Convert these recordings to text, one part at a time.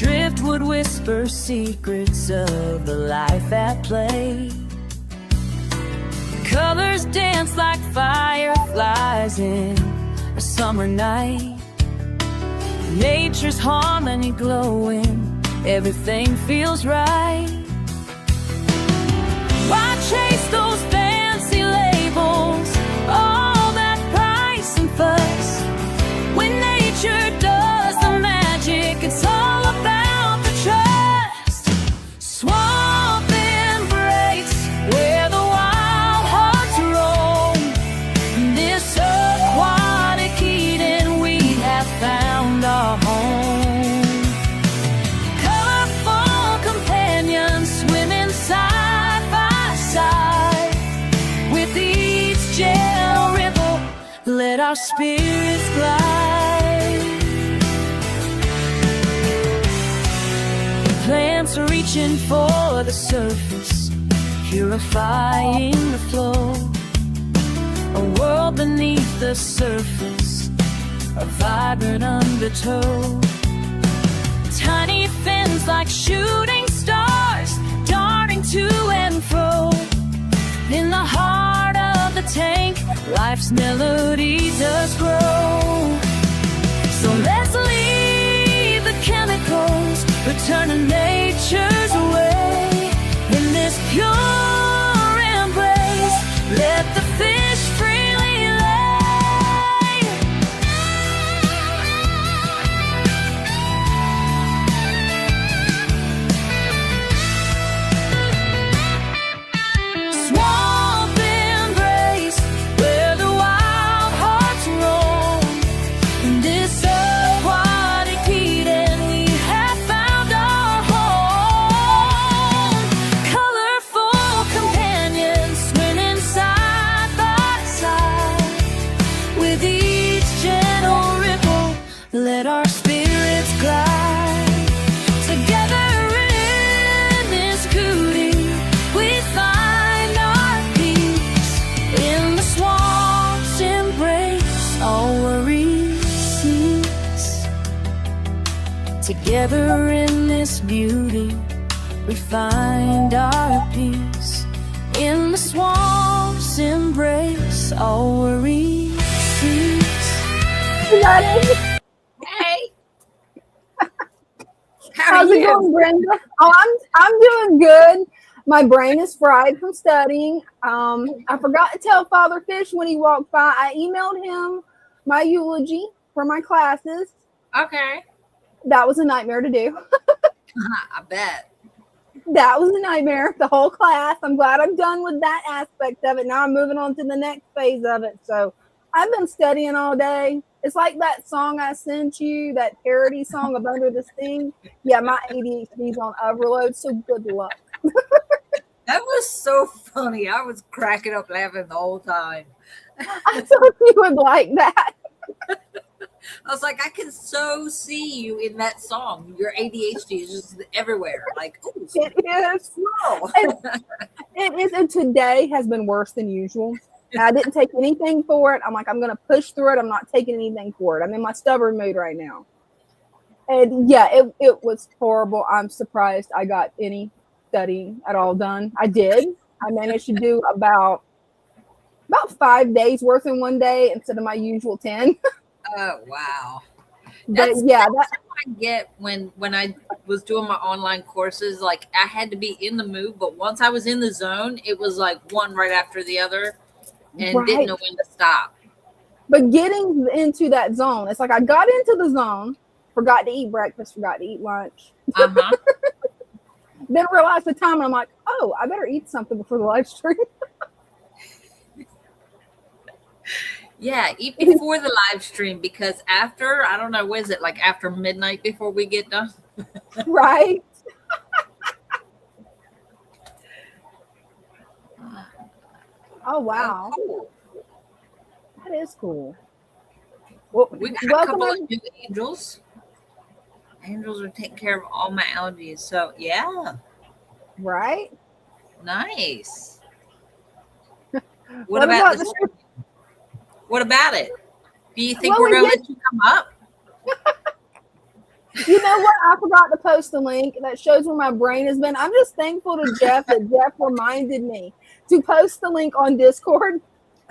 driftwood whisper secrets of the life at play. Colors dance like fireflies in a summer night. Nature's harmony glowing, everything feels right. Why chase those fancy labels, all that price and fuss, when nature does the magic? It's all about the trust. Swamp embrace, where the wild hearts roam. In this aquatic Eden, we have found our home. Colorful companions swimming side by side. With each gentle ripple, let our spirits glide. Plants are reaching for the surface, purifying the flow. A world beneath the surface, a vibrant undertow. Tiny fins like shooting stars, darting to and fro. In the heart of the tank, life's melody does grow. So let's leave the chemicals, return to nature's way. In this pure embrace, let the fish freely lay. Swamp embrace, where the wild hearts roam. In this aquatic Eden, we have found our home. Colorful companions swimming side by side. With each gentle ripple, let our spirits glide. Together in this cootie, we find our peace. In the swamp's embrace, all worries cease. Together in this beauty, we find our peace. In the swamp's embrace, all worries cease. Hey. How How's are it you? going, Brenda? Oh, I'm doing good. My brain is fried from studying. I forgot to tell Father Fish when he walked by. I emailed him my eulogy for my classes. Okay. That was a nightmare to do. I bet. That was a nightmare. The whole class. I'm glad I'm done with that aspect of it. Now I'm moving on to the next phase of it. So I've been studying all day. It's like that song I sent you, that parody song of Under the Sea. Yeah, my ADHD's on overload, so good luck. That was so funny. I was cracking up laughing the whole time. I thought you would like that. I was like, I can so see you in that song. Your ADHD is just everywhere. Like, ooh, It is. slow. It is, and today has been worse than usual. And I didn't take anything for it. I'm like, I'm going to push through it. I'm not taking anything for it. I'm in my stubborn mood right now. And yeah, it was horrible. I'm surprised I got any studying at all done. I did. I managed to do about 5 days worth in one day instead of my usual 10. Oh, wow. But yeah, that's what I get when I was doing my online courses. Like, I had to be in the mood, but once I was in the zone, it was like one right after the other and right. didn't know when to stop. But getting into that zone, it's like I got into the zone, forgot to eat breakfast, forgot to eat lunch. Uh-huh. Then realized the time, and I'm like, oh, I better eat something before the live stream. Yeah, eat before the live stream, because after, I don't know, what is it, like after midnight before we get done? Right? Oh, wow. Oh, cool. That is cool. Well, We got a welcome couple in- of new angels. Angels are taking care of all my allergies. So, yeah, right? nice. What What about about this? the- What about it? Do you think Well, we're we going to did- let you come up? You know what? I forgot to post the link. That shows where my brain has been. I'm just thankful to Jeff that Jeff reminded me to post the link on Discord.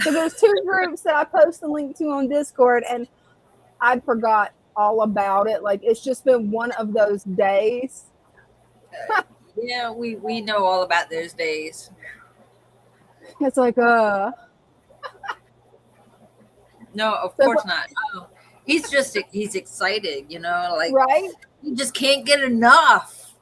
So there's 2 groups that I post the link to on Discord, and I forgot all about it. Like, it's just been one of those days. Yeah, we know all about those days. It's like, No, of course not. No. He's excited, like right? he just can't get enough.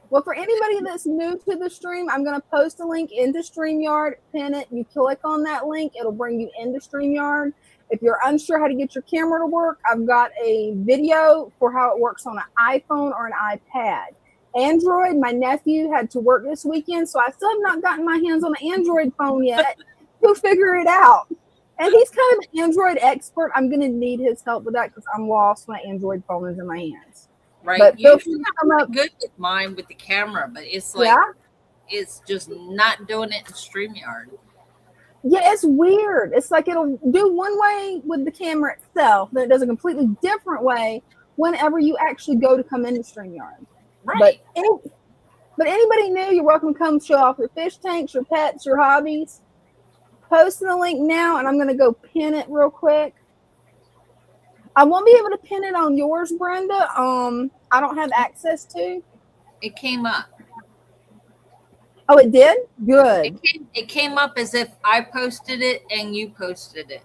Well, for anybody that's new to the stream, I'm going to post a link into StreamYard, pin it. You click on that link, it'll bring you into StreamYard. If you're unsure how to get your camera to work, I've got a video for how it works on an iPhone or an iPad. Android, my nephew had to work this weekend, so I still have not gotten my hands on an Android phone yet to figure it out. And he's kind of an Android expert. I'm going to need his help with that because I'm lost when an Android phone is in my hands. Right. But usually I'm good with mine with the camera, but it's like it's just not doing it in StreamYard. Yeah, it's weird. It's like it'll do one way with the camera itself, then it does a completely different way whenever you actually go to come into StreamYard. Right. But anybody new, you're welcome to come show off your fish tanks, your pets, your hobbies. Posting the link now, and I'm going to go pin it real quick. I won't be able to pin it on yours, Brenda. I don't have access to. It came up. Oh, it did? Good. It came up as if I posted it and you posted it.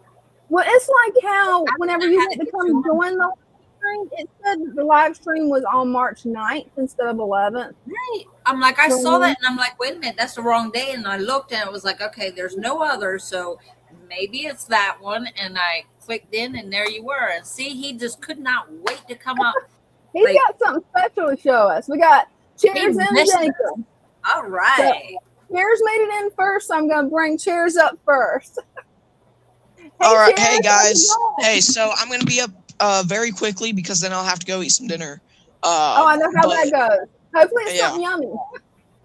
Well, it's like how whenever you went to come join the stream, it said the live stream was on March 9th instead of 11th. Right. I'm like, I saw that, and I'm like, wait a minute, that's the wrong day. And I looked, and it was like, okay, there's no other, so maybe it's that one. And I clicked in, and there you were. And see, he just could not wait to come up. He's got something special to show us. We got Cheers and Jacob. All right. So, Cheers made it in first, so I'm going to bring Cheers up first. All right. Cheers, hey, guys. Hey, so I'm going to be up very quickly because then I'll have to go eat some dinner. I know how that goes. Hopefully it's something yummy.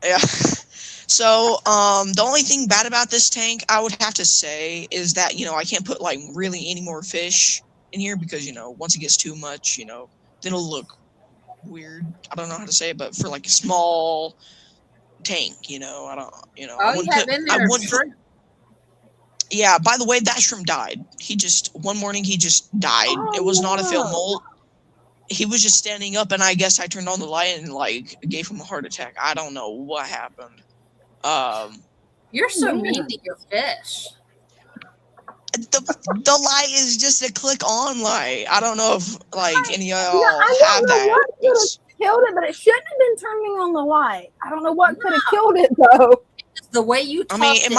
Yeah. So, the only thing bad about this tank, I would have to say, is that, I can't put, like, really any more fish in here because, once it gets too much, then it'll look weird. I don't know how to say it, but for, like, a small tank, I don't, I wouldn't put, yeah, by the way, that shrimp died. One morning, he just died. Oh, it was not a failed molt. He was just standing up, and I guess I turned on the light and, like, gave him a heart attack. I don't know what happened. You're so mean to your fish. The light is just a click on light. I don't know if, like, any of y'all have that. What could have killed it, but it shouldn't have been turning on the light. I don't know what could have killed it, though. The way you talk it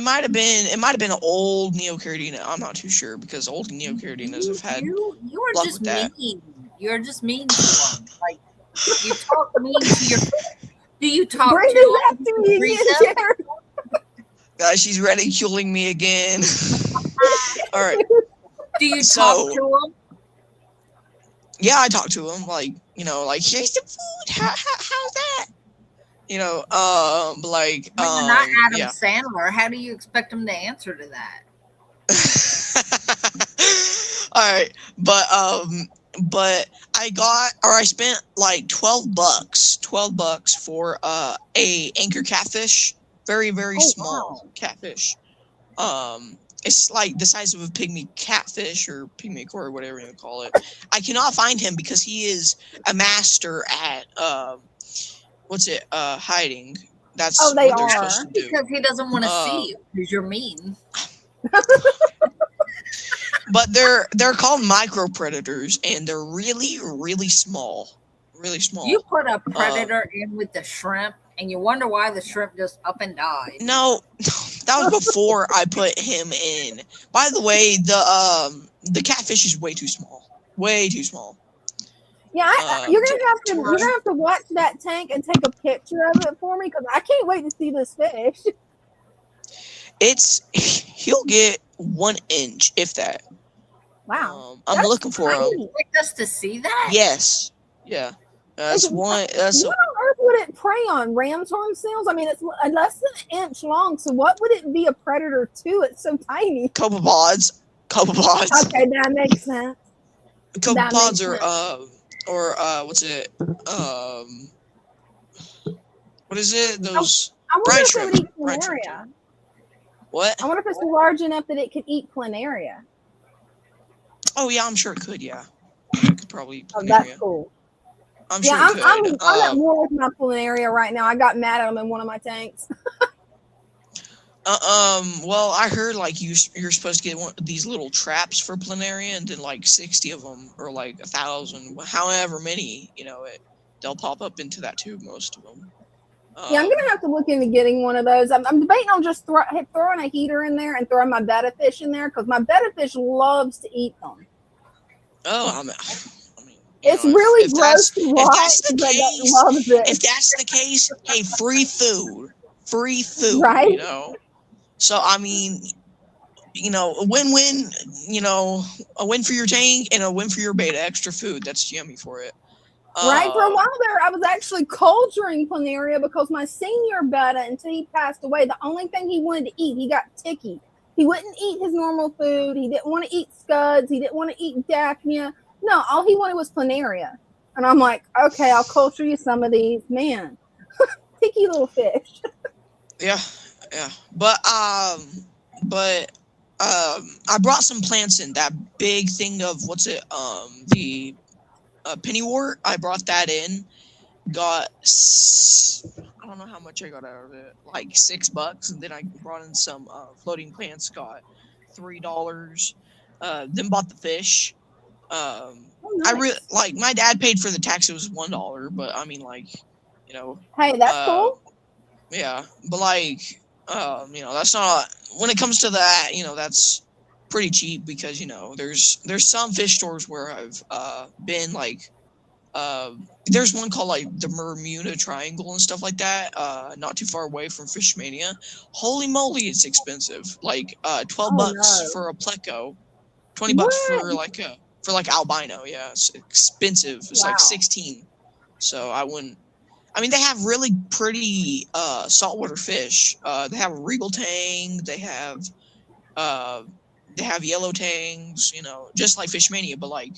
might have been an old Neocaridina. I'm not too sure because old Neocaridina's have had you are luck just with that. mean. You're just mean to them. Like you talk mean to your. Do you talk to Guys, she's ridiculing me again. All right. Do you talk to him? Yeah, I talk to him. Like here's the food. How's that? Like, not Adam Sandler. How do you expect him to answer to that? All right, but I spent like $12 for a anchor catfish, very small catfish. It's like the size of a pygmy catfish or pygmy koi or whatever you call it. I cannot find him because he is a master at hiding. That's what they're supposed to do. Because he doesn't want to see you because you're mean. But they're called micro predators, and they're really, really small. Really small. You put a predator in with the shrimp, and you wonder why the shrimp just up and died. No, that was before I put him in. By the way, the catfish is way too small. Way too small. Yeah, you're gonna have to watch that tank and take a picture of it for me because I can't wait to see this fish. He'll get 1 inch, if that. Wow, I'm looking for him. You expect us to see that? Yes. Yeah. That's one. That's what on earth would it prey on? Ram's horn seals? I mean, it's less than an inch long. So what would it be a predator to? It's so tiny. Copepods. Okay, that makes sense. Copepods are or what's it? What is it? Those I wonder brine if it would shrimp. eat Brine shrimp. planaria. What? I wonder if it's large enough that it could eat planaria. Oh yeah, I'm sure it could. Yeah, it could probably eat Oh, that's planaria. cool. I'm Yeah, sure it could. I'm at war with my planaria right now. I got mad at them in one of my tanks. Well, I heard like you're supposed to get one of these little traps for planaria, and then like 60 of them, or like 1,000, however many, they'll pop up into that tube. Most of them. Yeah, I'm gonna have to look into getting one of those. I'm debating on just throwing a heater in there and throwing my betta fish in there because my betta fish loves to eat them. Oh, I mean, It's really if gross that's to if watch, that's the but it case, loves it. if that's the case, hey, free food, Right? So I mean, a win-win, a win for your tank and a win for your beta. Extra food, that's yummy for it. Right. For a while there, I was actually culturing planaria because my senior betta, until he passed away, the only thing he wanted to eat, he got ticky. He wouldn't eat his normal food. He didn't want to eat scuds. He didn't want to eat daphnia. No, all he wanted was planaria. And I'm like, okay, I'll culture you some of these. Man, ticky little fish. Yeah. But I brought some plants in that big thing of the pennywort. I brought that in. Got I don't know how much I got out of it, like $6, and then I brought in some floating plants. Got $3. Then bought the fish. Nice. I really like. My dad paid for the tax. It was $1, but I mean, like, Hey, that's cool. Yeah, but like, that's not, when it comes to that, that's pretty cheap because there's some fish stores where I've been, like, there's one called like the Bermuda Triangle and stuff like that, not too far away from Fishmania. Holy moly, it's expensive. Like $12 for a pleco, $20 for like albino. Yeah, it's expensive. It's like 16. So they have really pretty saltwater fish. They have a regal tang. They have yellow tangs. Just like Fishmania, but like,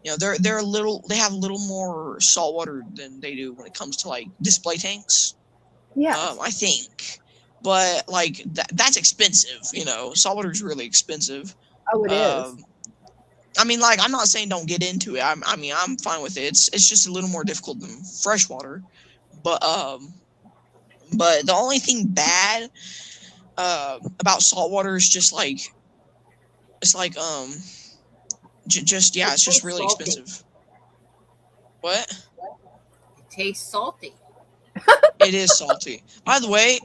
they have a little more saltwater than they do when it comes to like display tanks. Yeah. I think, but like that's expensive. Saltwater is really expensive. Oh, it is. I mean, like, I'm not saying don't get into it. I'm fine with it. It's just a little more difficult than freshwater. But the only thing bad about saltwater is just like, it's like it's just really expensive. What? It tastes salty. It is salty. By the way,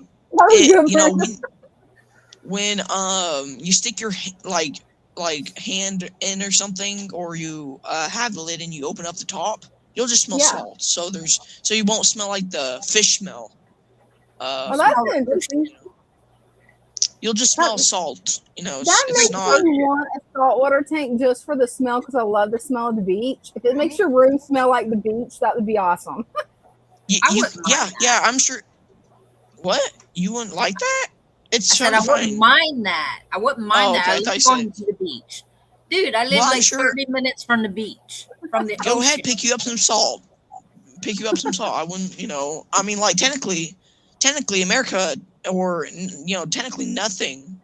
when you stick your like hand in or something, or you have the lid and you open up the top, you'll just smell salt. So you won't smell like the fish smell. Well, that's interesting. You'll just smell salt. That makes me want a saltwater tank just for the smell, because I love the smell of the beach. If it makes your room smell like the beach, that would be awesome. Yeah, I'm sure. What? You wouldn't like that? I wouldn't mind that. I wouldn't mind that. I love going to the beach. Dude, I live 30 minutes from the beach. From the Go ahead, pick you up some salt. I wouldn't, I mean, like, technically America, or, technically nothing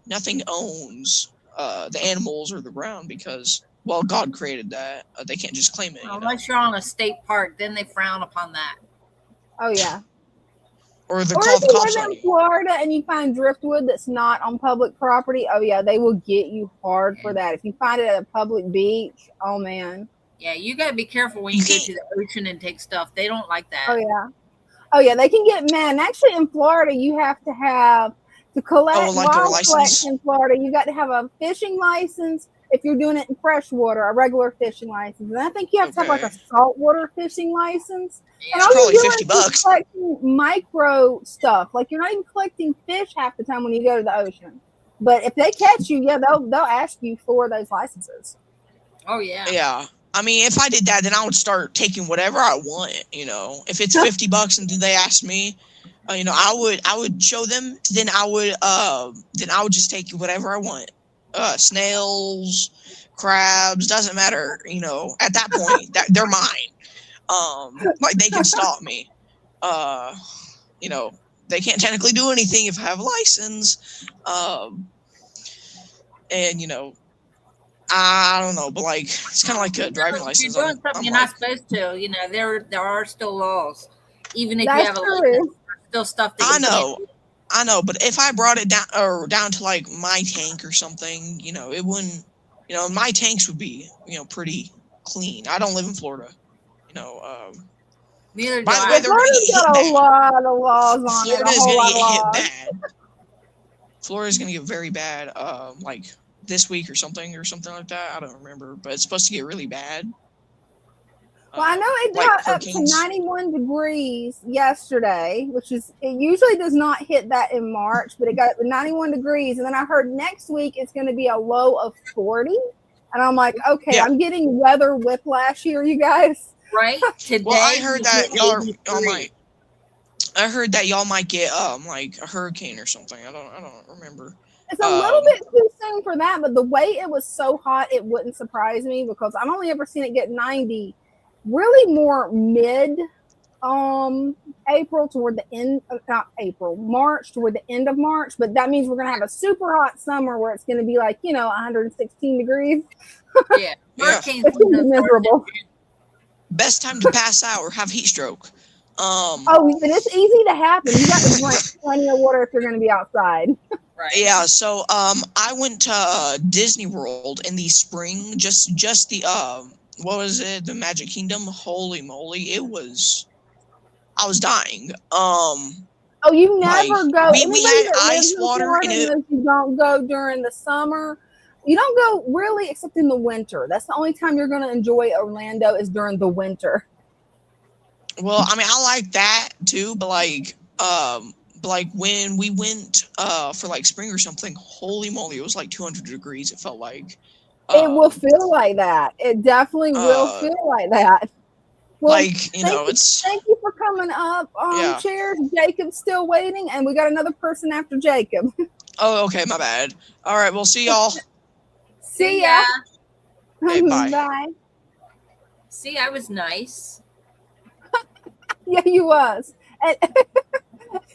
owns the animals or the ground, because, well, God created that. They can't just claim it. Unless you're on a state park, then they frown upon that. Oh, yeah. Or if you live in Florida and you find driftwood that's not on public property, oh yeah, they will get you hard for that. If you find it at a public beach, oh man. Yeah, you gotta be careful when you go to the ocean and take stuff. They don't like that. Oh yeah, they can get mad. And actually, in Florida, you have to collect wildlife in Florida. You got to have a fishing license if you're doing it in freshwater, a regular fishing license. And I think you have to have like a saltwater fishing license. Yeah, and all probably you're doing $50. Is collecting micro stuff. Like, you're not even collecting fish half the time when you go to the ocean. But if they catch you, yeah, they'll ask you for those licenses. Oh yeah. Yeah. I mean, if I did that, then I would start taking whatever I want. If it's $50 and they ask me, I would show them. Then I would just take whatever I want. Snails, crabs, doesn't matter. At that point, they're mine. Like they can stop me. You know, they can't technically do anything if I have a license. And you know, I don't know, but like it's kind of like a driving If license. you're doing something I'm you're like, not supposed to, you know, there are still laws. Even if you That's have a true. license, there's still stuff that I you can't know, do. I know, but if I brought it down to like my tank or something, you know, it wouldn't. You know, my tanks would be, you know, pretty clean. I don't live in Florida. You know, Neither do by the I. way, Yeah, they're gonna Florida's get hit got a bad. lot of laws on it, a Florida is whole gonna lot of get hit laws. bad. Florida is gonna get very bad. Like this week or something like that. I don't remember, but it's supposed to get really bad. Well, I know it Like got up to hurricanes. 91 degrees yesterday, which is, it usually does not hit that in March, but it got up to 91 degrees. And then I heard next week it's going to be a low of 40. And I'm like, okay, Yeah. I'm getting weather whiplash here, you guys. Right? Today, Well, I heard that we y'all hit 83. might. I heard that y'all might get like a hurricane or something. I don't remember. It's a little bit too soon for that, but the way it was so hot, it wouldn't surprise me because I've only ever seen it get 90 really more mid April toward the end of not April, March toward the end of March. But that means we're gonna have a super hot summer where it's gonna be like, 116 degrees. Yeah. Yeah. Hurricanes It's gonna be miserable. Best time to pass out or have heat stroke. Oh, but it's easy to happen. You got to drink plenty of water if you're gonna be outside. Right. Yeah, so I went to Disney World in the spring, just the what was it, the Magic Kingdom? Holy moly, I was dying. Oh, you never like, go. we Anybody had that lives ice in water Florida and it, knows you don't go during the summer. You don't go really except in the winter. That's the only time you're going to enjoy Orlando is during the winter. well, I mean, I like that too, but like when we went for like spring or something, holy moly, it was like 200 degrees. It felt like It will feel like that. It definitely will feel like that. Well, like, you know, it's thank you for coming up. Yeah. Cheers. Jacob's still waiting, and we got another person after Jacob. Oh, okay, my bad. All right, we'll see y'all. See ya. Okay, bye. Bye. See, I was nice. Yeah, you was. And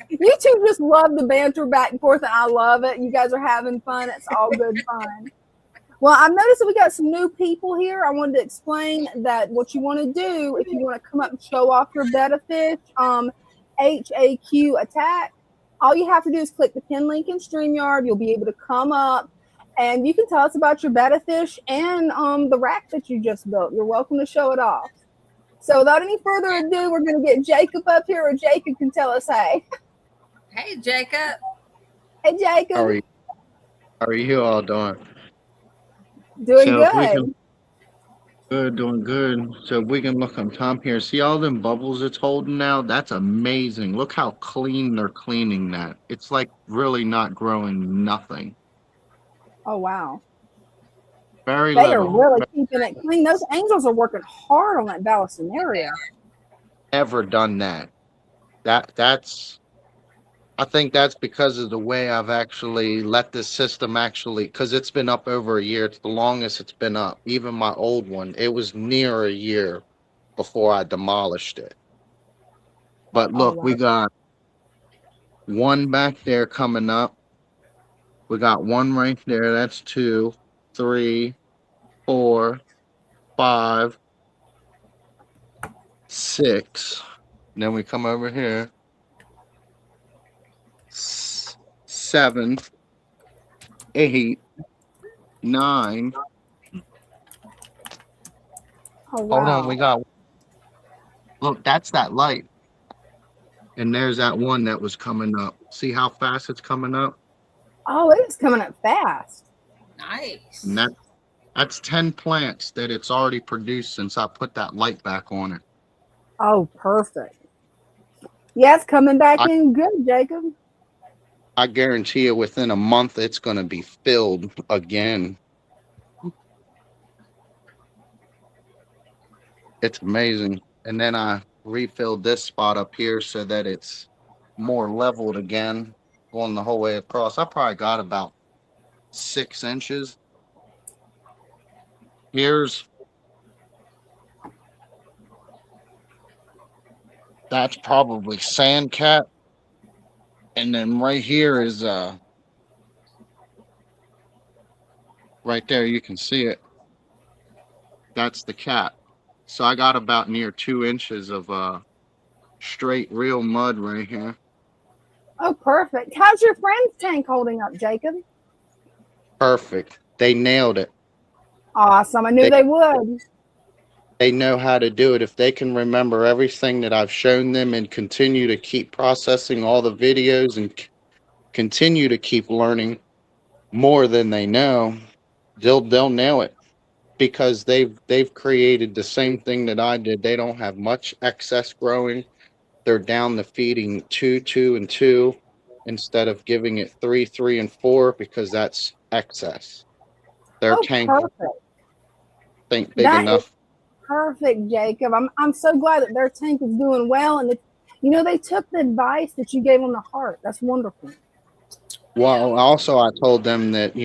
you two just love the banter back and forth, and I love it. You guys are having fun. It's all good fun. Well, I've noticed that we got some new people here. I wanted to explain that what you want to do if you want to come up and show off your betta fish, HAQ attack. All you have to do is click the pin link in StreamYard. You'll be able to come up and you can tell us about your betta fish and the rack that you just built. You're welcome to show it off. So without any further ado, we're going to get Jacob up here, or Jacob can tell us hey. Hey, Jacob. Hey, Jacob. How are you all doing? Doing good. Doing good. So if we can look on top here. See all them bubbles it's holding now? That's amazing. Look how clean they're cleaning that. It's like really not growing nothing. Oh, wow. Very They little. are really keeping it clean. Those angels are working hard on that ballasting area. Ever done that. I think that's because of the way I've actually let this system because it's been up over a year. It's the longest it's been up. Even my old one, it was near a year before I demolished it. But look, we got one back there coming up. We got one right there. That's 2, 3, 4, 5, 6. And then we come over here. 7, 8, 9. Oh, wow. Hold on, we got. Look, that's that light. And there's that one that was coming up. See how fast it's coming up? Oh, it is coming up fast. Nice. And that's 10 plants that it's already produced since I put that light back on it. Oh, perfect. Yes, coming back in good, Jacob. I guarantee you within a month it's going to be filled again. It's amazing. And then I refilled this spot up here so that it's more leveled again, going the whole way across. I probably got about 6 inches. Here's That's probably sand cat. And then right here is right there you can see it. That's the cat. So I got about near 2 inches of straight real mud right here. Oh, perfect. How's your friend's tank holding up, Jacob? Perfect. They nailed it. Awesome. I knew They they would. they know how to do it. If they can remember everything that I've shown them and continue to keep processing all the videos and continue to keep learning more than they know, they'll nail it because they've created the same thing that I did. They don't have much excess growing. They're down to feeding 2, 2, and 2 instead of giving it 3, 3, and 4 because that's excess. Their Oh, tank perfect. ain't big That is enough. perfect, Jacob. I'm so glad that their tank is doing well, and they took the advice that you gave them the heart. That's wonderful. Well, also I told them that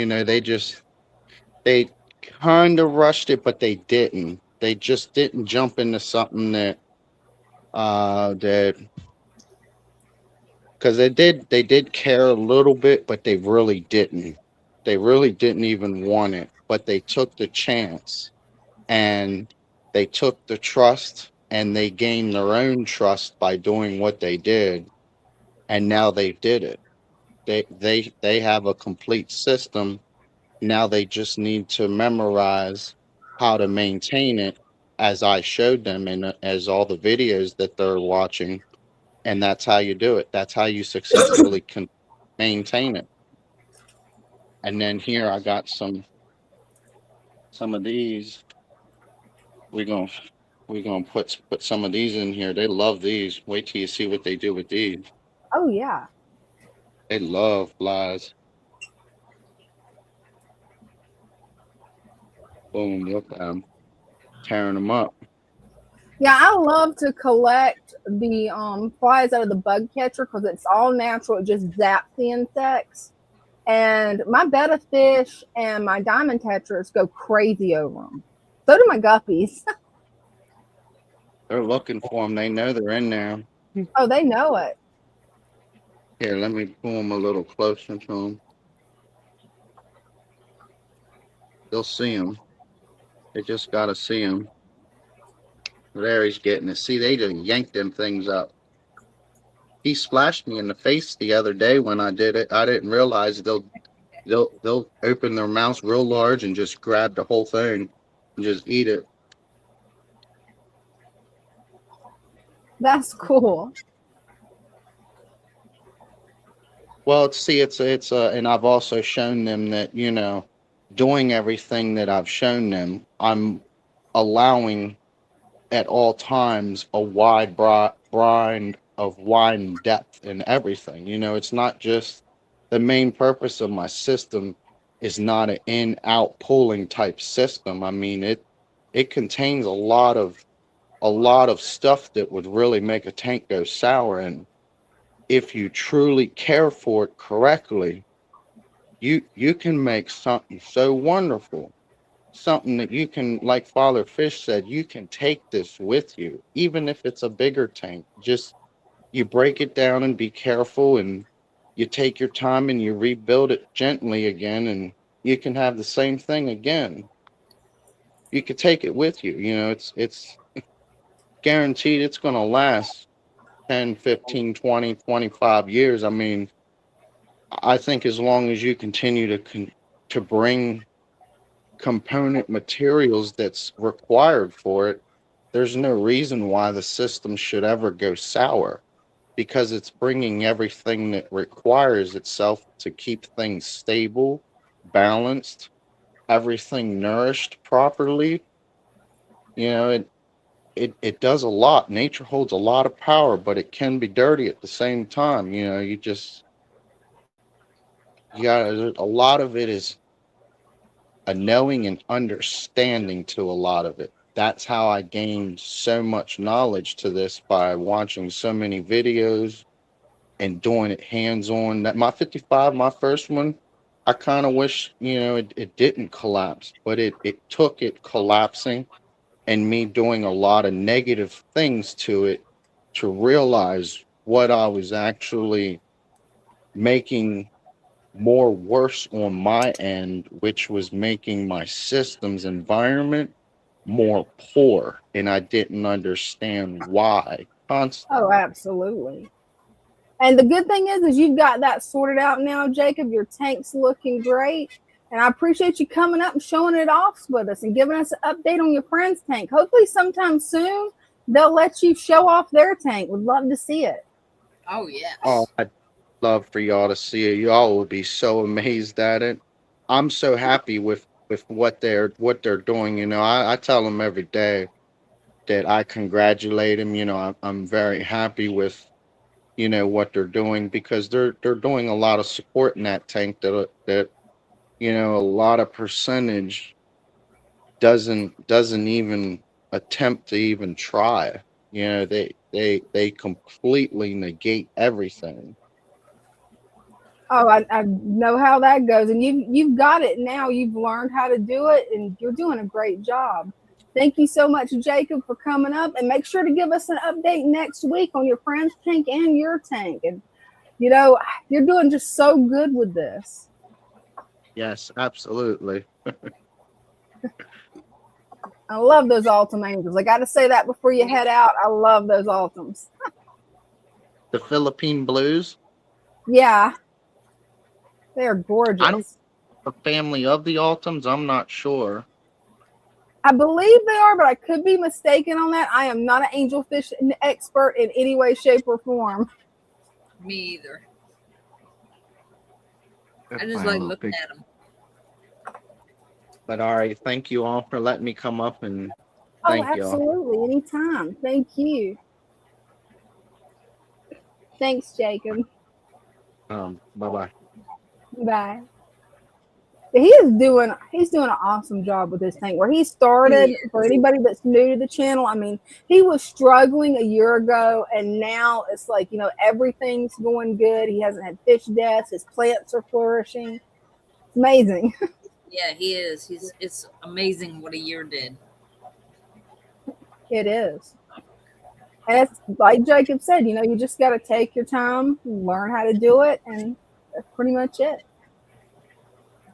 they kind of rushed it, but they didn't. They just didn't jump into something that because they did care a little bit, but they really didn't. They really didn't even want it, but they took the chance and they took the trust and they gained their own trust by doing what they did, and now they did it. They have a complete system. Now they just need to memorize how to maintain it as I showed them and as all the videos that they're watching. And that's how you do it. That's how you successfully can maintain it. And then here I got some of these. We're gonna we're gonna put some of these in here. They love these. Wait till you see what they do with these. Oh yeah. They love flies. Boom, look at them tearing them up. Yeah, I love to collect the flies out of the bug catcher because it's all natural. It just zaps the insects. And my betta fish and my diamond tetras go crazy over them. So do my guppies. They're looking for them. They know they're in there. Oh, they know it. Here, let me pull them a little closer to them. They'll see them. They just gotta see them. There he's getting it. See, they just yanked them things up. He splashed me in the face the other day when I did it. I didn't realize they'll open their mouths real large and just grab the whole thing and just eat it. That's cool. Well, see, and I've also shown them that doing everything that I've shown them, I'm allowing at all times a wide brine of wide depth in everything. It's not just the main purpose of my system is not an in out pulling type system. I mean it contains a lot of stuff that would really make a tank go sour, and if you truly care for it correctly, you can make something so wonderful, something that you can, like Father Fish said, you can take this with you, even if it's a bigger tank. Just you break it down and be careful, and you take your time and you rebuild it gently again, and you can have the same thing again. You could take it with you. It's guaranteed it's going to last 10, 15, 20, 25 years. I mean, I think as long as you continue to bring component materials that's required for it, there's no reason why the system should ever go sour because it's bringing everything that requires itself to keep things stable, balanced, everything nourished properly. It does a lot. Nature holds a lot of power, but it can be dirty at the same time. A lot of it is a knowing and understanding to a lot of it. That's how I gained so much knowledge to this by watching so many videos and doing it hands on. That my 55, my first one, I kind of wish, it didn't collapse, but it took it collapsing and me doing a lot of negative things to it to realize what I was actually making more worse on my end, which was making my systems environment more poor. And I didn't understand why Oh, constantly. absolutely. And the good thing is you've got that sorted out now, Jacob. Your tank's looking great. And I appreciate you coming up and showing it off with us and giving us an update on your friend's tank. Hopefully sometime soon they'll let you show off their tank. Would love to see it. Oh Oh, yes. I'd love for y'all to see it. Y'all will be so amazed at it. I'm so happy with what they're doing. I tell them every day that I congratulate them. I'm very happy with what they're doing, because they're doing a lot of support in that tank that a lot of percentage doesn't even attempt to even try. They completely negate everything. Oh, I know how that goes. And you've got it now. You've learned how to do it and you're doing a great job. Thank you so much, Jacob, for coming up, and make sure to give us an update next week on your friend's tank and your tank. And you're doing just so good with this. Yes, absolutely. I love those Altum Angels. I got to say that before you head out. I love those Altums. The Philippine Blues. Yeah, they're I don't gorgeous. know the family of the Altums. I'm not sure. I believe they are, but I could be mistaken on that. I am not an angelfish expert in any way, shape, or form. Me either. If I just I like look looking big. at them. But all right, thank you all for letting me come up, and Oh, thank y'all. absolutely. Anytime. Thank you. Thanks, Jacob. Bye-bye. Bye. He's doing an awesome job with this tank. Where he started, for anybody that's new to the channel, I mean, he was struggling a year ago, and now it's like, everything's going good. He hasn't had fish deaths. His plants are flourishing. It's amazing. Yeah, he is. It's amazing what a year did. It is. And it's like Jacob said, you just got to take your time, learn how to do it, and that's pretty much it.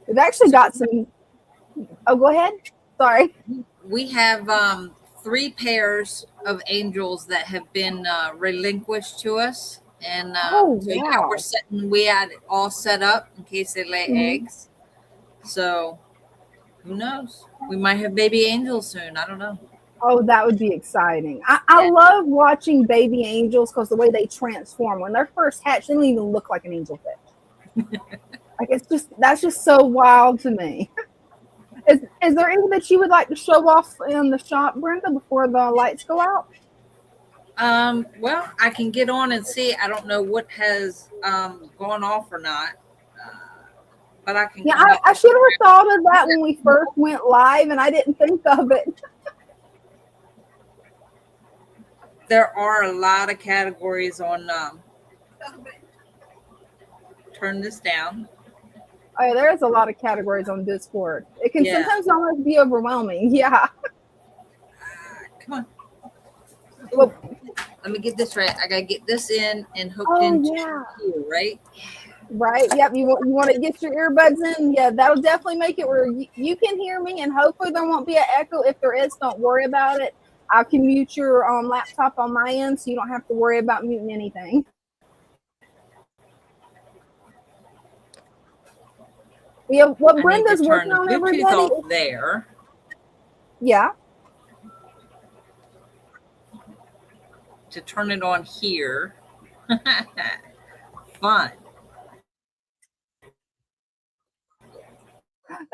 We've actually got some. Oh, go ahead. Sorry. We have 3 pairs of angels that have been relinquished to us, and Oh, so wow. we had it all set up in case they lay eggs. So who knows? We might have baby angels soon. I don't know. Oh, that would be exciting. I love watching baby angels because the way they transform. When they're first hatched, they don't even look like an angelfish. Like, that's just so wild to me. Is there anything that you would like to show off in the shop, Brenda, before the lights go out? Well, I can get on and see. I don't know what has gone off or not, but I can. Yeah, I should have thought of that when we first went live, and I didn't think of it. There are a lot of categories on. Turn this down. Oh, there's a lot of categories on Discord. It can sometimes almost be overwhelming. Yeah. Come on. Well, let me get this right. I gotta get this in and hooked into here, right? Right. Yep. You want to get your earbuds in? Yeah, that'll definitely make it where you can hear me, and hopefully there won't be an echo. If there is, don't worry about it. I can mute your laptop on my end, so you don't have to worry about muting anything. Yeah, what Brenda's working on, everybody. Off there. Yeah. To turn it on here. Fun.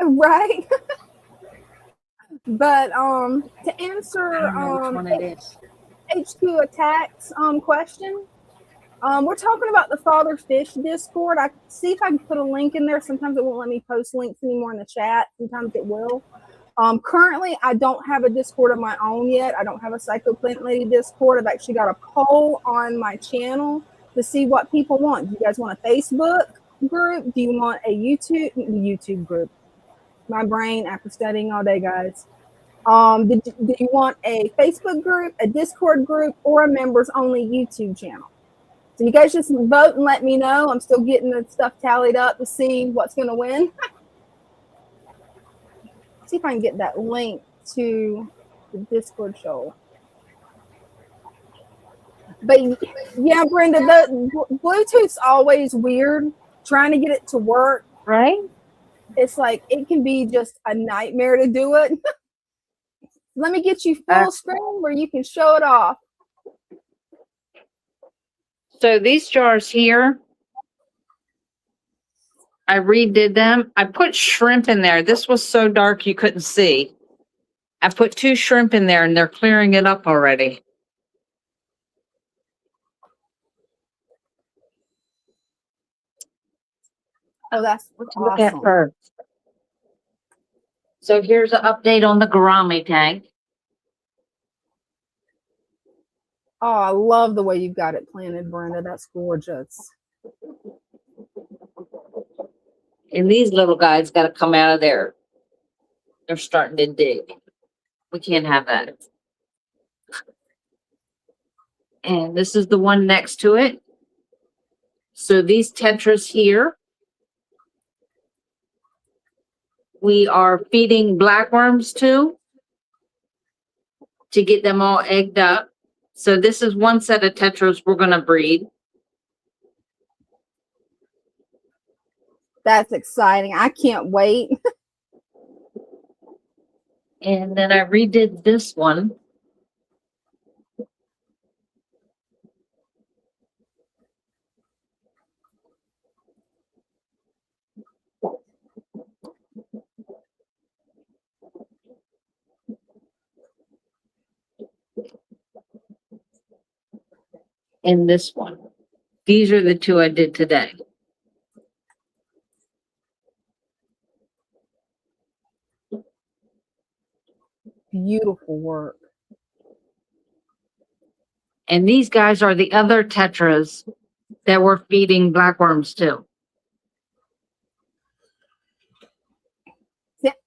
Right. But to answer HQ Attack's question, we're talking about the Father Fish Discord. I see if I can put a link in there. Sometimes it won't let me post links anymore in the chat. Sometimes it will. Currently, I don't have a Discord of my own yet. I don't have a PsychoPlantLady Discord. I've actually got a poll on my channel to see what people want. Do you guys want a Facebook group? Do you want a YouTube group? My brain after studying all day, guys. Do you want a Facebook group, a Discord group, or a members only YouTube channel? So you guys just vote and let me know. I'm still getting the stuff tallied up to see what's going to win. See if I can get that link to the Discord show. But yeah, Brenda, the Bluetooth's always weird. Trying to get it to work, Right? it's like it can be just a nightmare to do it. Let me get you full screen where you can show it off. So these jars here, I redid them. I put shrimp in there. This was so dark you couldn't see. I put 2 shrimp in there and they're clearing it up already. Oh, that's Look at awesome. her. So here's an update on the gourami tank. Oh, I love the way you've got it planted, Brenda. That's gorgeous. And these little guys got to come out of there. They're starting to dig. We can't have that. And this is the one next to it. So these tetras here, we are feeding blackworms to get them all egged up. So this is one set of tetras we're going to breed. That's exciting. I can't wait. And then I redid this one. And this one. These are the 2 I did today. Beautiful work. And these guys are the other tetras that we're feeding blackworms to.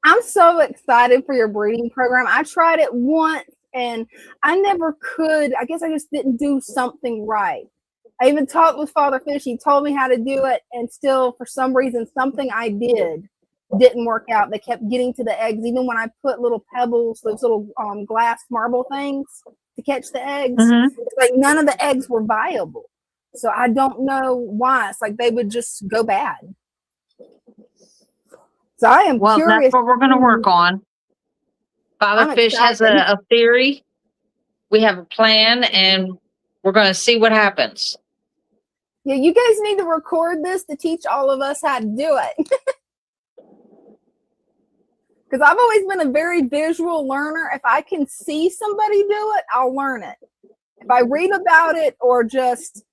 I'm so excited for your breeding program. I tried it once and I never could. I guess I just didn't do something right. I even talked with Father Fish. He told me how to do it, and still, for some reason, something I did didn't work out. They kept getting to the eggs, even when I put little pebbles, those little glass marble things to catch the eggs. It's like none of the eggs were viable. So I don't know why. It's like they would just go bad. So I am curious. That's what we're going to work on. Father Fish has a theory. We have a plan, and we're going to see what happens. Yeah, you guys need to record this to teach all of us how to do it. Because I've always been a very visual learner. If I can see somebody do it, I'll learn it. If I read about it or just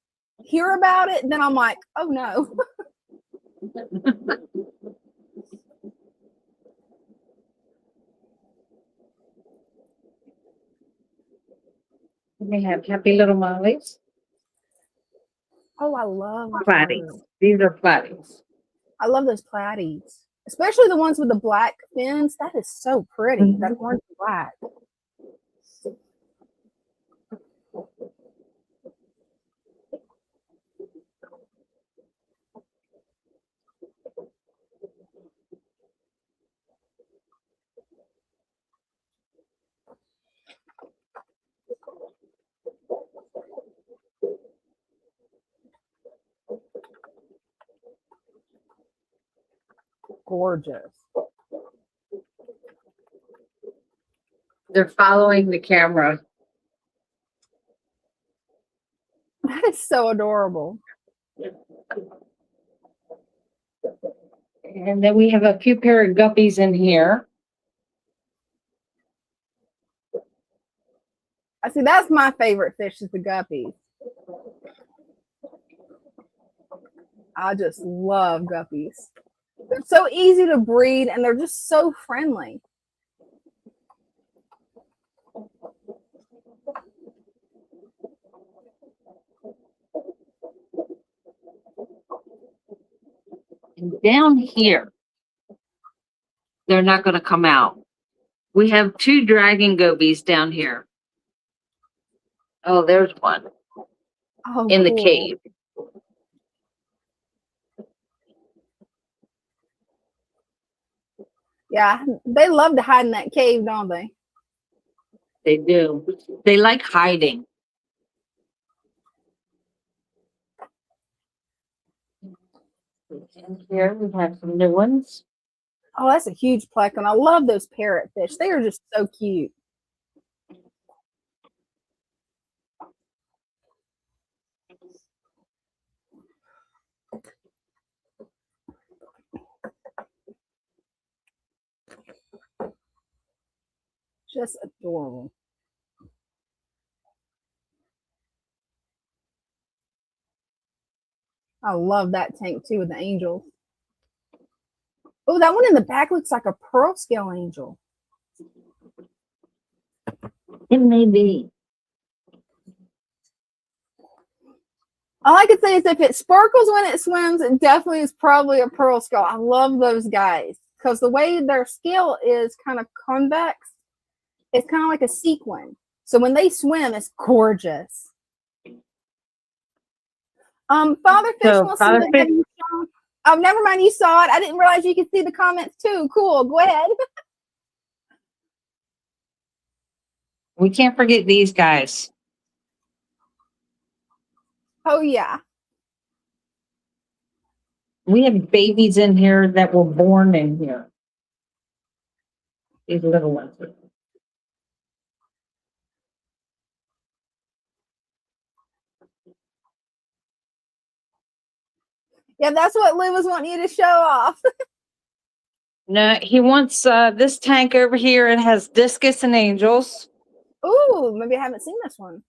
hear about it, then I'm like, oh no. We have happy little mollies. Oh, I love platies. These are platies. I love those platies, especially the ones with the black fins. That is so pretty. That orange and black. Gorgeous. They're following the camera. That is so adorable. And then we have a few pair of guppies in here. I see. That's my favorite fish is the guppies. I just love guppies. They're so easy to breed and they're just so friendly. And down here, they're not going to come out. We have 2 dragon gobies down here. Oh, there's one Oh, in the cool. cave. Yeah, they love to hide in that cave, don't they? They do. They like hiding. And here we have some new ones. Oh, that's a huge pleco. I love those parrotfish. They are just so cute. Just adorable. I love that tank too with the angels. Oh, that one in the back looks like a pearl scale angel. It may be. All I could say is if it sparkles when it swims, it definitely is probably a pearl scale. I love those guys because the way their scale is kind of convex, it's kind of like a sequin. So when they swim, it's gorgeous. Father Fish So, wants Father to know, Fish- have you shown? Oh, never mind. You saw it. I didn't realize you could see the comments too. Cool. Go ahead. We can't forget these guys. Oh yeah. We have babies in here that were born in here. These little ones. Yeah, that's what Lou was wanting you to show off. No, he wants this tank over here. It has discus and angels. Ooh, maybe I haven't seen this one.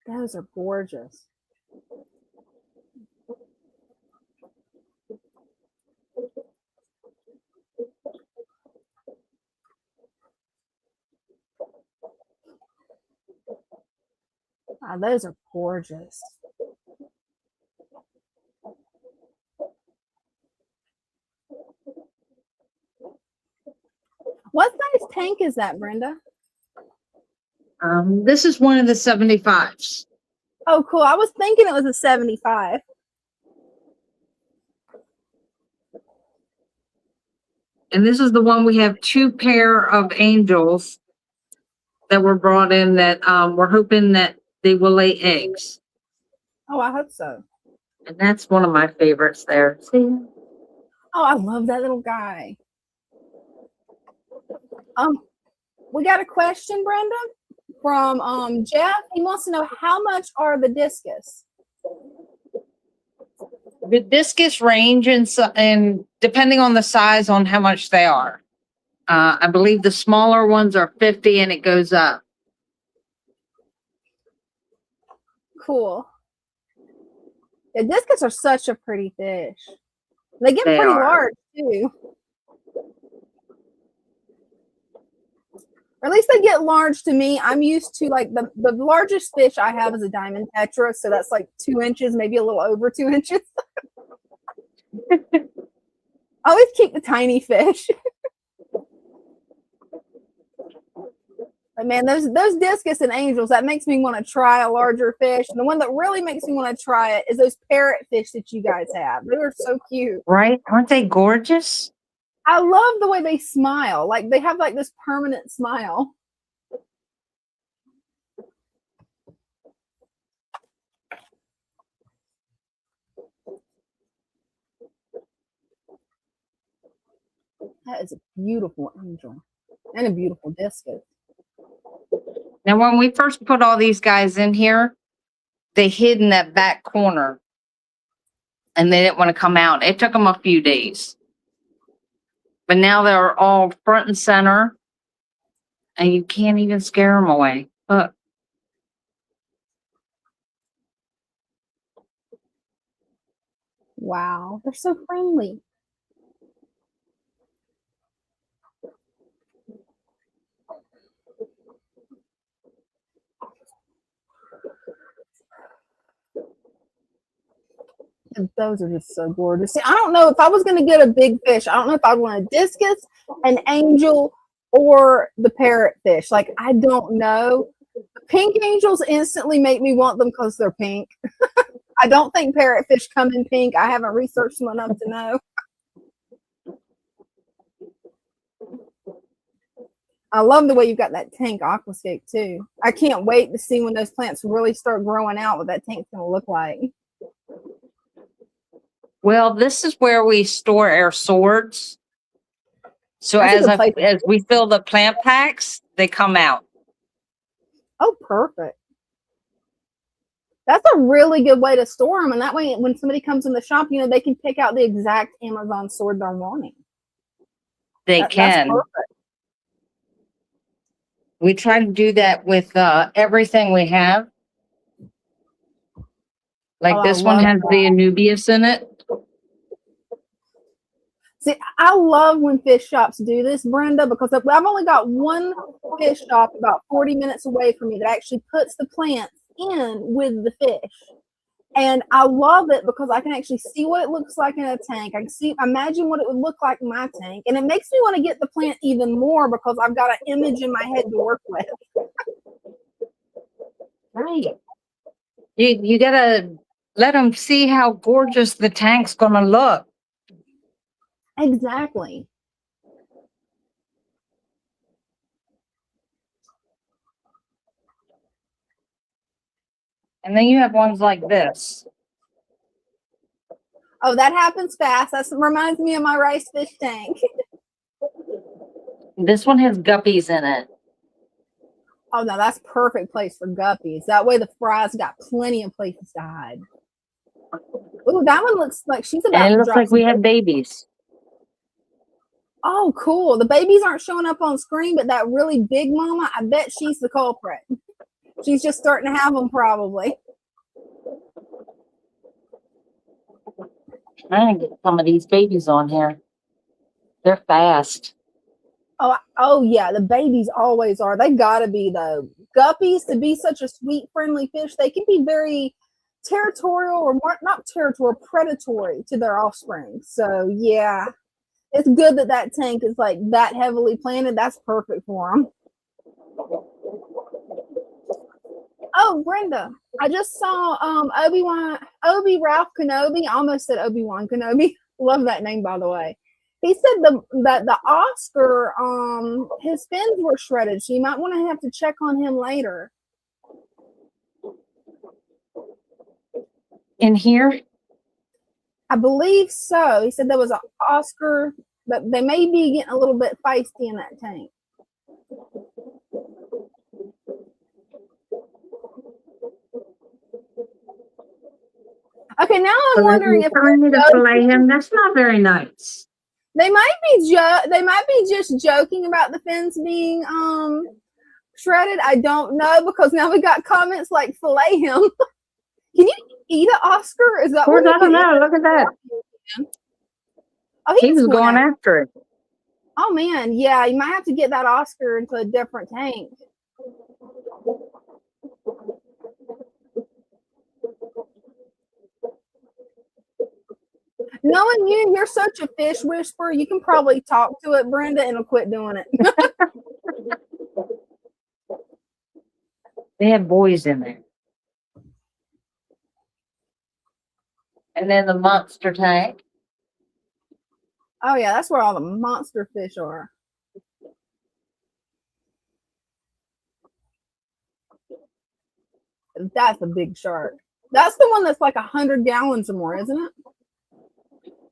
Those are gorgeous. Wow, those are gorgeous. What size tank is that, Brenda? This is one of the 75s. Oh, cool. I was thinking it was a 75. And this is the one we have 2 pair of angels that were brought in that we're hoping that they will lay eggs. Oh, I hope so. And that's one of my favorites there. See? Oh, I love that little guy. We got a question, Brenda, from Jeff. He wants to know how much are the discus? The discus range and depending on the size on how much they are. I believe the smaller ones are 50 and it goes up. Cool. The discus are such a pretty fish. They get They pretty are. large too. Or at least they get large to me. I'm used to like the largest fish I have is a diamond tetra, so that's like 2 inches, maybe a little over 2 inches. I always keep the tiny fish. But man, those discus and angels, that makes me want to try a larger fish. And the one that really makes me want to try it is those parrotfish that you guys have. They are so cute. Right? Aren't they gorgeous? I love the way they smile. Like they have like this permanent smile. That is a beautiful angel and a beautiful discus. Now, when we first put all these guys in here, they hid in that back corner and they didn't want to come out. It took them a few days. But now they're all front and center and you can't even scare them away. Look. Wow, they're so friendly. Those are just so gorgeous. See, I don't know if I was going to get a big fish. I don't know if I'd want a discus, an angel, or the parrotfish. Like, I don't know. Pink angels instantly make me want them because they're pink. I don't think parrotfish come in pink. I haven't researched them enough to know. I love the way you've got that tank aquascape too. I can't wait to see when those plants really start growing out what that tank's going to look like. Well, this is where we store our swords. So That's a good place. as we fill the plant packs, they come out. Oh, perfect. That's a really good way to store them. And that way, when somebody comes in the shop, you know, they can pick out the exact Amazon sword they're wanting. They can. That's perfect. We try to do that with everything we have. Like this one has the Anubias in it. See, I love when fish shops do this, Brenda, because I've only got one fish shop about 40 minutes away from me that actually puts the plants in with the fish. And I love it because I can actually see what it looks like in a tank. I can imagine what it would look like in my tank. And it makes me want to get the plant even more because I've got an image in my head to work with. Right. You got to let them see how gorgeous the tank's going to look. Exactly. And then you have ones like this. Oh, that happens fast. That reminds me of my rice fish tank. This one has guppies in it. Oh, no, that's perfect place for guppies. That way the fry's got plenty of places to hide. Ooh, that one looks like she's about And it to looks drop like we have babies. babies. Oh, cool. The babies aren't showing up on screen, but that really big mama, I bet she's the culprit. She's just starting to have them probably. Trying to get some of these babies on here. They're fast. Oh yeah, the babies always are. They gotta be though. Guppies, to be such a sweet, friendly fish, they can be very territorial or more, not territorial, predatory to their offspring. So yeah, it's good that that tank is like that heavily planted. That's perfect for them. Oh, Brenda, I just saw Obi Ralph Kenobi. I almost said Obi-Wan Kenobi. Love that name, by the way. He said that the Oscar, his fins were shredded, so you might want to have to check on him later. In here? I believe so. He said there was an Oscar, but they may be getting a little bit feisty in that tank. Okay, now I'm wondering if trying to fillet him. That's not very nice. They might be just joking about the fins being shredded. I don't know, because now we got comments like fillet him. Can you eat an Oscar? Is that Of course, I don't know. Look at that. Oh, He was going after it. Oh man, yeah, you might have to get that Oscar into a different tank. Knowing you, you're such a fish whisperer. You can probably talk to it, Brenda, and it'll quit doing it. They have boys in there. And then the monster tank. Oh yeah, that's where all the monster fish are. That's a big shark. That's the one that's like 100 gallons or more, isn't it?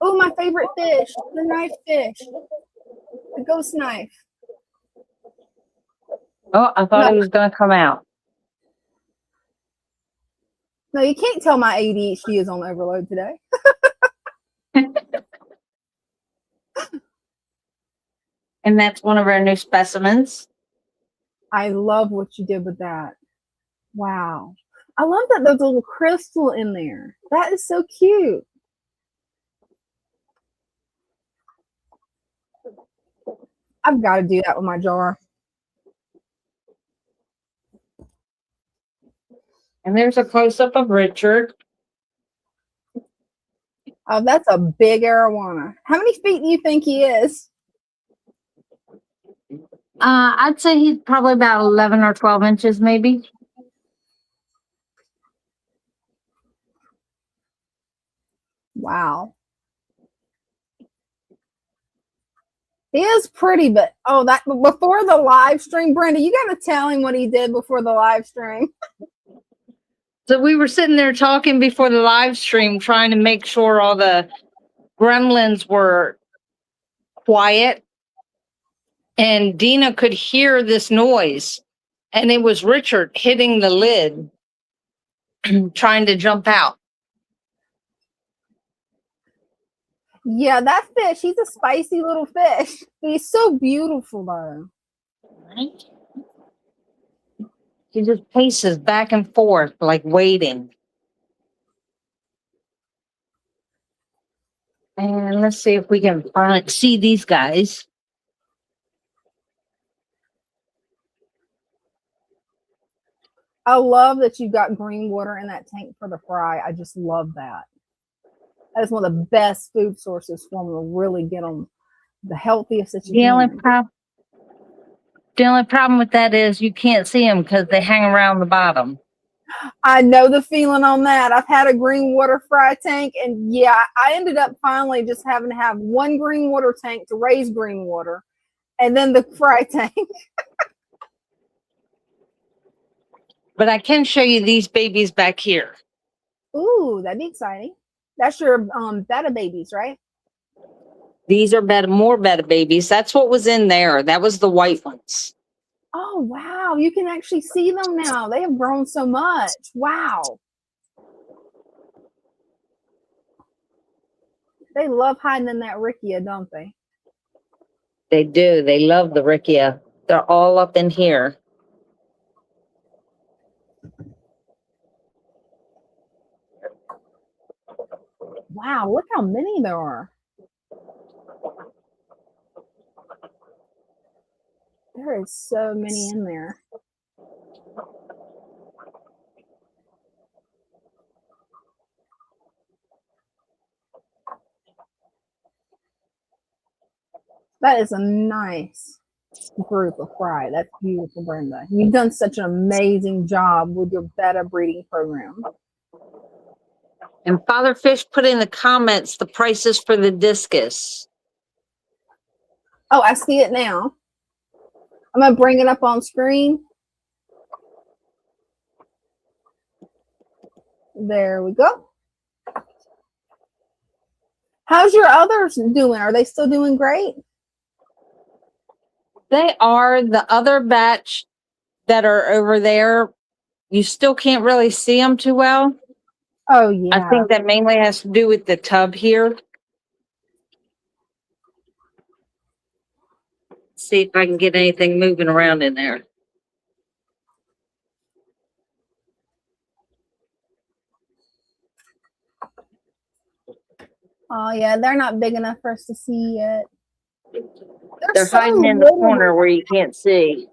Oh, my favorite fish, the knife fish, the ghost knife. Oh, I thought he was going to come out. No, you can't tell my ADHD is on overload today. And that's one of our new specimens. I love what you did with that. Wow. I love that there's a little crystal in there. That is so cute. I've got to do that with my jar. And there's a close-up of Richard. Oh, that's a big arowana. How many feet do you think he is? I'd say he's probably about 11 or 12 inches, maybe. Wow. He is pretty, but that before the live stream, Brenda, you got to tell him what he did before the live stream. So we were sitting there talking before the live stream, trying to make sure all the gremlins were quiet. And Dina could hear this noise. And it was Richard hitting the lid, trying to jump out. Yeah, that fish, he's a spicy little fish. He's so beautiful, though. Right? He just paces back and forth, like waiting. And let's see if we can see these guys. I love that you got green water in that tank for the fry. I just love that. That is one of the best food sources for them to really get them the healthiest that you can. The only problem with that is you can't see them because they hang around the bottom. I know the feeling on that. I've had a green water fry tank, and yeah, I ended up finally just having to have one green water tank to raise green water, and then the fry tank. But I can show you these babies back here. Ooh, that'd be exciting. That's your betta babies, right? These are more betta babies. That's what was in there. That was the white ones. Oh, wow. You can actually see them now. They have grown so much. Wow. They love hiding in that rickia, don't they? They do. They love the rickia. They're all up in here. Wow, look how many there are. There is so many in there. That is a nice group of fry. That's beautiful, Brenda. You've done such an amazing job with your betta breeding program. And Father Fish put in the comments the prices for the discus. Oh, I see it now. I'm going to bring it up on screen. There we go. How's your others doing? Are they still doing great? They are. The other batch that are over there, you still can't really see them too well. Oh, yeah. I think that mainly has to do with the tub here. See if I can get anything moving around in there. Oh, yeah. They're not big enough for us to see yet. They're so hiding in the little. corner where you can't see.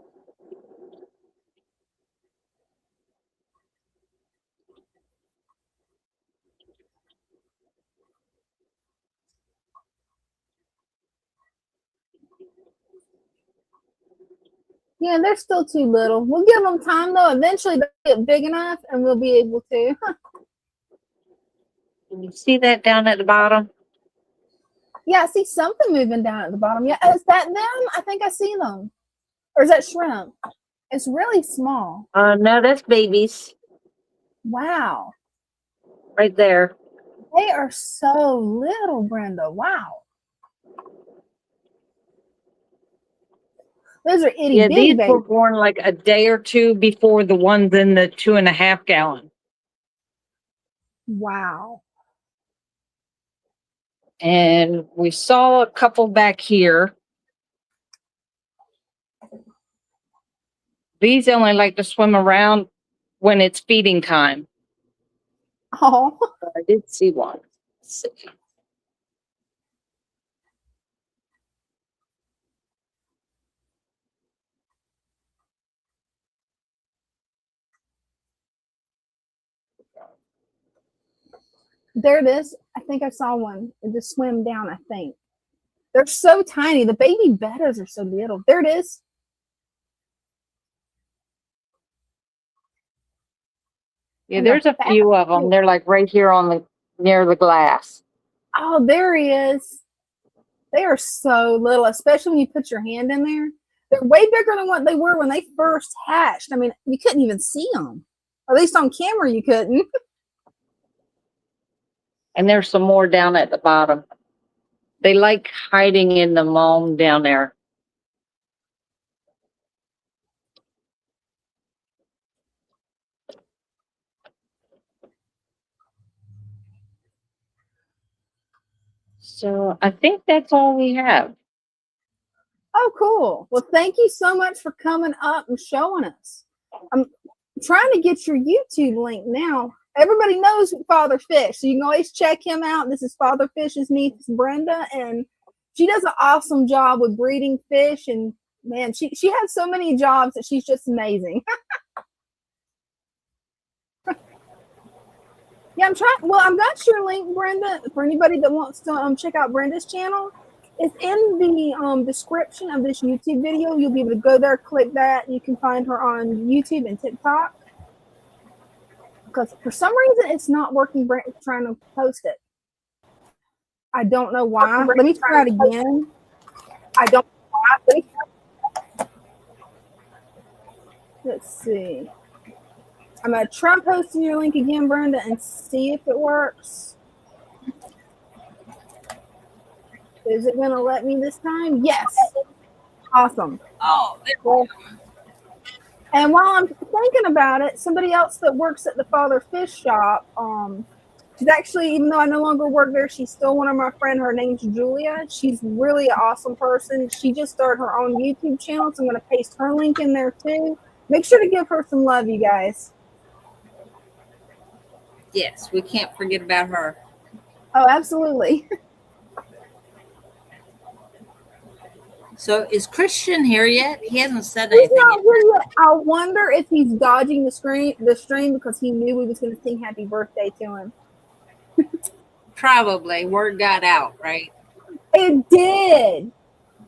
Yeah, they're still too little. We'll give them time, though. Eventually, they'll get big enough, and we'll be able to. Can you see that down at the bottom? Yeah, I see something moving down at the bottom. Yeah, is that them? I think I see them. Or is that shrimp? It's really small. No, that's babies. Wow. Right there. They are so little, Brenda. Wow. Those are itty Yeah, bitty these were babies. born like a day or two before the ones in the 2.5 gallon. Wow. And we saw a couple back here. These only like to swim around when it's feeding time. Oh. I did see one. Let's see. There it is. I think I saw one. It just swam down, I think. They're so tiny. The baby bettas are so little. There it is. Yeah, there's a few of them. They're like right here on the near the glass. Oh, there he is. They are so little, especially when you put your hand in there. They're way bigger than what they were when they first hatched. I mean, you couldn't even see them. Or at least on camera, you couldn't. And there's some more down at the bottom. They like hiding in the mold down there. So I think that's all we have. Oh, cool. Well, thank you so much for coming up and showing us. I'm trying to get your YouTube link now. Everybody knows Father Fish, so you can always check him out. This is Father Fish's niece, Brenda, and she does an awesome job with breeding fish. And man, she has so many jobs that she's just amazing. Yeah, I'm trying. Well, I've got your link, Brenda, for anybody that wants to check out Brenda's channel. It's in the description of this YouTube video. You'll be able to go there, click that. You can find her on YouTube and TikTok. Because for some reason, it's not working. Trying to post it. I don't know why. Let me try it again. I don't know why. Let's see. I'm going to try posting your link again, Brenda, and see if it works. Is it going to let me this time? Yes. Awesome. Oh, Well, and while I'm thinking about it, somebody else that works at the Father Fish shop, she's actually, even though I no longer work there, she's still one of my friends. Her name's Julia. She's really an awesome person. She just started her own YouTube channel, so I'm going to paste her link in there too. Make sure to give her some love, you guys. yes, we can't forget about her. Oh, absolutely. So is Christian here yet? He hasn't said He's anything not yet. here yet. I wonder if he's dodging the stream because he knew we was going to sing happy birthday to him. Probably. Word got out, right? It did.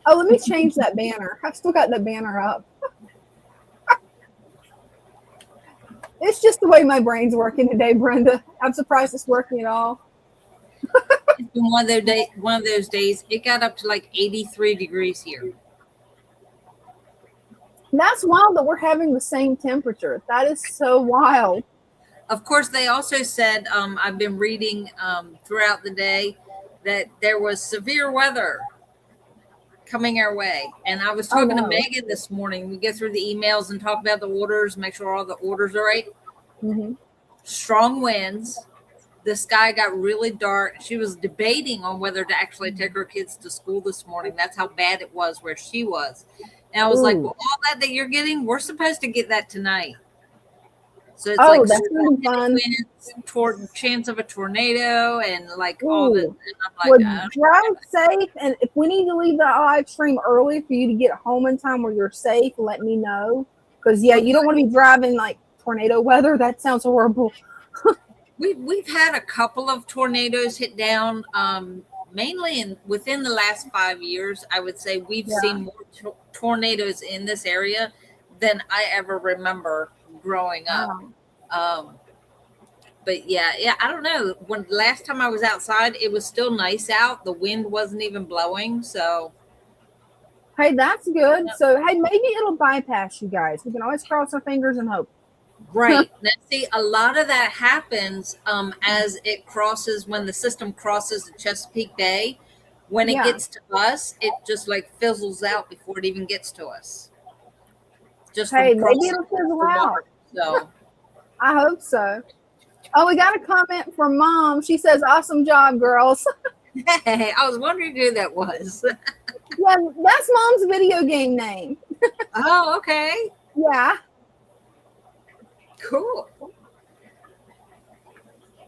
Oh, let me change that banner. I've still got the banner up. It's just the way my brain's working today, Brenda. I'm surprised it's working at all. It's been one of those days. It got up to like 83 degrees here. That's wild that we're having the same temperature. That is so wild. Of course, they also said, I've been reading throughout the day that there was severe weather coming our way. And I was talking to Megan this morning. We get through the emails and talk about the orders, make sure all the orders are right. Mm-hmm. Strong winds. The sky got really dark. She was debating on whether to actually take her kids to school this morning. That's how bad it was where she was. And I was like, well, all that you're getting, we're supposed to get that tonight. So it's like that's really fun. Toward chance of a tornado and like Ooh. all that. And I'm like, well, drive safe. And if we need to leave the live stream early for you to get home in time where you're safe, let me know. Because, yeah, you don't want to be driving like tornado weather. That sounds horrible. We've had a couple of tornadoes hit down, mainly within the last 5 years. I would say we've seen more tornadoes in this area than I ever remember growing up. But yeah, I don't know. When last time I was outside, it was still nice out. The wind wasn't even blowing. So, hey, that's good. So, hey, maybe it'll bypass you guys. We can always cross our fingers and hope. Right. Now, see, a lot of that happens as it crosses, when the system crosses the Chesapeake Bay. When it gets to us, it just like fizzles out before it even gets to us. Just hey, maybe it'll fizzle out. So I hope so. Oh, we got a comment from Mom. She says, awesome job, girls. Hey, I was wondering who that was. Yeah, that's Mom's video game name. Oh, okay. Yeah. Cool.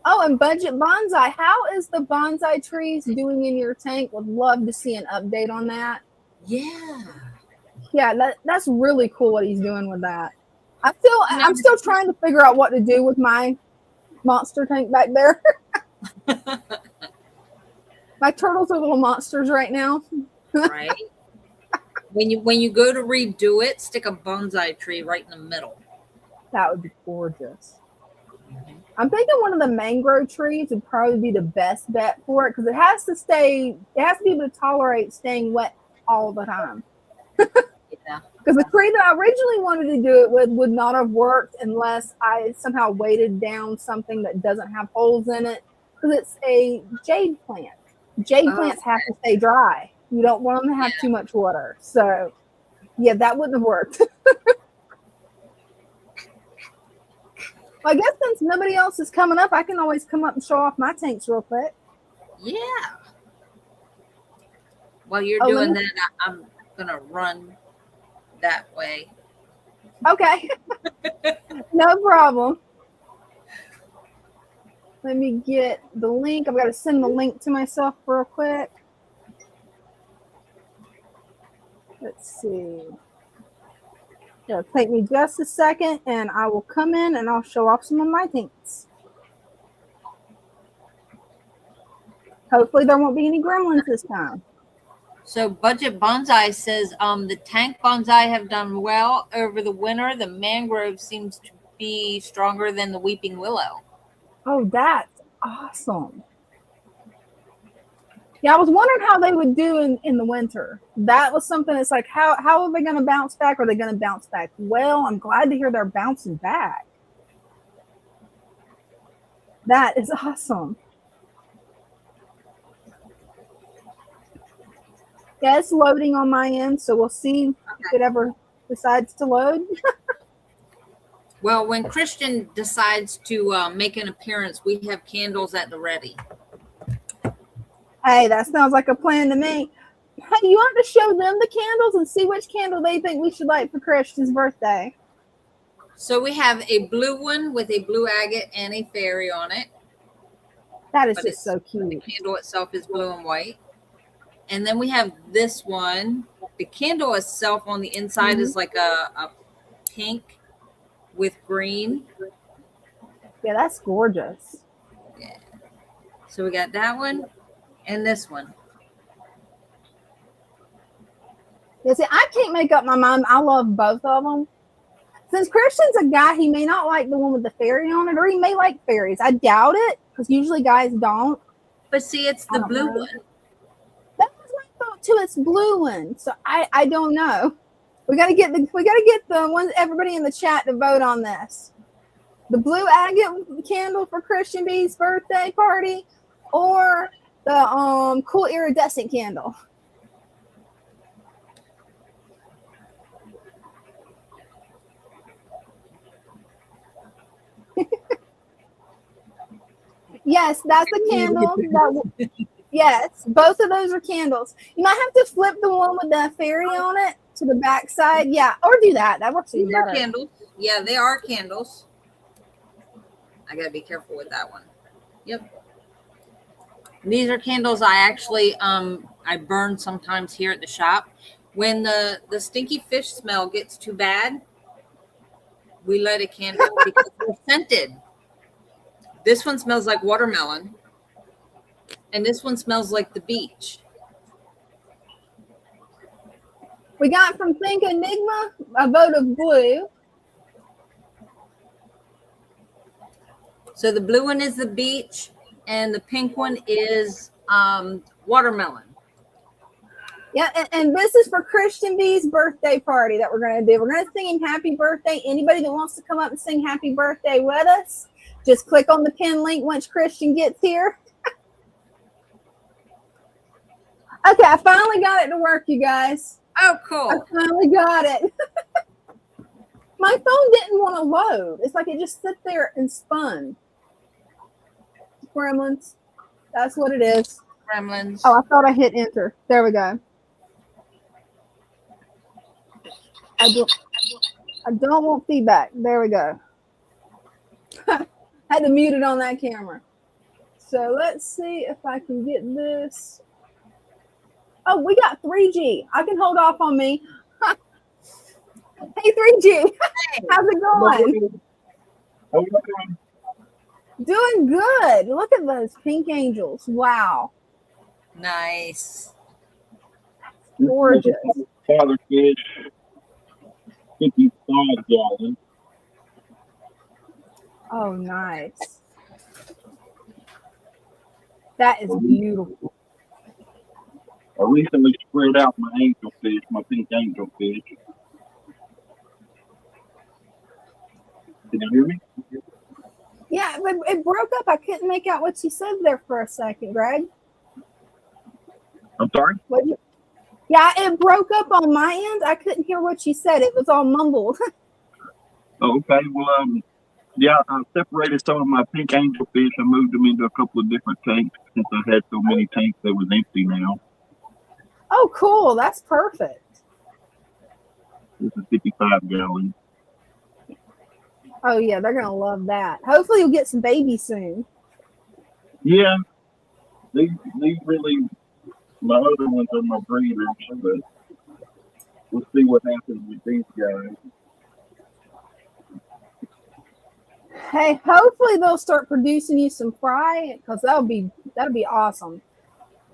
Oh, and Budget Bonsai. How is the bonsai trees doing in your tank? Would love to see an update on that. Yeah. Yeah, that's really cool what he's doing with that. I'm still trying to figure out what to do with my monster tank back there. My turtles are little monsters right now. Right? When you go to redo it, stick a bonsai tree right in the middle. That would be gorgeous. I'm thinking one of the mangrove trees would probably be the best bet for it because it has to be able to tolerate staying wet all the time. Yeah. Because the tree that I originally wanted to do it with would not have worked unless I somehow weighted down something that doesn't have holes in it. Because it's a jade plant. Jade plants have to stay dry. You don't want them to have too much water. So, yeah, that wouldn't have worked. Well, I guess since nobody else is coming up, I can always come up and show off my tanks real quick. Yeah. While you're doing that, I'm going to run that way. Okay. No problem. Let me get the link. I've got to send the link to myself real quick. Let's see. It'll take me just a second and I will come in and I'll show off some of my tanks. Hopefully there won't be any gremlins this time. So Budget Bonsai says the tank bonsai have done well over the winter. The mangrove seems to be stronger than the weeping willow. Oh, that's awesome. Yeah, I was wondering how they would do in the winter. That was something that's like, how are they going to bounce back? Are they going to bounce back well? I'm glad to hear they're bouncing back. That is awesome. Yeah, it's loading on my end, so we'll see if it ever decides to load. Well, when Christian decides to make an appearance, we have candles at the ready. Hey, that sounds like a plan to me. Hey, you want to show them the candles and see which candle they think we should light for Christian's birthday? So we have a blue one with a blue agate and a fairy on it. That is just so cute. The candle itself is blue and white. And then we have this one. The candle itself on the inside is like a pink with green. Yeah, that's gorgeous. Yeah. So we got that one and this one. Yeah, see, I can't make up my mind. I love both of them. Since Christian's a guy, he may not like the one with the fairy on it, or he may like fairies. I doubt it, because usually guys don't. But see, it's the blue one. That was my thought too. It's blue one, so I don't know. We gotta get the ones, everybody in the chat to vote on this. The blue agate candle for Christian B's birthday party, or the cool iridescent candle. Yes, that's a candle. Yes, both of those are candles. You might have to flip the one with the fairy on it to the back side. Yeah, or do that. That works even better. Candles. Yeah, they are candles. I gotta be careful with that one. Yep. These are candles I actually I burn sometimes here at the shop. When the stinky fish smell gets too bad, we light a candle because they're scented. This one smells like watermelon, and this one smells like the beach. We got from Think Enigma a vote of blue. So the blue one is the beach, and the pink one is watermelon. Yeah, and this is for Christian B's birthday party that we're going to do. We're going to sing him happy birthday. Anybody that wants to come up and sing happy birthday with us, just click on the pin link once Christian gets here. Okay, I finally got it to work, you guys. Oh, cool. I finally got it. My phone didn't want to load. It's like it just sat there and spun. Gremlins. That's what it is. Gremlins. Oh, I thought I hit enter. There we go. I don't want feedback. There we go. Had to mute it on that camera. So let's see if I can get this. Oh, we got 3G. I can hold off on me. Hey, 3G. How's it going? Doing good. Look at those pink angels. Wow. Nice. Gorgeous. Father fish, 55 gallons. Oh, nice. That is beautiful. I recently spread out my angelfish, my pink angelfish. Can you hear me? Yeah, but it broke up. I couldn't make out what you said there for a second, Greg. I'm sorry? Yeah, it broke up on my end. I couldn't hear what you said. It was all mumbled. Oh, okay. Well, yeah, I separated some of my pink angelfish and moved them into a couple of different tanks since I had so many tanks that was empty now. Oh, cool. That's perfect. This is 55 gallons. Oh, yeah, they're going to love that. Hopefully you'll get some babies soon. Yeah, these really, my other ones are my breeders, but we'll see what happens with these guys. Hey, hopefully they'll start producing you some fry because that'll be awesome.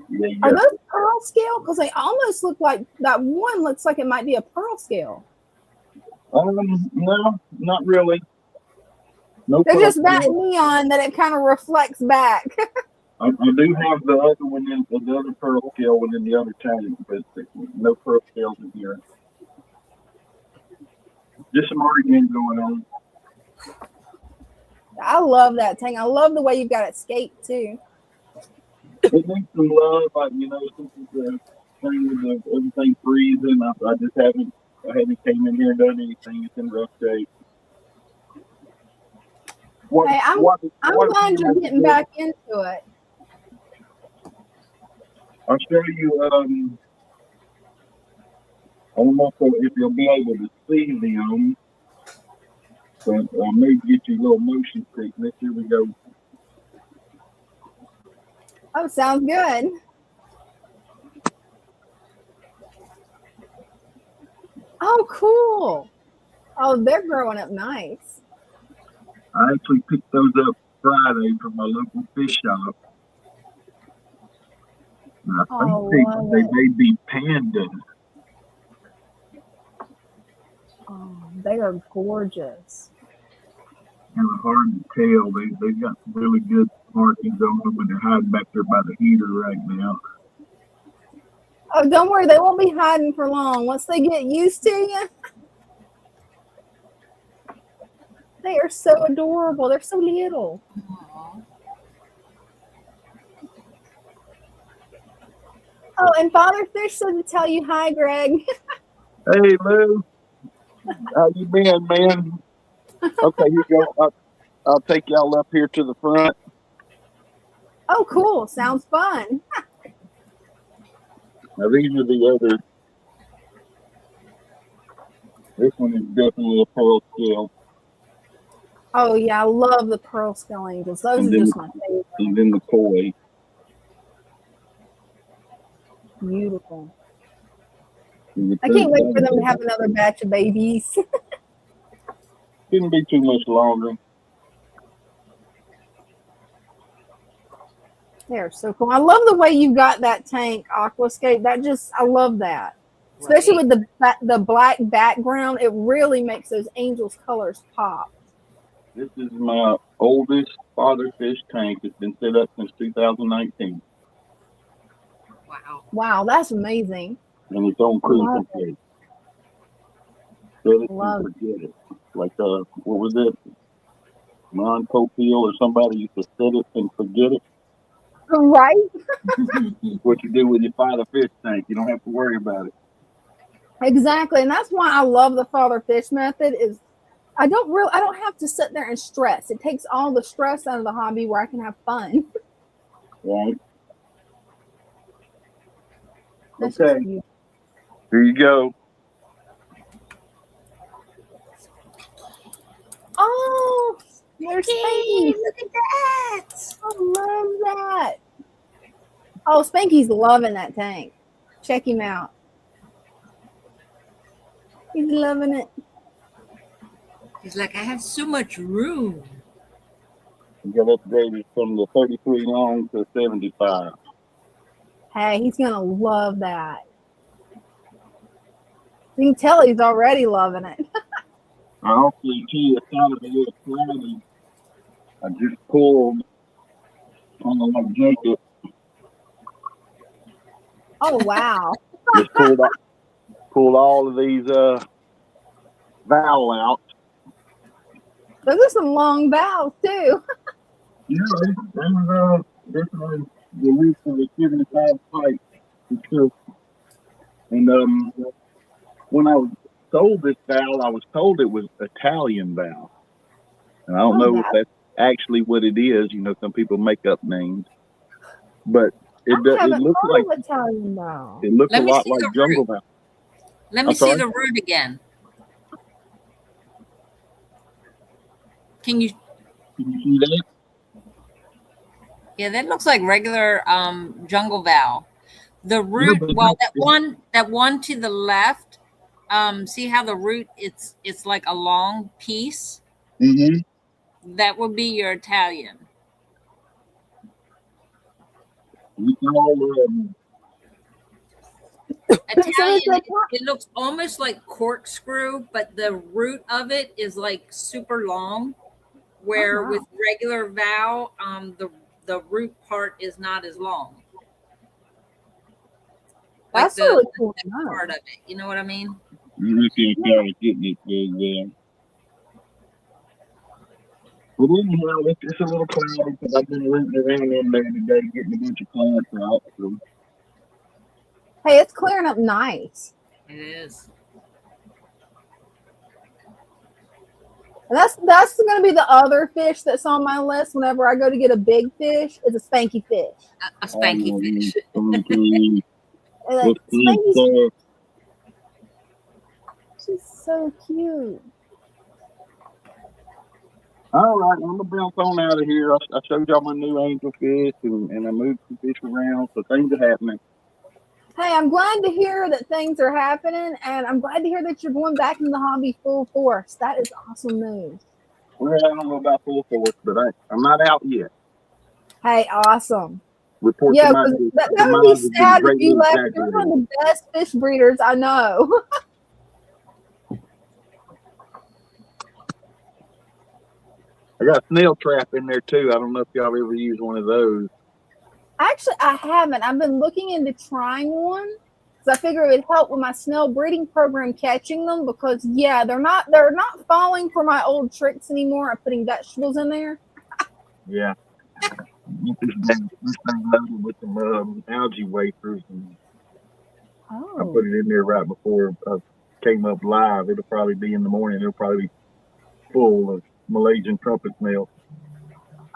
Yeah, Are those pearl scale? Because they almost look like that one looks like it might be a pearl scale. No, not really. No, They're just that neon that it kind of reflects back. I do have the other one in the other pearl scale one in the other tank, but no pearl scales in here. Just some arguing going on. I love that tank. I love the way you've got it scaped too. It needs some love, like since it's the thing with everything freezing. I just haven't came in here and done anything. It's in rough shape. Hey, I'm glad you're getting back into it. I'll show you. I don't know if you'll be able to see them, but maybe get you a little motion sickness. Here we go. Oh, sounds good. Oh, cool. Oh, they're growing up nice. I actually picked those up Friday from my local fish shop. And I think they may be pandas. Oh, they are gorgeous. Kind of hard to tell. They've got some really good markings on them, and they're hiding back there by the heater right now. Oh, don't worry. They won't be hiding for long. Once they get used to you, they are so adorable. They're so little. Oh, and Father Fish said to tell you hi, Greg. Hey, Lou. How you been, man? Okay, here you go. I'll take y'all up here to the front. Oh, cool. Sounds fun. Now, these are the other. This one is definitely a pearl scale. Oh, yeah. I love the pearl scale angels. Those are just my favorite. And then the koi. Beautiful. I can't wait for them to have another batch of babies. Shouldn't be too much longer. They're so cool. I love the way you got that tank, Aquascape. I love that. Especially with the black background, it really makes those angels colors pop. This is my oldest father fish tank. It's been set up since 2019. Wow. Wow, that's amazing. And it's on cruise control. Set it and forget it. Like, what was it? Ron Copiel or somebody used to set it and forget it. Right? What you do with your father fish tank, you don't have to worry about it. Exactly. And that's why I love the father fish method is I don't have to sit there and stress. It takes all the stress out of the hobby where I can have fun. Right. That's okay. Here you go. Oh, there's Spanky. Look at that. I love that. Oh, Spanky's loving that tank. Check him out. He's loving it. He's like, I have so much room. We got upgraded from the 33 long to 75. Hey, he's gonna love that. You can tell he's already loving it. I also see a kind of a little cloudy. I just pulled on the like jacket. Oh wow. Just pulled all of these valve out. Those are some long valves too. Yeah, they was definitely the least of the 75 pipe for sure. And when I was sold this valve, I was told it was Italian valve. And I don't know if that's actually what it is. You know, some people make up names, but it looks like Italian valve. it looks a lot like jungle valve. Let me see the root again. Can you see that? Yeah, that looks like regular jungle valve. The root, well, that one to the left, see how the root it's like a long piece? Mm-hmm. That would be your Italian. Italian, it looks almost like corkscrew, but the root of it is like super long. Where with regular valve, the root part is not as long. Like that's really cool. Part of it, you know what I mean? You can't carry getting it very well. But anyhow, it's a little cloudy because I've been rooting around in there today getting a bunch of plants out. So. Hey, it's clearing up nice. It is. And that's going to be the other fish that's on my list whenever I go to get a big fish. Is a spanky fish. A spanky fish. Like, she's so cute. All right, I'm gonna bounce on out of here. I showed y'all my new angel fish, and I moved some fish around, so things are happening. Hey, I'm glad to hear that things are happening, and I'm glad to hear that you're going back into the hobby full force. That is awesome news. Well, I don't know about full force, but I'm not out yet. Hey, awesome. Report yeah, that would be sad if you left. You're one of the best fish breeders I know. I got a snail trap in there too. I don't know if y'all ever used one of those. Actually, I haven't. I've been looking into trying one because I figure it would help with my snail breeding program catching them. Because yeah, they're not falling for my old tricks anymore of putting vegetables in there. Yeah, this thing loaded with some algae wafers, and I put it in there right before I came up live. It'll probably be in the morning. It'll probably be full of Malaysian trumpet snails.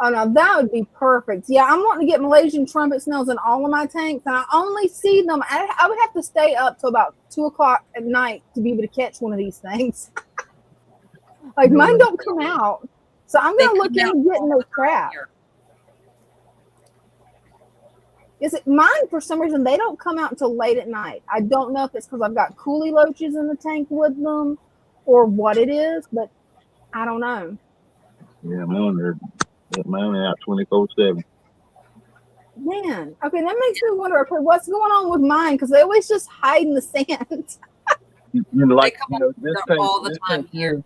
Oh no, that would be perfect. Yeah, I'm wanting to get Malaysian trumpet snails in all of my tanks, and I only see them. I would have to stay up till about 2 o'clock at night to be able to catch one of these things. Like mine don't come out, so I'm gonna look into getting those traps. Is it mine? For some reason, they don't come out until late at night. I don't know if it's because I've got coolie loaches in the tank with them, or what it is, but I don't know. Yeah, mine are out 24/7. Man, okay, that makes me wonder. Okay, what's going on with mine? Because they always just hide in the sand. Like this tank, all the time here.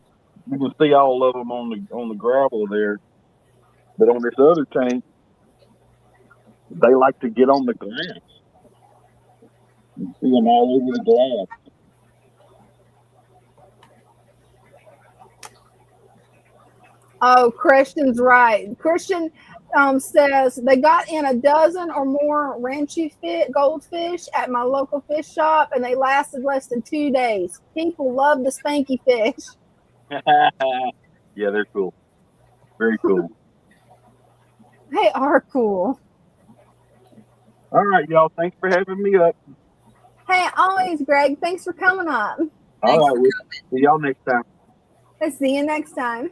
You can see all of them on the gravel there, but on this other tank, they like to get on the glass. You see them all over the glass. Oh, Christian's right. Christian says they got in a dozen or more ranchy goldfish at my local fish shop, and they lasted less than 2 days. People love the spanky fish. Yeah, they're cool. Very cool. They are cool. All right, y'all. Thanks for having me up. Hey, always, Greg. Thanks for coming up. All right. We'll see y'all next time. I'll see you next time.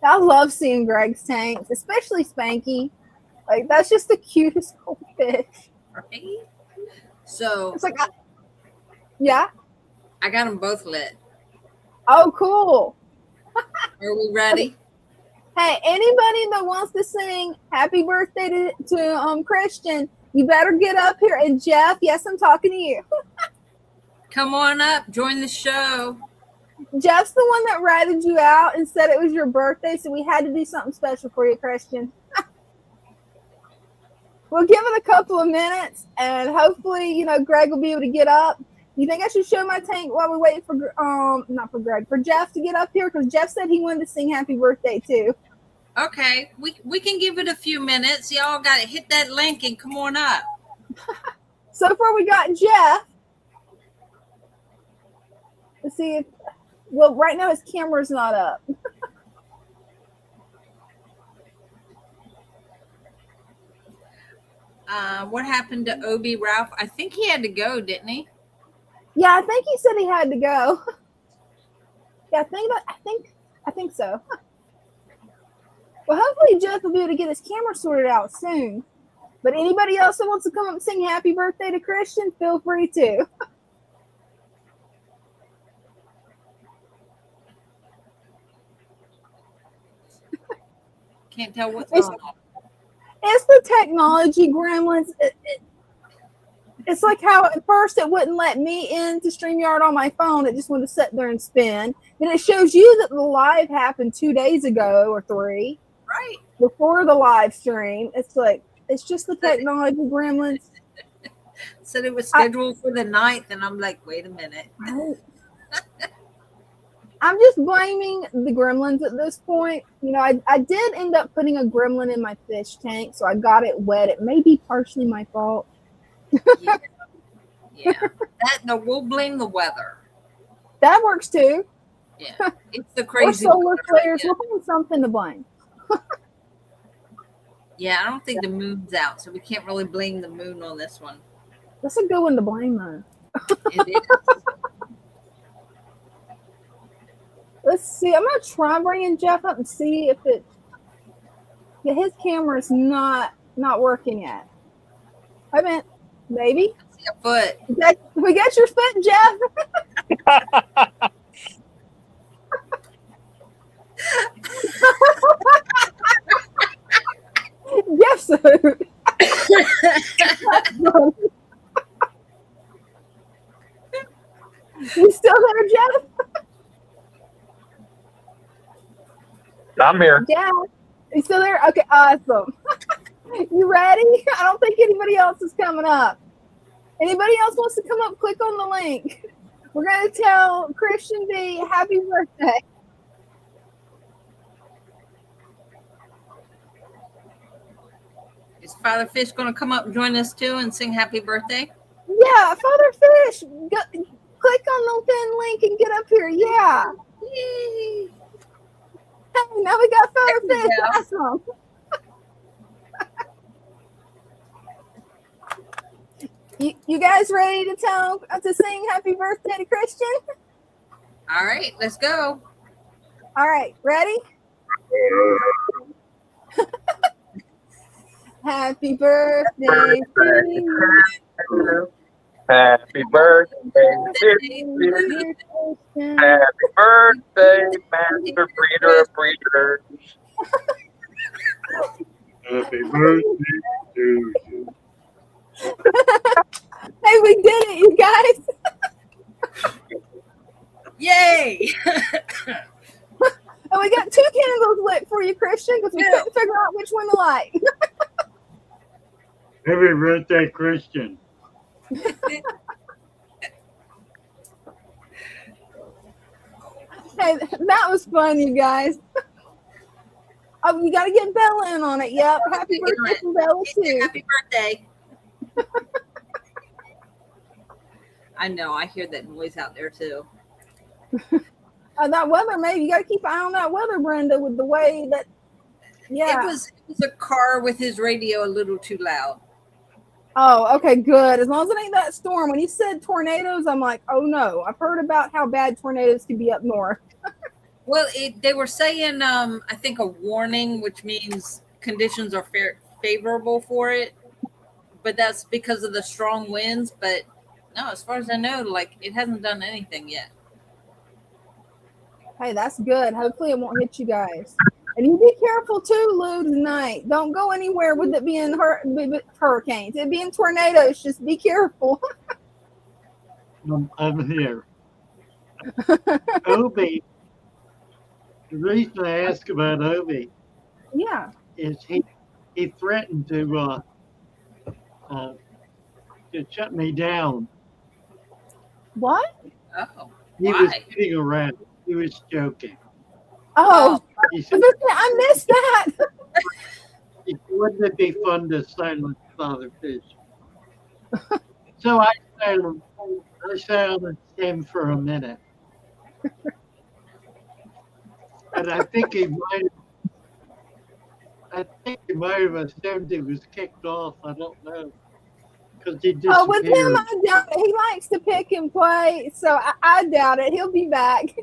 I love seeing Greg's tanks, especially Spanky. Like, that's just the cutest goldfish. Right? So, it's like, yeah? I got them both lit. Oh, cool. Are we ready? Hey, anybody that wants to sing happy birthday to Christian, you better get up here. And Jeff, yes, I'm talking to you. Come on up, join the show. Jeff's the one that ratted you out and said it was your birthday, so we had to do something special for you, Christian. We'll give it a couple of minutes, and hopefully, Greg will be able to get up. You think I should show my tank while we wait for not for Greg, for Jeff to get up here? Because Jeff said he wanted to sing happy birthday too. Okay, we can give it a few minutes. Y'all got to hit that link and come on up. So far, we got Jeff. Let's see if. Well, right now his camera's not up. What happened to Obi Ralph? I think he had to go, didn't he? Yeah, I think he said he had to go. Yeah, I think so. Well, hopefully Jeff will be able to get his camera sorted out soon. But anybody else that wants to come up and sing happy birthday to Christian, feel free to. Can't tell what's going on. It's the technology gremlins. It's like how at first it wouldn't let me into StreamYard on my phone. It just wanted to sit there and spin. Then it shows you that the live happened 2 days ago or 3. Right. Before the live stream. It's like, it's just the technology gremlins. Said it was scheduled for the 9th, and I'm like, wait a minute. I'm just blaming the gremlins at this point. I did end up putting a gremlin in my fish tank, so I got it wet. It may be partially my fault. Yeah. No, we'll blame the weather. That works too. Yeah. It's the crazy or solar flares. Yeah. We'll find something to blame. Yeah, I don't think the moon's out, so we can't really blame the moon on this one. That's a good one to blame, though. It is. Let's see. I'm gonna try bringing Jeff up and see if it. Yeah, his camera's not working yet. I meant maybe. I see a foot. We got your foot, Jeff. Yes. You still there, Jeff? I'm here. Jeff, you still there? Okay, awesome. You ready? I don't think anybody else is coming up. Anybody else wants to come up? Click on the link. We're gonna tell Christian B happy birthday. Is Father Fish going to come up and join us too and sing happy birthday? Yeah, Father Fish, click on the pin link and get up here. Yeah. Yay. Hey, now we got Father Fish. Awesome. You guys ready to sing happy birthday to Christian? All right, let's go. All right, ready? Happy birthday to you. Happy birthday to you. Happy birthday, Master Breeder of Breeders. Happy birthday to you. Hey, we did it, you guys. Yay. And we got 2 candles lit for you, Christian, because we couldn't figure out which one to light. Happy birthday, Christian. Hey, that was fun, you guys. Oh, you got to get Bella in on it. Yep. Happy birthday to Bella, too. Happy birthday. I know. I hear that noise out there, too. That weather, maybe you got to keep an eye on that weather, Brenda, with the way that, yeah. It was a car with his radio a little too loud. Oh, okay, good. As long as it ain't that storm. When you said tornadoes, I'm like, oh no. I've heard about how bad tornadoes can be up north. Well, they were saying, I think a warning, which means conditions are favorable for it. But that's because of the strong winds. But no, as far as I know, like it hasn't done anything yet. Hey, that's good. Hopefully it won't hit you guys. And you be careful too, Lou, tonight. Don't go anywhere with it being hurricanes. It being tornadoes. Just be careful. I'm here. Obi, the reason I ask about Obi Yeah. is he threatened to shut me down. What? Oh, He was why? kidding around. He was joking. Oh, He said, I missed that. wouldn't it be fun to silence Father Fish? So I silenced him for a minute. And I think he might have assumed he was kicked off. I don't know. Because he disappeared. Oh, with him, I doubt it. He likes to pick and play, so I doubt it. He'll be back.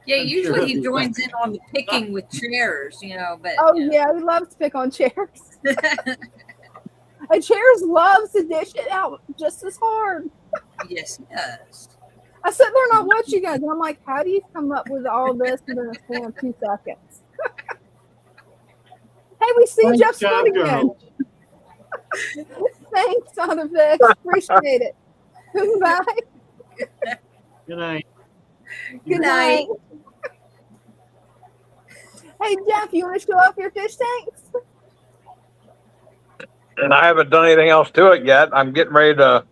Yeah, I'm usually sure he he'll be joins back. in on the picking with chairs, you know, but Oh, yeah, he loves to pick on chairs. And chairs loves to dish it out just as hard. yes, he does. I sit there and I watch you guys, and I'm like, how do you come up with all this within a span of 2 seconds? Hey, we see Thanks, Jeff's foot again. cowgirl. Thanks, Father Fish. Appreciate it. Bye. Good night. Good night. Hey, Jeff, you want to show off your fish tanks? And I haven't done anything else to it yet. I'm getting ready to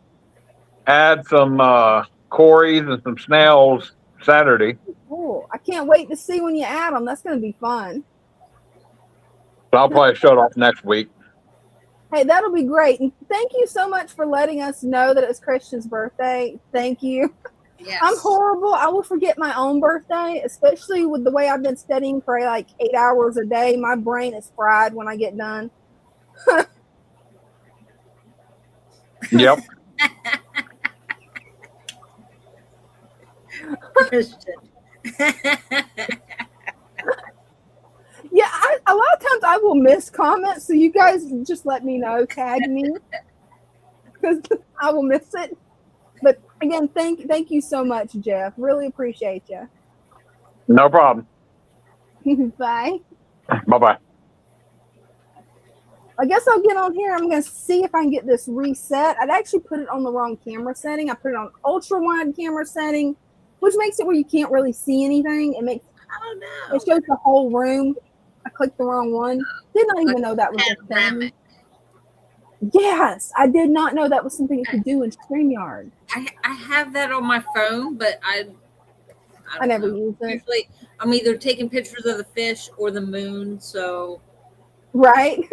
add some cories and some snails Saturday. Oh, I can't wait to see when you add them. That's going to be fun. So I'll probably show it off next week. Hey, that'll be great. And thank you so much for letting us know that it's Christian's birthday. Thank you. Yes. I'm horrible. I will forget my own birthday, especially with the way I've been studying for like 8 hours a day. My brain is fried when I get done. Yep. Christian. Yeah, a lot of times I will miss comments, so you guys just let me know, tag me, because I will miss it. But again, thank you so much, Jeff. Really appreciate you. No problem. Bye. Bye-bye. I guess I'll get on here. I'm going to see if I can get this reset. I'd actually put it on the wrong camera setting. I put it on ultra wide camera setting, which makes it where you can't really see anything. It makes it shows the whole room. I clicked the wrong one. Did not even know that was a thing. Yes, I did not know that was something you could do in StreamYard. I have that on my phone, but I never use it. Usually, I'm either taking pictures of the fish or the moon, so right.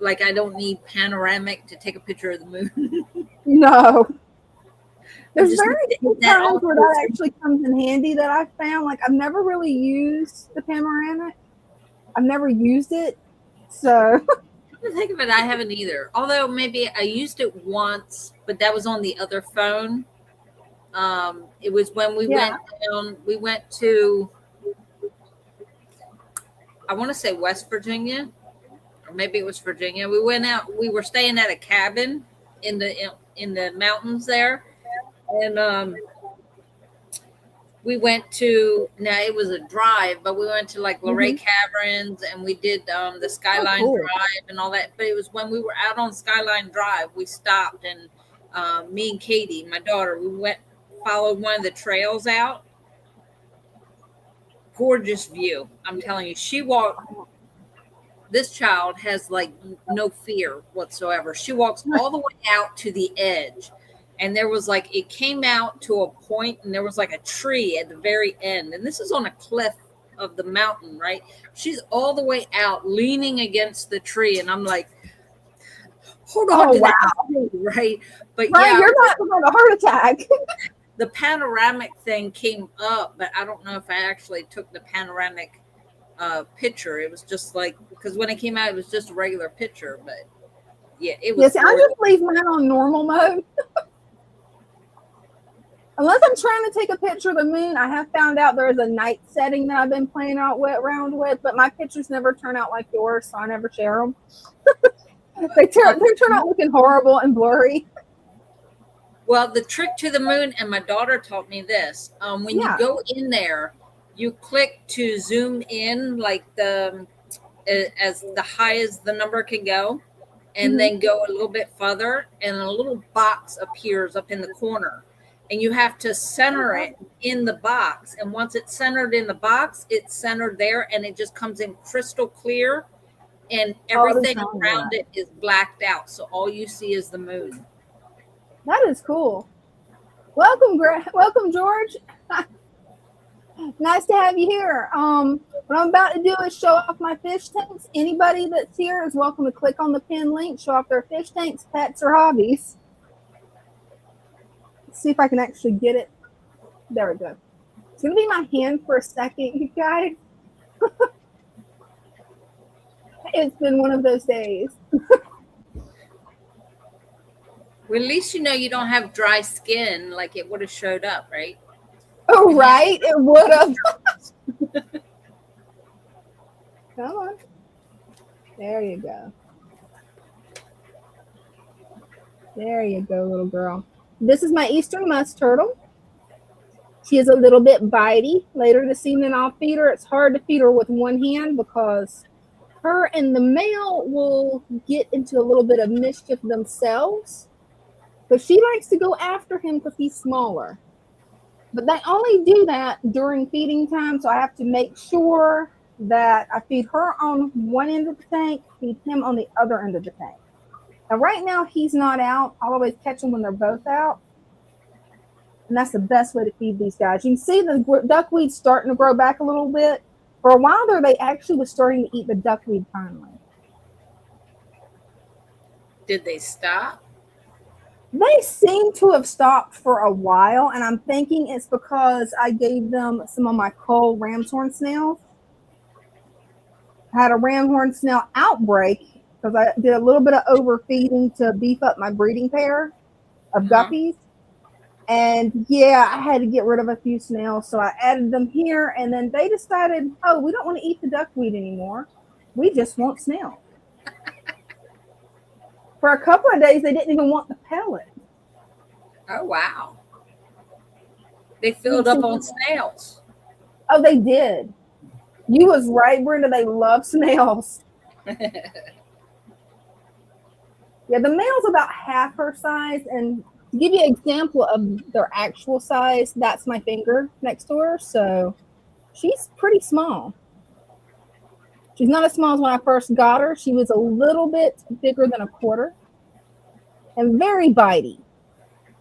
Like I don't need panoramic to take a picture of the moon. No. There's just very few times where that actually comes in handy that I found. Like I've never really used the panoramic. I've never used it. So To think of it, I haven't either. Although maybe I used it once, but that was on the other phone. It was when we went down. We went to, I want to say West Virginia, or maybe it was Virginia. We went out. We were staying at a cabin in the mountains there, and we went to. Now it was a drive, but we went to like Luray Caverns, and we did the Skyline Drive and all that. But it was when we were out on Skyline Drive, we stopped, and me and Katie, my daughter, we followed one of the trails out. Gorgeous view. I'm telling you, she walked. This child has like no fear whatsoever. She walks all the way out to the edge. And there was like, it came out to a point and there was like a tree at the very end. And this is on a cliff of the mountain, right? She's all the way out leaning against the tree. And I'm like, hold on to that tree, right? But right, you're not going to have a heart attack. The panoramic thing came up, but I don't know if I actually took the panoramic picture. It was just like, because when it came out, it was just a regular picture. But yeah, it was. Yes, I just leave mine on normal mode. Unless I'm trying to take a picture of the moon, I have found out there is a night setting that I've been playing around with, but my pictures never turn out like yours, so I never share them. they turn out looking horrible and blurry. Well, the trick to the moon, and my daughter taught me this, when you go in there, you click to zoom in, like as the high as the number can go, and then go a little bit further, and a little box appears up in the corner, and you have to center it in the box. And once it's centered in the box, it's centered there, and it just comes in crystal clear, and everything around it is blacked out, so all you see is the moon. That is cool. Welcome, George. Nice to have you here. What I'm about to do is show off my fish tanks. Anybody that's here is welcome to click on the pinned link, show off their fish tanks, pets, or hobbies. Let's see if I can actually get it. There we go. It's going to be my hand for a second, you guys. It's been one of those days. Well, at least you know you don't have dry skin, like it would have showed up, right? Oh, right. It would have. Come on. There you go. There you go, little girl. This is my Eastern musk turtle. She is a little bit bitey. Later this evening, I'll feed her. It's hard to feed her with one hand because her and the male will get into a little bit of mischief themselves. But she likes to go after him because he's smaller. But they only do that during feeding time, so I have to make sure that I feed her on one end of the tank, feed him on the other end of the tank. Now, right now, he's not out. I'll always catch them when they're both out. And that's the best way to feed these guys. You can see the duckweed starting to grow back a little bit. For a while there, they actually were starting to eat the duckweed finally. Did they stop? They seem to have stopped for a while, and I'm thinking it's because I gave them some of my coal ram's horn snails. I had a ram horn snail outbreak because I did a little bit of overfeeding to beef up my breeding pair of guppies. And yeah, I had to get rid of a few snails, so I added them here, and then they decided, oh, we don't want to eat the duckweed anymore. We just want snails. For a couple of days, they didn't even want the pellet. Oh, wow. They filled up on snails. Oh, they did. You was right, Brenda. They love snails. Yeah, the male's about half her size, and to give you an example of their actual size, that's my finger next to her, so she's pretty small. She's not as small as when I first got her. She was a little bit bigger than a quarter and very bitey.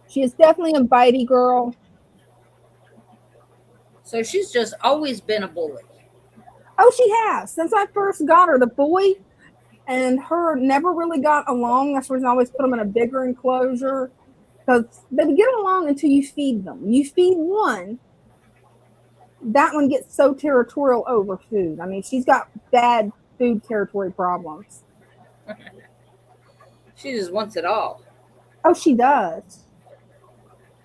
She is definitely a bitey girl. So she's just always been a bully. Oh, she has. Since I first got her, the boy and her never really got along. That's the reason I always put them in a bigger enclosure, because they get along until you feed them. When you feed one, that one gets so territorial over food. I mean, she's got bad food territory problems. She just wants it all. Oh, she does.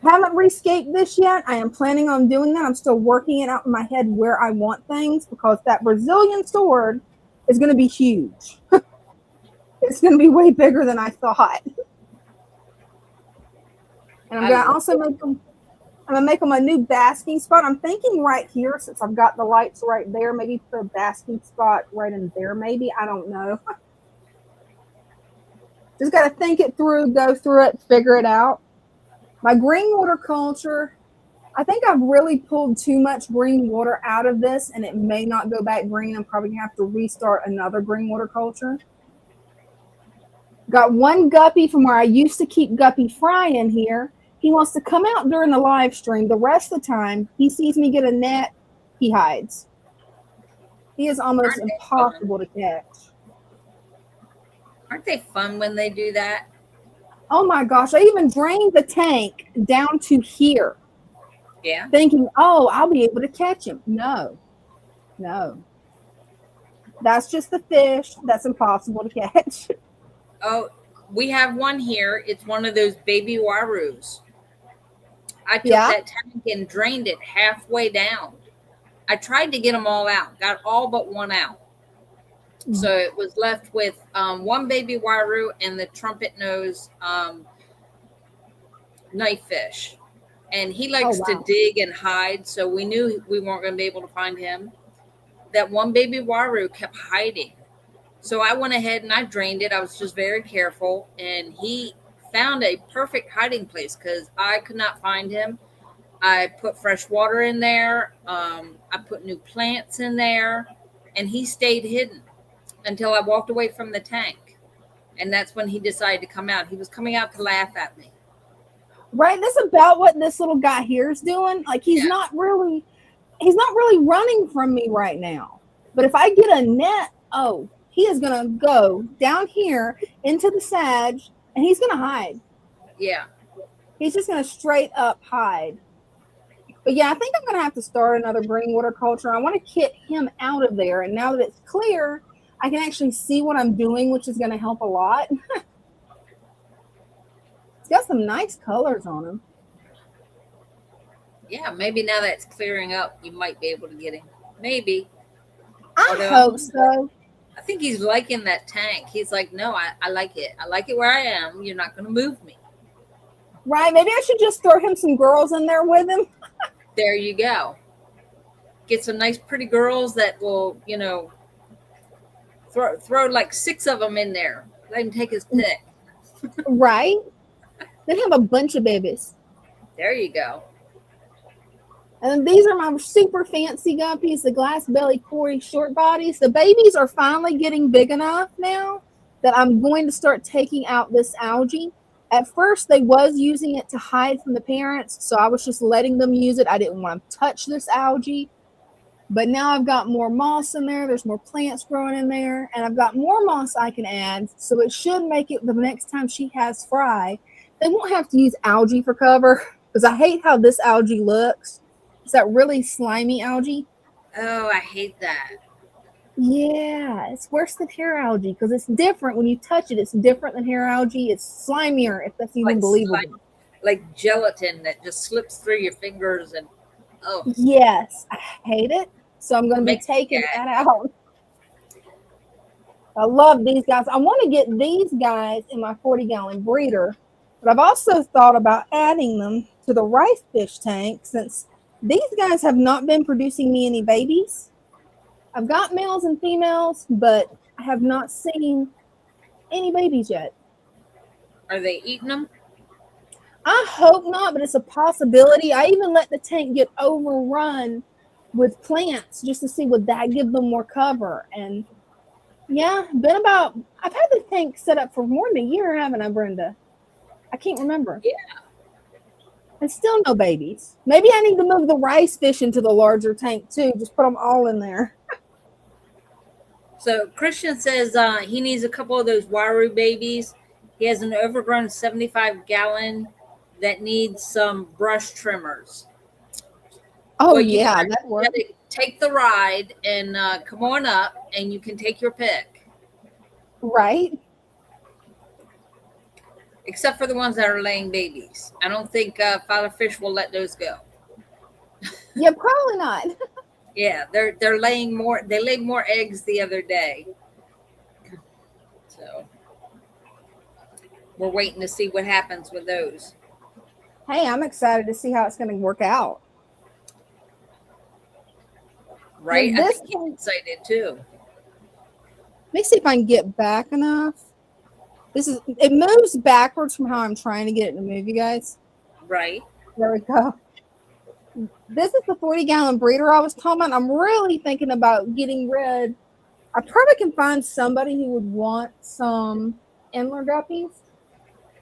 Haven't rescaped this yet. I am planning on doing that. I'm still working it out in my head where I want things, because that Brazilian sword is going to be huge. It's going to be way bigger than I thought. And I'm going to also make them. I'm going to make them a new basking spot. I'm thinking right here, since I've got the lights right there, maybe put a basking spot right in there, maybe. I don't know. Just got to think it through, go through it, figure it out. My green water culture, I think I've really pulled too much green water out of this, and it may not go back green. I'm probably going to have to restart another green water culture. Got one guppy from where I used to keep Guppy Fry in here. He wants to come out during the live stream. The rest of the time, he sees me get a net, he hides. He is almost impossible to catch. Aren't they fun when they do that? Oh my gosh, I even drained the tank down to here. Yeah. Thinking, oh, I'll be able to catch him. No. That's just the fish. That's impossible to catch. Oh, we have one here. It's one of those baby warus. I took that tank and drained it halfway down. I tried to get them all out. Got all but one out. So it was left with one baby waru and the trumpet nose knife fish. and he likes to wow. dig and hide. So we knew we weren't going to be able to find him. That one baby Waru kept hiding. So I went ahead and I drained it. I was just very careful, and he found a perfect hiding place because I could not find him. I put fresh water in there. I put new plants in there, and he stayed hidden until I walked away from the tank. And that's when he decided to come out. He was coming out to laugh at me. Right, that's about what this little guy here is doing. Like he's not really running from me right now. But if I get a net, oh, he is gonna go down here into the sag and he's gonna hide. Yeah. He's just gonna straight up hide. But yeah, I think I'm gonna have to start another green water culture. I want to kit him out of there, and now that it's clear, I can actually see what I'm doing, which is gonna help a lot. It's got some nice colors on him. Yeah, maybe now that it's clearing up, you might be able to get him. Maybe. I hope so. I think he's liking that tank. He's like, no, I like it. I like it where I am. You're not going to move me. Right. Maybe I should just throw him some girls in there with him. There you go. Get some nice, pretty girls that will, throw like 6 of them in there. Let him take his pick. Right. Then have a bunch of babies. There you go. And these are my super fancy guppies, the glass belly Cory short bodies. The babies are finally getting big enough now that I'm going to start taking out this algae. At first, they was using it to hide from the parents, so I was just letting them use it. I didn't want to touch this algae. But now I've got more moss in there. There's more plants growing in there. And I've got more moss I can add, so it should make it the next time she has fry. They won't have to use algae for cover, because I hate how this algae looks. It's that really slimy algae. Oh, I hate that. Yeah, it's worse than hair algae because it's different. When you touch it, it's different than hair algae. It's slimier, if that's even believable. Like gelatin that just slips through your fingers and oh. Yes, I hate it. So I'm going to be taking that out. I love these guys. I want to get these guys in my 40-gallon breeder, but I've also thought about adding them to the rice fish tank since these guys have not been producing me any babies. I've got males and females, but I have not seen any babies yet. Are they eating them? I hope not, but it's a possibility. I even let the tank get overrun with plants just to see would that give them more cover. And yeah, I've had the tank set up for more than a year, haven't I, Brenda? I can't remember. Yeah. And still no babies. Maybe I need to move the rice fish into the larger tank too. Just put them all in there. So Christian says he needs a couple of those Waru babies. He has an overgrown 75-gallon that needs some brush trimmers. Oh, well, yeah, that works. Take the ride and come on up, and you can take your pick. Right. Except for the ones that are laying babies. I don't think Father Fish will let those go. Yeah, probably not. Yeah, they're laying more. They laid more eggs the other day. So we're waiting to see what happens with those. Hey, I'm excited to see how it's going to work out. Right? I think I'm excited too. Let me see if I can get back enough. It moves backwards from how I'm trying to get it to move, you guys. Right. There we go. This is the 40-gallon breeder I was talking about. I'm really thinking about getting rid. I probably can find somebody who would want some Endler guppies.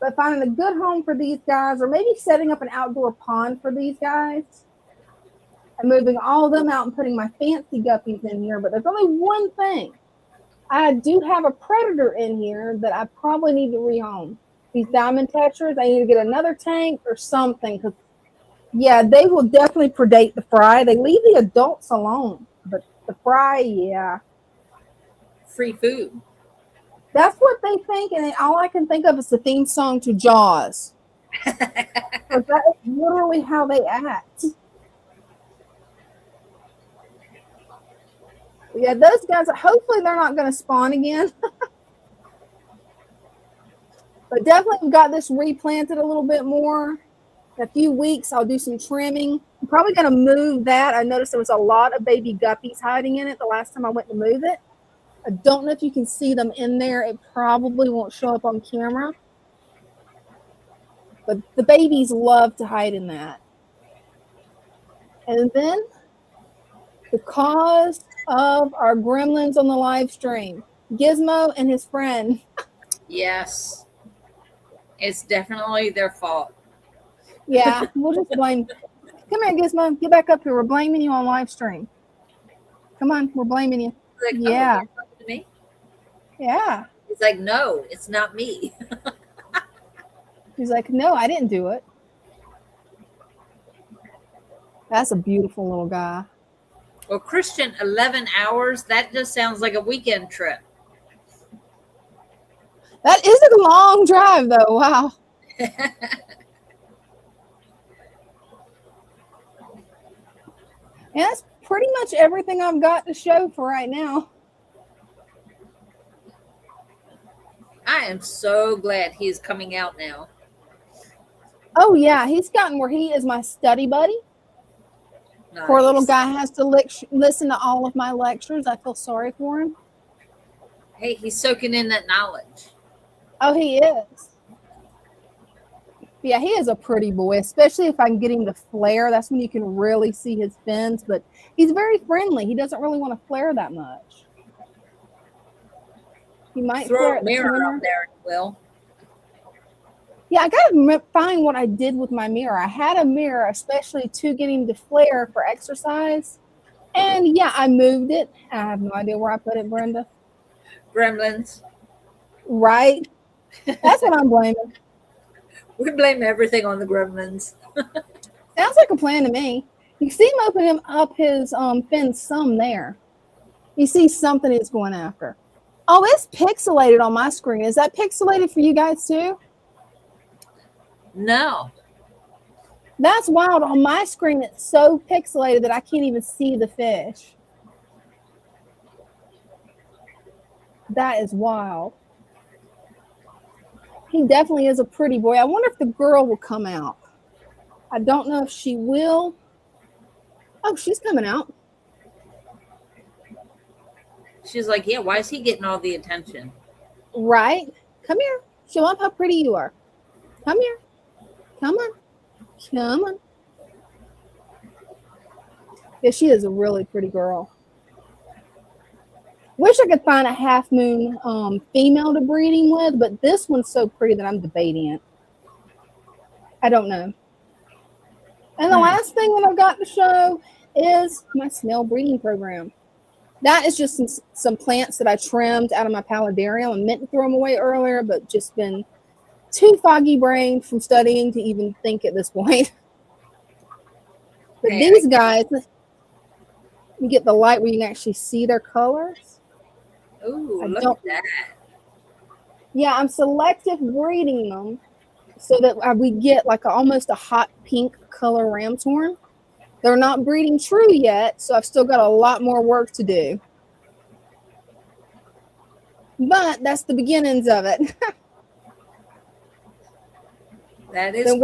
But finding a good home for these guys, or maybe setting up an outdoor pond for these guys, and moving all of them out and putting my fancy guppies in here. But there's only one thing. I do have a predator in here that I probably need to rehome. These diamond tetras, I need to get another tank or something. Because, yeah, they will definitely predate the fry. They leave the adults alone. But the fry, yeah. Free food. That's what they think. And all I can think of is the theme song to Jaws. Because that is literally how they act. Yeah, those guys, hopefully they're not going to spawn again. But definitely got this replanted a little bit more. In a few weeks, I'll do some trimming. I'm probably going to move that. I noticed there was a lot of baby guppies hiding in it the last time I went to move it. I don't know if you can see them in there. It probably won't show up on camera. But the babies love to hide in that. And then the cause of our gremlins on the live stream, Gizmo and his friend. Yes. It's definitely their fault. Yeah, we'll just blame. Come here, Gizmo. Get back up here. We're blaming you on live stream. Come on, we're blaming you. Like, Yeah. oh, you're talking to me? Yeah. He's like, no, it's not me. He's like, no, I didn't do it. That's a beautiful little guy. Well, Christian, 11 hours, that just sounds like a weekend trip. That is a long drive, though. Wow. And that's pretty much everything I've got to show for right now. I am so glad he's coming out now. Oh, yeah. He's gotten where he is my study buddy. Nice. Poor little guy has to listen to all of my lectures. I feel sorry for him. Hey, he's soaking in that knowledge. Oh, he is. Yeah, he is a pretty boy, especially if I can get him to flare. That's when you can really see his fins. But he's very friendly. He doesn't really want to flare that much. He might Throw flare a at the mirror corner. up there, Will. Yeah, I got to find what I did with my mirror. I had a mirror especially to get him to flare for exercise. And yeah, I moved it. I have no idea where I put it, Brenda. Gremlins. Right? That's what I'm blaming. We blame everything on the gremlins. Sounds like a plan to me. You see him open up his fins some there. You see something he's going after. Oh, it's pixelated on my screen. Is that pixelated for you guys too? No. That's wild. On my screen, it's so pixelated that I can't even see the fish. That is wild. He definitely is a pretty boy. I wonder if the girl will come out. I don't know if she will. Oh, she's coming out. She's like, yeah, why is he getting all the attention? Right? Come here. Show up how pretty you are. Come here. Come on. Come on. Yeah, she is a really pretty girl. Wish I could find a half moon female to breeding with, but this one's so pretty that I'm debating it. I don't know. And the last thing that I've got to show is my snail breeding program. That is just some plants that I trimmed out of my paludarium. I meant to throw them away earlier, but just been too foggy brained from studying to even think at this point. But Hey, these guys, you get the light where you can actually see their colors. Ooh, look at that. Yeah, I'm selective breeding them so that we get like almost a hot pink color ram's horn. They're not breeding true yet, so I've still got a lot more work to do. But that's the beginnings of it. That is I've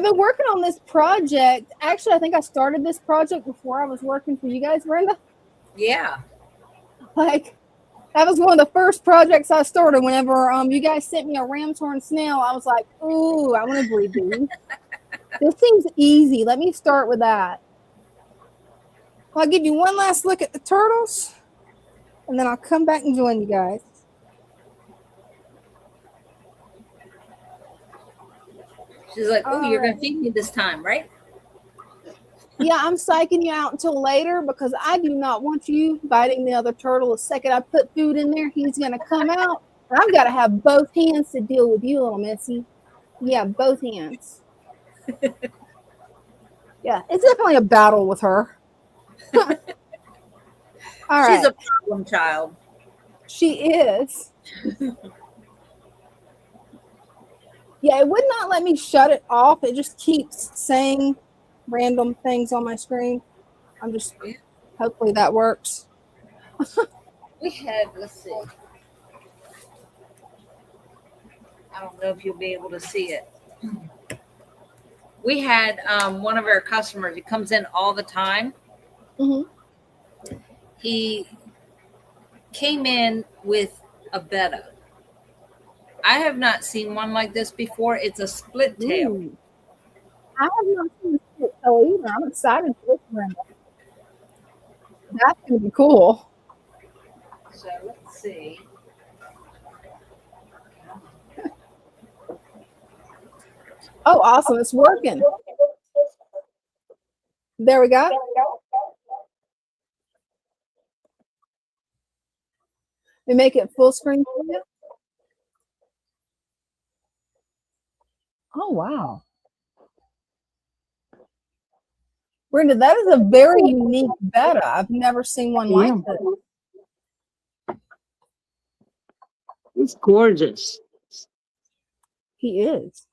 been working on this project. Actually, I think I started this project before I was working for you guys, Brenda. Yeah. Like, that was one of the first projects I started. Whenever you guys sent me a ram's horn snail, I was like, ooh, I want to breed these. This seems easy. Let me start with that. I'll give you one last look at the turtles, and then I'll come back and join you guys. She's like, oh, you're going to feed me this time, right? Yeah, I'm psyching you out until later because I do not want you biting the other turtle. The second I put food in there, he's going to come out. And I've got to have both hands to deal with you, little Missy. Yeah, both hands. Yeah, it's definitely a battle with her. All right. She's a problem child. She is. Yeah, it would not let me shut it off. It just keeps saying random things on my screen. I'm just, hopefully that works. We have, let's see. I don't know if you'll be able to see it. We had one of our customers. He comes in all the time. Mhm. He came in with a betta. I have not seen one like this before. It's a split tail. Ooh. I have not seen the split tail either. I'm excited for this, Brenda. That's gonna be cool. So let's see. Oh, awesome! It's working. There we go. We make it full screen for you. Oh wow, Brenda, that is a very unique betta. I've never seen one like this. It's gorgeous. He is.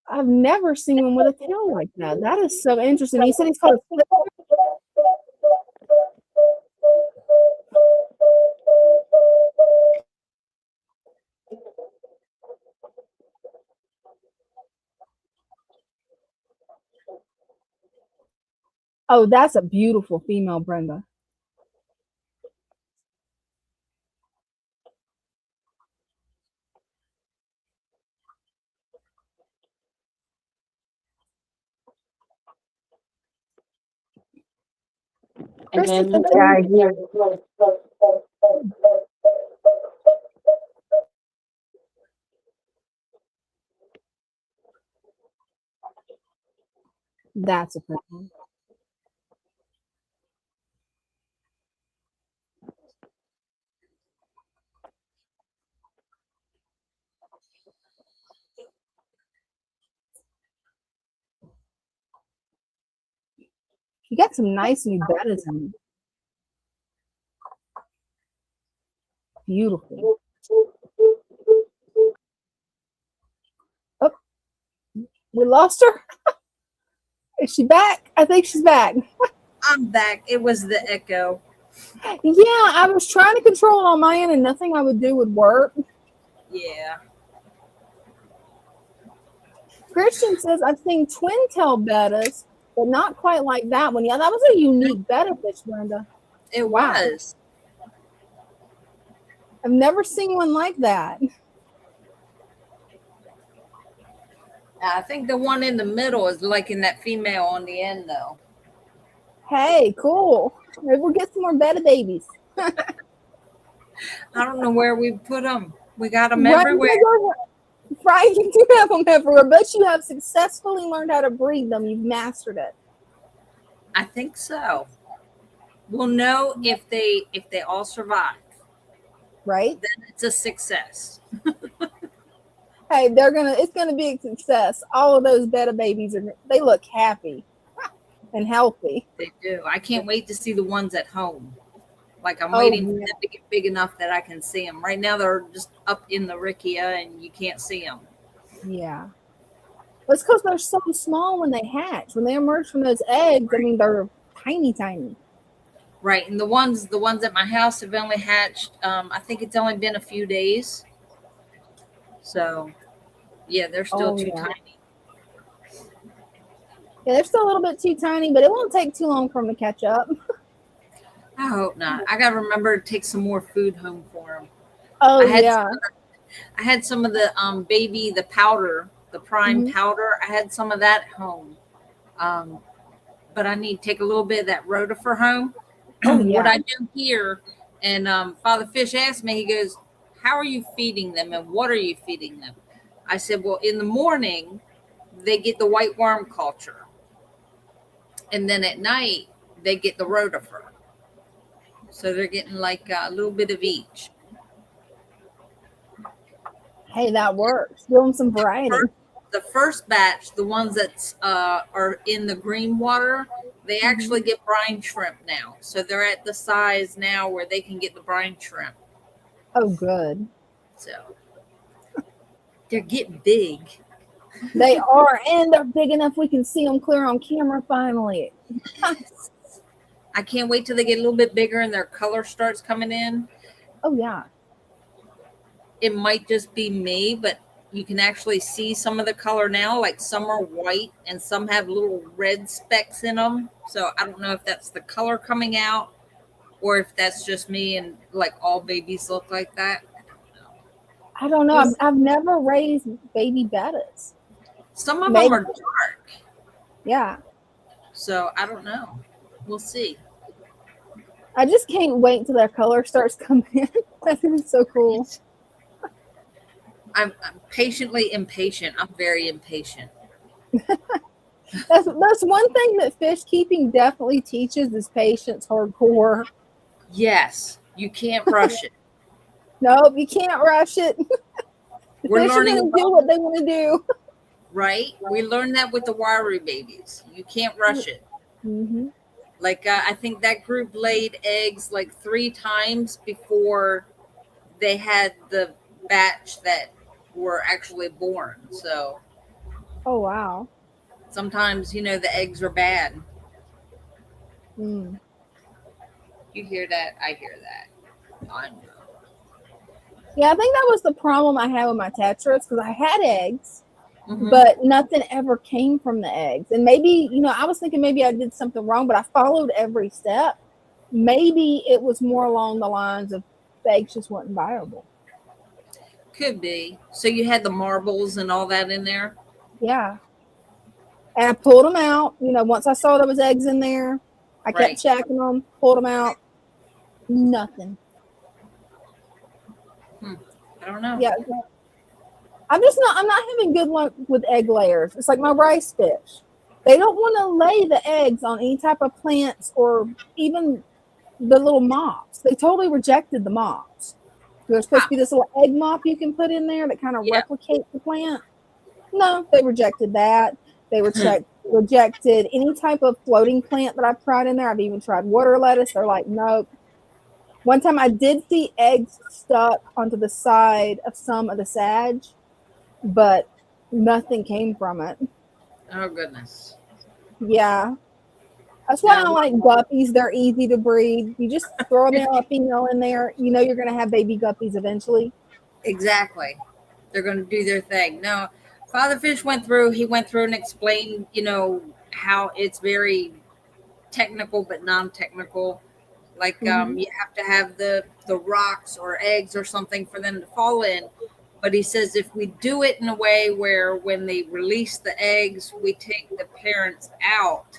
I've never seen one with a tail like that. That is so interesting. He said he's called a split. Oh, that's a beautiful female, Brenda. And Christian then says the guy here. that's a pretty one. You got some nice new bettas in. Beautiful. Oh, we lost her. Is she back? I think she's back. I'm back. It was the echo. Yeah, I was trying to control it on my end, and nothing I would do would work. Yeah. Christian says I've seen twin tail bettas, but not quite like that one. Yeah, that was a unique betta fish, Brenda. It Wow. was. I've never seen one like that. I think the one in the middle is liking that female on the end, though. Hey, cool. Maybe we'll get some more betta babies. I don't know where we put them. We got them Right, everywhere. Right, you do have them everywhere, but you have successfully learned how to breed them. You've mastered it. I think so. We'll know if they all survive. Right? Then it's a success. Hey, it's gonna be a success. All of those betta babies they look happy and healthy. They do. I can't wait to see the ones at home. Like I'm Oh, waiting for yeah. them to get big enough that I can see them. Right now they're just up in the rickia and you can't see them. Yeah. Well, it's because they're so small when they hatch. When they emerge from those eggs, I mean, they're tiny, tiny. Right. And the ones at my house have only hatched. I think it's only been a few days. So yeah, they're still too tiny. Yeah, they're still a little bit too tiny, but it won't take too long for them to catch up. I hope not. I gotta remember to take some more food home for them. Oh, I had some of the the powder, the prime powder. I had some of that at home. But I need to take a little bit of that rotifer home. Oh, yeah. What I do here, and Father Fish asked me, he goes, how are you feeding them and what are you feeding them? I said, well, in the morning, they get the white worm culture. And then at night, they get the rotifer. So they're getting like a little bit of each. Hey, that works. Give them some variety. The first batch, the ones that are in the green water, they actually get brine shrimp now. So they're at the size now where they can get the brine shrimp. Oh, good. So they're getting big. They are, and they're big enough we can see them clear on camera finally. I can't wait till they get a little bit bigger and their color starts coming in. Oh, yeah. It might just be me, but you can actually see some of the color now. Like some are white and some have little red specks in them. So I don't know if that's the color coming out or if that's just me and like all babies look like that. I don't know. I've never raised baby bettas. Some of Maybe. them are dark. Yeah. So I don't know. We'll see. I just can't wait till their color starts coming in. That's gonna be so cool. I'm patiently impatient. I'm very impatient. That's one thing that fish keeping definitely teaches is patience hardcore. Yes, you can't rush it. Nope, you can't rush it. The We're fish are learning gonna do what they want to do. Right? We learned that with the wiry babies. You can't rush it. Mm-hmm. Like I think that group laid eggs like 3 times before they had the batch that were actually born. So Oh wow. sometimes, you know, the eggs are bad. Mm. You hear that? I hear that. I know. Yeah, I think that was the problem I had with my tetras because I had eggs, Mhm. but nothing ever came from the eggs. And maybe, you know, I was thinking maybe I did something wrong, but I followed every step. Maybe it was more along the lines of the eggs just weren't viable. Could be. So you had the marbles and all that in there? Yeah. And I pulled them out. You know, once I saw there was eggs in there, I kept Right. checking them, pulled them out. Nothing. I don't know. Yeah. I'm not having good luck with egg layers. It's like my rice fish. They don't want to lay the eggs on any type of plants or even the little mops. They totally rejected the mops. There's supposed to be this little egg mop you can put in there that kind of replicates the plant. No, they rejected that. They rejected any type of floating plant that I've tried in there. I've even tried water lettuce. They're like, nope. One time I did see eggs stuck onto the side of some of the sage, but nothing came from it. Oh, goodness. Yeah. That's why I like guppies. They're easy to breed. You just throw a male or female in there. You know you're going to have baby guppies eventually. Exactly. They're going to do their thing. No, Father Fish went through and explained, you know, how it's very technical but non-technical. Like you have to have the rocks or eggs or something for them to fall in. But he says if we do it in a way where when they release the eggs, we take the parents out,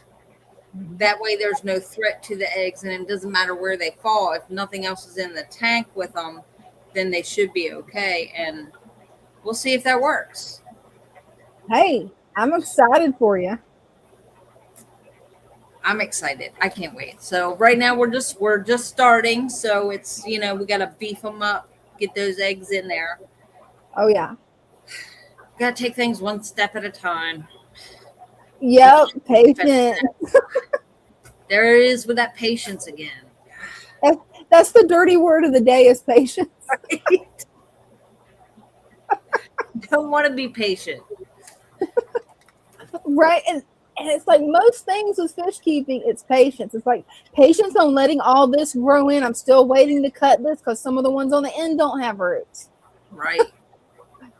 that way there's no threat to the eggs and it doesn't matter where they fall. If nothing else is in the tank with them, then they should be okay. And we'll see if that works. Hey, I'm excited for you. I'm excited. I can't wait. So right now we're just starting. So it's, you know, we got to beef them up, get those eggs in there. Oh yeah. Got to take things one step at a time. Yep, patience. There it is with that patience again. That's the dirty word of the day is patience. Right? Don't want to be patient. Right. And it's like most things with fish keeping, it's patience. It's like patience on letting all this grow in. I'm still waiting to cut this because some of the ones on the end don't have roots. Right.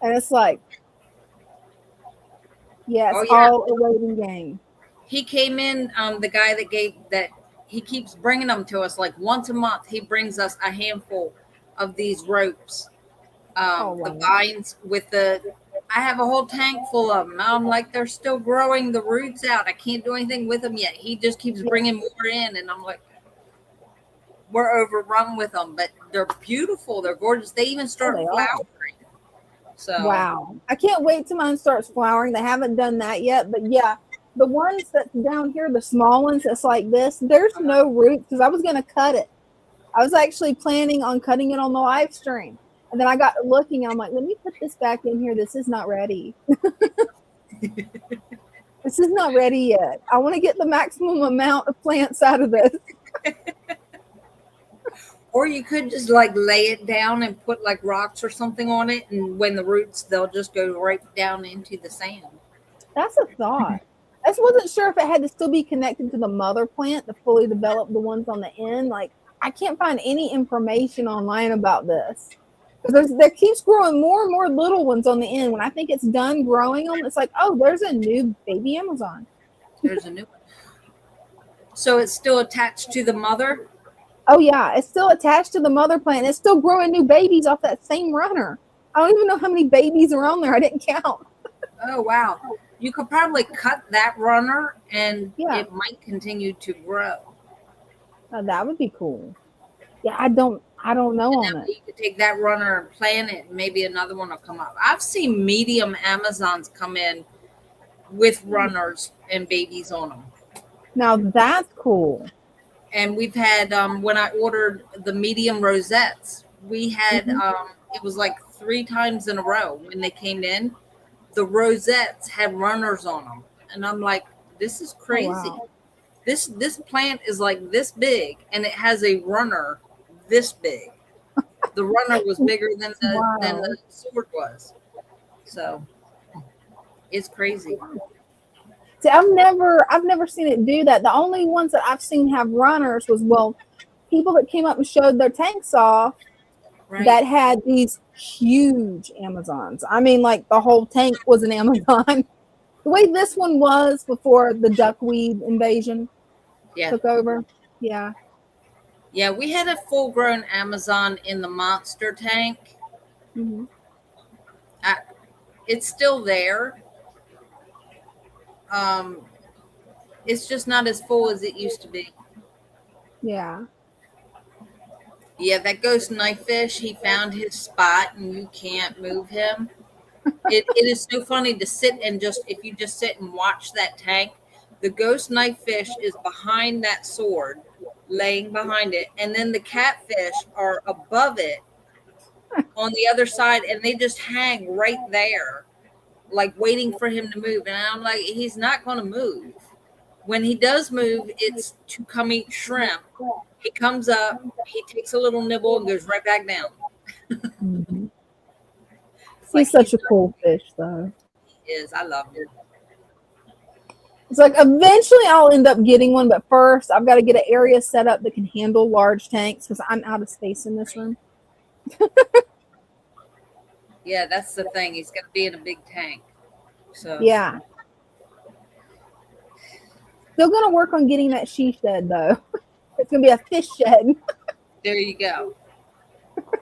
And it's like, yeah, it's all a waiting game. He came in, the guy that he keeps bringing them to us like once a month. He brings us a handful of these ropes, the vines with I have a whole tank full of them. I'm like, they're still growing the roots out. I can't do anything with them yet. He just keeps bringing more in, and I'm like, we're overrun with them, but they're beautiful. They're gorgeous. They even start flowering. So wow, I can't wait till mine starts flowering. They haven't done that yet, but yeah, the ones that's down here, the small ones that's like this, there's no roots because I was going to cut it. I was actually planning on cutting it on the live stream. And then I got looking and I'm like, let me put this back in here. This is not ready. This is not ready yet. I want to get the maximum amount of plants out of this. Or you could just like lay it down and put like rocks or something on it. And when the roots, they'll just go right down into the sand. That's a thought. I just wasn't sure if it had to still be connected to the mother plant to fully develop the ones on the end. Like, I can't find any information online about this. There keeps growing more and more little ones on the end. When I think it's done growing them, it's like, oh, there's a new baby Amazon. There's a new one. So it's still attached to the mother? Oh yeah, it's still attached to the mother plant. It's still growing new babies off that same runner. I don't even know how many babies are on there. I didn't count. Oh wow. You could probably cut that runner and Yeah. it might continue to grow. Oh, that would be cool. Yeah, I don't know on it. You could take that runner and plant it, and maybe another one will come up. I've seen medium Amazons come in with runners and babies on them. Now that's cool. And we've had when I ordered the medium rosettes, we had it was like 3 times in a row when they came in. The rosettes had runners on them, and I'm like, this is crazy. Oh, wow. This plant is like this big, and it has a runner this big. The runner was bigger than the sword was. So it's crazy. See, I've never seen it do that. The only ones that I've seen have runners was people that came up and showed their tanks off that had these huge Amazons. I mean, like the whole tank was an Amazon. The way this one was before the duckweed invasion took over. Yeah. Yeah, we had a full-grown Amazon in the monster tank. Mm-hmm. It's still there. It's just not as full as it used to be. Yeah. Yeah, that ghost knife fish, he found his spot and you can't move him. It is so funny to sit and if you just sit and watch that tank, the ghost knife fish is behind that sword, laying behind it, and then the catfish are above it on the other side, and they just hang right there, like waiting for him to move. And I'm like, he's not going to move. When he does move, it's to come eat shrimp. He comes up, he takes a little nibble and goes right back down. Mm-hmm. He's such a cool fish, though. He is. I love him. It's like eventually I'll end up getting one, but first I've got to get an area set up that can handle large tanks because I'm out of space in this room. Yeah, that's the thing. He's going to be in a big tank. So yeah. Still going to work on getting that she shed, though. It's going to be a fish shed. There you go.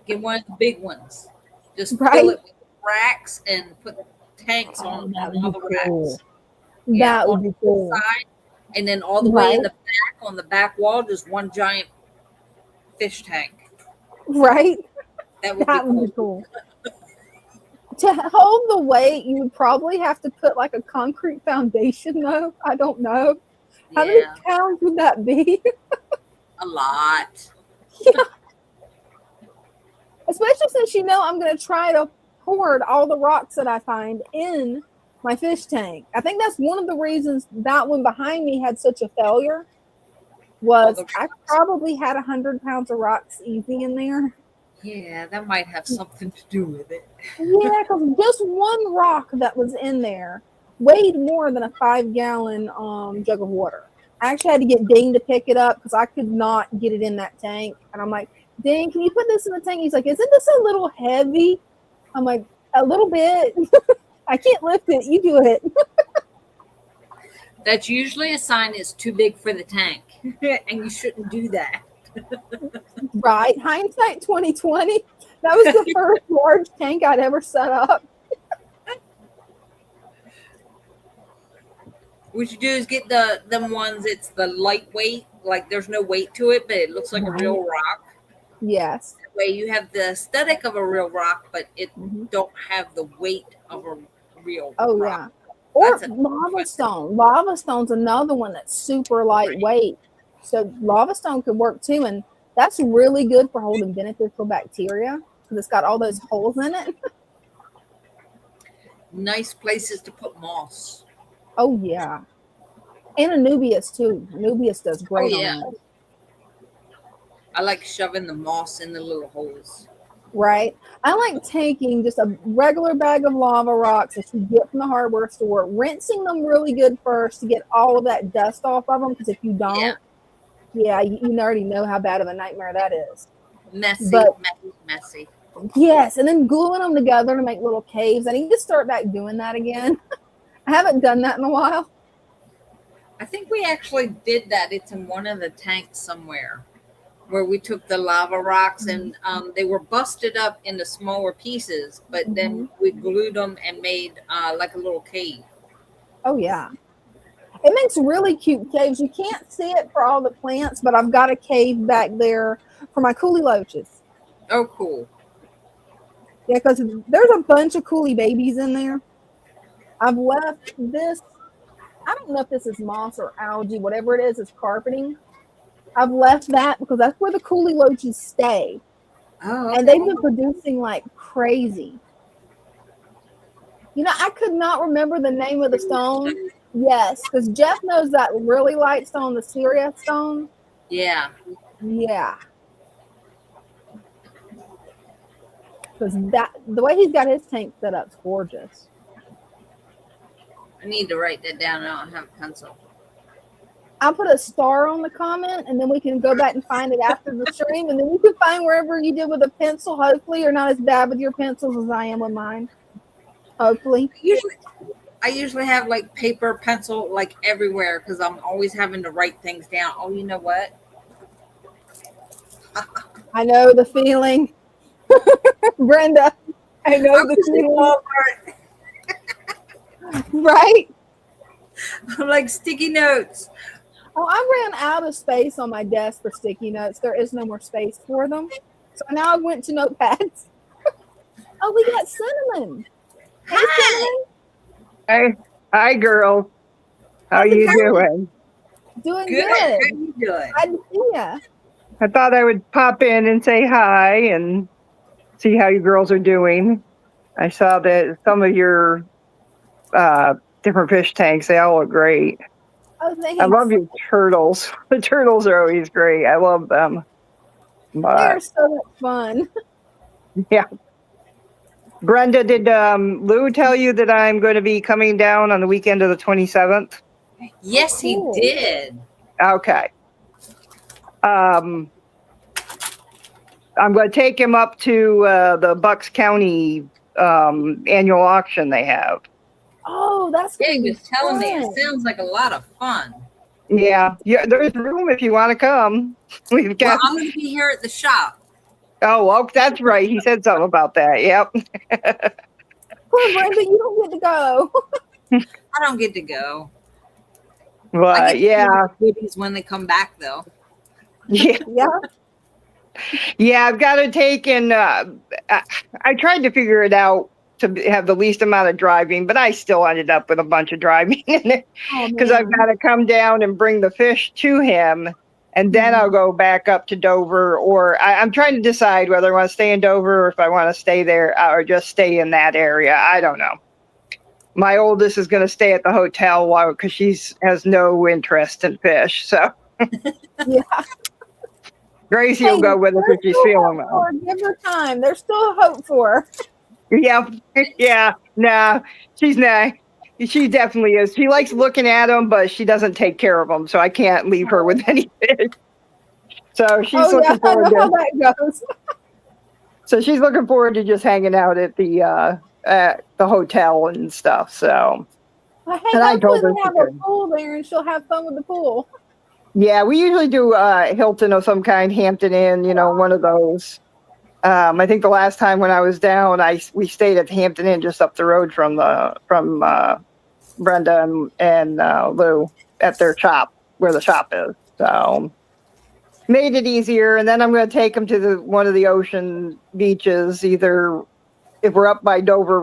Get one of the big ones. Just right? fill it with racks and put tanks on all the racks. That would be cool. Side, and then all the way in the back, on the back wall, just one giant fish tank. Right? That would be cool. To hold the weight, you would probably have to put like a concrete foundation, though. I don't know. Yeah. How many pounds would that be? A lot. Yeah. Especially since I'm going to try to hoard all the rocks that I find in my fish tank. I think that's one of the reasons that one behind me had such a failure was I probably had 100 pounds of rocks easy in there. Yeah, that might have something to do with it. Yeah, because just one rock that was in there weighed more than a 5-gallon jug of water. I actually had to get Ding to pick it up because I could not get it in that tank. And I'm like, Ding, can you put this in the tank? He's like, isn't this a little heavy? I'm like, a little bit. I can't lift it. You do it. That's usually a sign it's too big for the tank. And you shouldn't do that. Right. Hindsight 2020. That was the first large tank I'd ever set up. What you do is get them ones, it's the lightweight, like there's no weight to it, but it looks like a real rock. Yes. That way you have the aesthetic of a real rock, but it don't have the weight of a real rock. Yeah. Or lava stone. Lava stone's another one that's super lightweight. So lava stone could work too, and that's really good for holding beneficial bacteria because it's got all those holes in it. Nice places to put moss. Oh yeah, and Anubias too. Anubias does great on that. I like shoving the moss in the little holes. Right. I like taking just a regular bag of lava rocks that you get from the hardware store, rinsing them really good first to get all of that dust off of them. Because if you don't, you already know how bad of a nightmare that is. Messy. Yes, and then gluing them together to make little caves. I need to start back doing that again. I haven't done that in a while. I think we actually did that. It's in one of the tanks somewhere where we took the lava rocks and they were busted up into smaller pieces, but then we glued them and made like a little cave. Oh yeah. It makes really cute caves. You can't see it for all the plants, but I've got a cave back there for my coolie loaches. Oh, cool. Yeah, because there's a bunch of coolie babies in there. I've left this, I don't know if this is moss or algae, whatever it is, it's carpeting. I've left that because that's where the coolie loaches stay. Oh, okay. And they've been producing like crazy. You know, I could not remember the name of the stone. Yes, because Jeff knows that really light stone, the Syria stone. Yeah. Yeah. Because that the way he's got his tank set up is gorgeous. I need to write that down. I don't have a pencil. I'll put a star on the comment and then we can go back and find it after the stream. And then you can find wherever you did with a pencil. Hopefully you're not as bad with your pencils as I am with mine. Hopefully. I usually have like paper, pencil, like everywhere because I'm always having to write things down. Oh, you know what? I know the feeling. Brenda, I know the feeling. Right? I'm like sticky notes. Oh, I ran out of space on my desk for sticky notes. There is no more space for them. So now I went to notepads. Oh, we got Cinnamon. Hey, Cinnamon. Hi, girls. How you doing? Doing Good. good. How you doing? Glad to see ya. I thought I would pop in and say hi and see how you girls are doing. I saw that some of your different fish tanks, they all look great. Oh, thanks. I love your turtles. The turtles are always great. I love them. They're so much fun. Yeah. Brenda, did Lou tell you that I'm going to be coming down on the weekend of the 27th? Yes, he did. Okay. I'm going to take him up to the Bucks County annual auction they have. Oh, that's Yeah, gonna he be was telling me. fun. It sounds like a lot of fun. Yeah, there's room if you want to come. We've Well, got. I'm going to be here at the shop. Oh, well, that's right. He said something about that. Yep. Poor Brenda, you don't get to go. I don't get to go. I But get yeah, goodies when they come back, though. yeah, Yeah. yeah. I've got to take and I tried to figure it out to have the least amount of driving, but I still ended up with a bunch of driving because I've got to come down and bring the fish to him. And then I'll go back up to Dover, or I'm trying to decide whether I want to stay in Dover or if I want to stay there or just stay in that area. I don't know. My oldest is going to stay at the hotel because she has no interest in fish. So Yeah. Gracie will go with us if she's feeling well. Give her time. There's still hope for her. Yeah, yeah. No, she's not. She definitely is. She likes looking at them, but she doesn't take care of them. So I can't leave her with any fish. So she's looking forward I know to. how that goes. So she's looking forward to just hanging out at the hotel and stuff. So. Well, hey, And I told her hopefully they have a pool there and she'll have fun with the pool. Yeah, we usually do Hilton of some kind, Hampton Inn, one of those. I think the last time when I was down, we stayed at the Hampton Inn just up the road from Brenda and Lou at their shop where the shop is. So made it easier. And then I'm going to take them to one of the ocean beaches, either if we're up by Dover,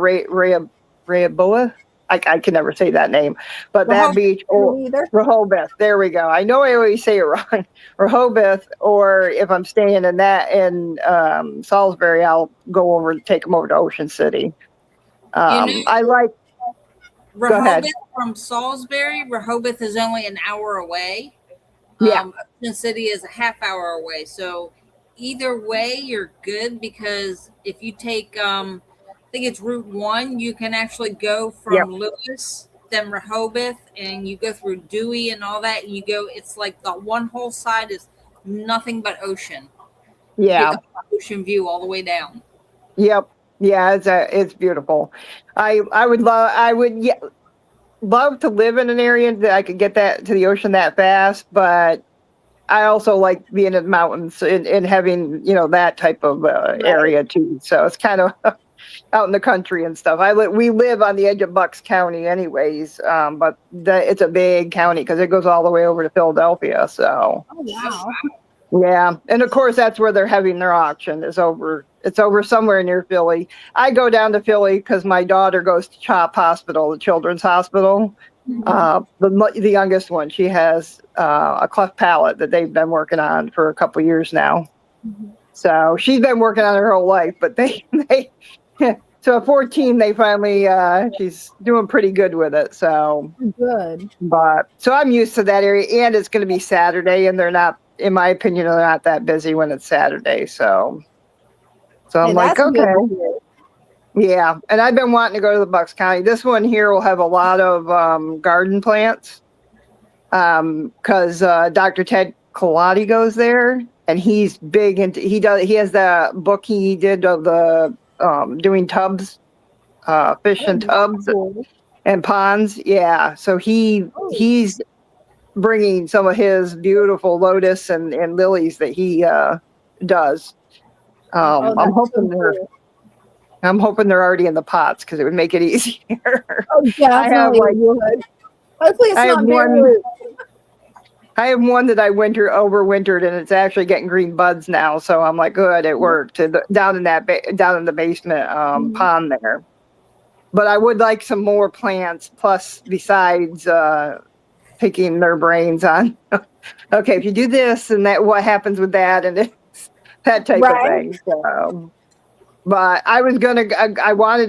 Rehoboth. I can never say that name, but that beach, or Rehoboth. There we go. I know I always say it wrong. Rehoboth, or if I'm staying in Salisbury, I'll go over and take them over to Ocean City. I like Rehoboth from Salisbury. Rehoboth is only an hour away. Yeah. Ocean City is a half hour away. So either way, you're good because if you take I think it's Route 1. You can actually go from Lewis, then Rehoboth, and you go through Dewey and all that. And you go, it's like the one whole side is nothing but ocean. Yeah. You get the ocean view all the way down. Yep. Yeah, it's beautiful. Love to live in an area that I could get that to the ocean that fast, but I also like being in the mountains and having, that type of area too. So it's kind of out in the country and stuff. We live on the edge of Bucks County anyways, but it's a big county because it goes all the way over to Philadelphia. So, Oh wow. yeah. And of course, that's where they're having their auction it's over somewhere near Philly. I go down to Philly because my daughter goes to CHOP Hospital, the Children's Hospital. The youngest one, she has a cleft palate that they've been working on for a couple years now. So she's been working on her whole life, but they so at 14 they finally she's doing pretty good with it. So good. But so I'm used to that area, and it's going to be Saturday, and they're not, in my opinion, they're not that busy when it's Saturday. So I'm like, okay. Yeah, and I've been wanting to go to the Bucks County. This one here will have a lot of garden plants because Dr. Ted Colati goes there, and he's big into. He has the book he did of the doing tubs, fish in tubs and ponds. Yeah, so he's bringing some of his beautiful lotus and lilies that he does. I'm hoping they're already in the pots because it would make it easier. Oh, definitely would. Hopefully it's not very root. I have one that I overwintered, and it's actually getting green buds now. So I'm like, good, it worked. Down in the basement pond there. But I would like some more plants. Plus, besides picking their brains on, okay, if you do this and that, what happens with that, and it's that type of thing. So. But I wanted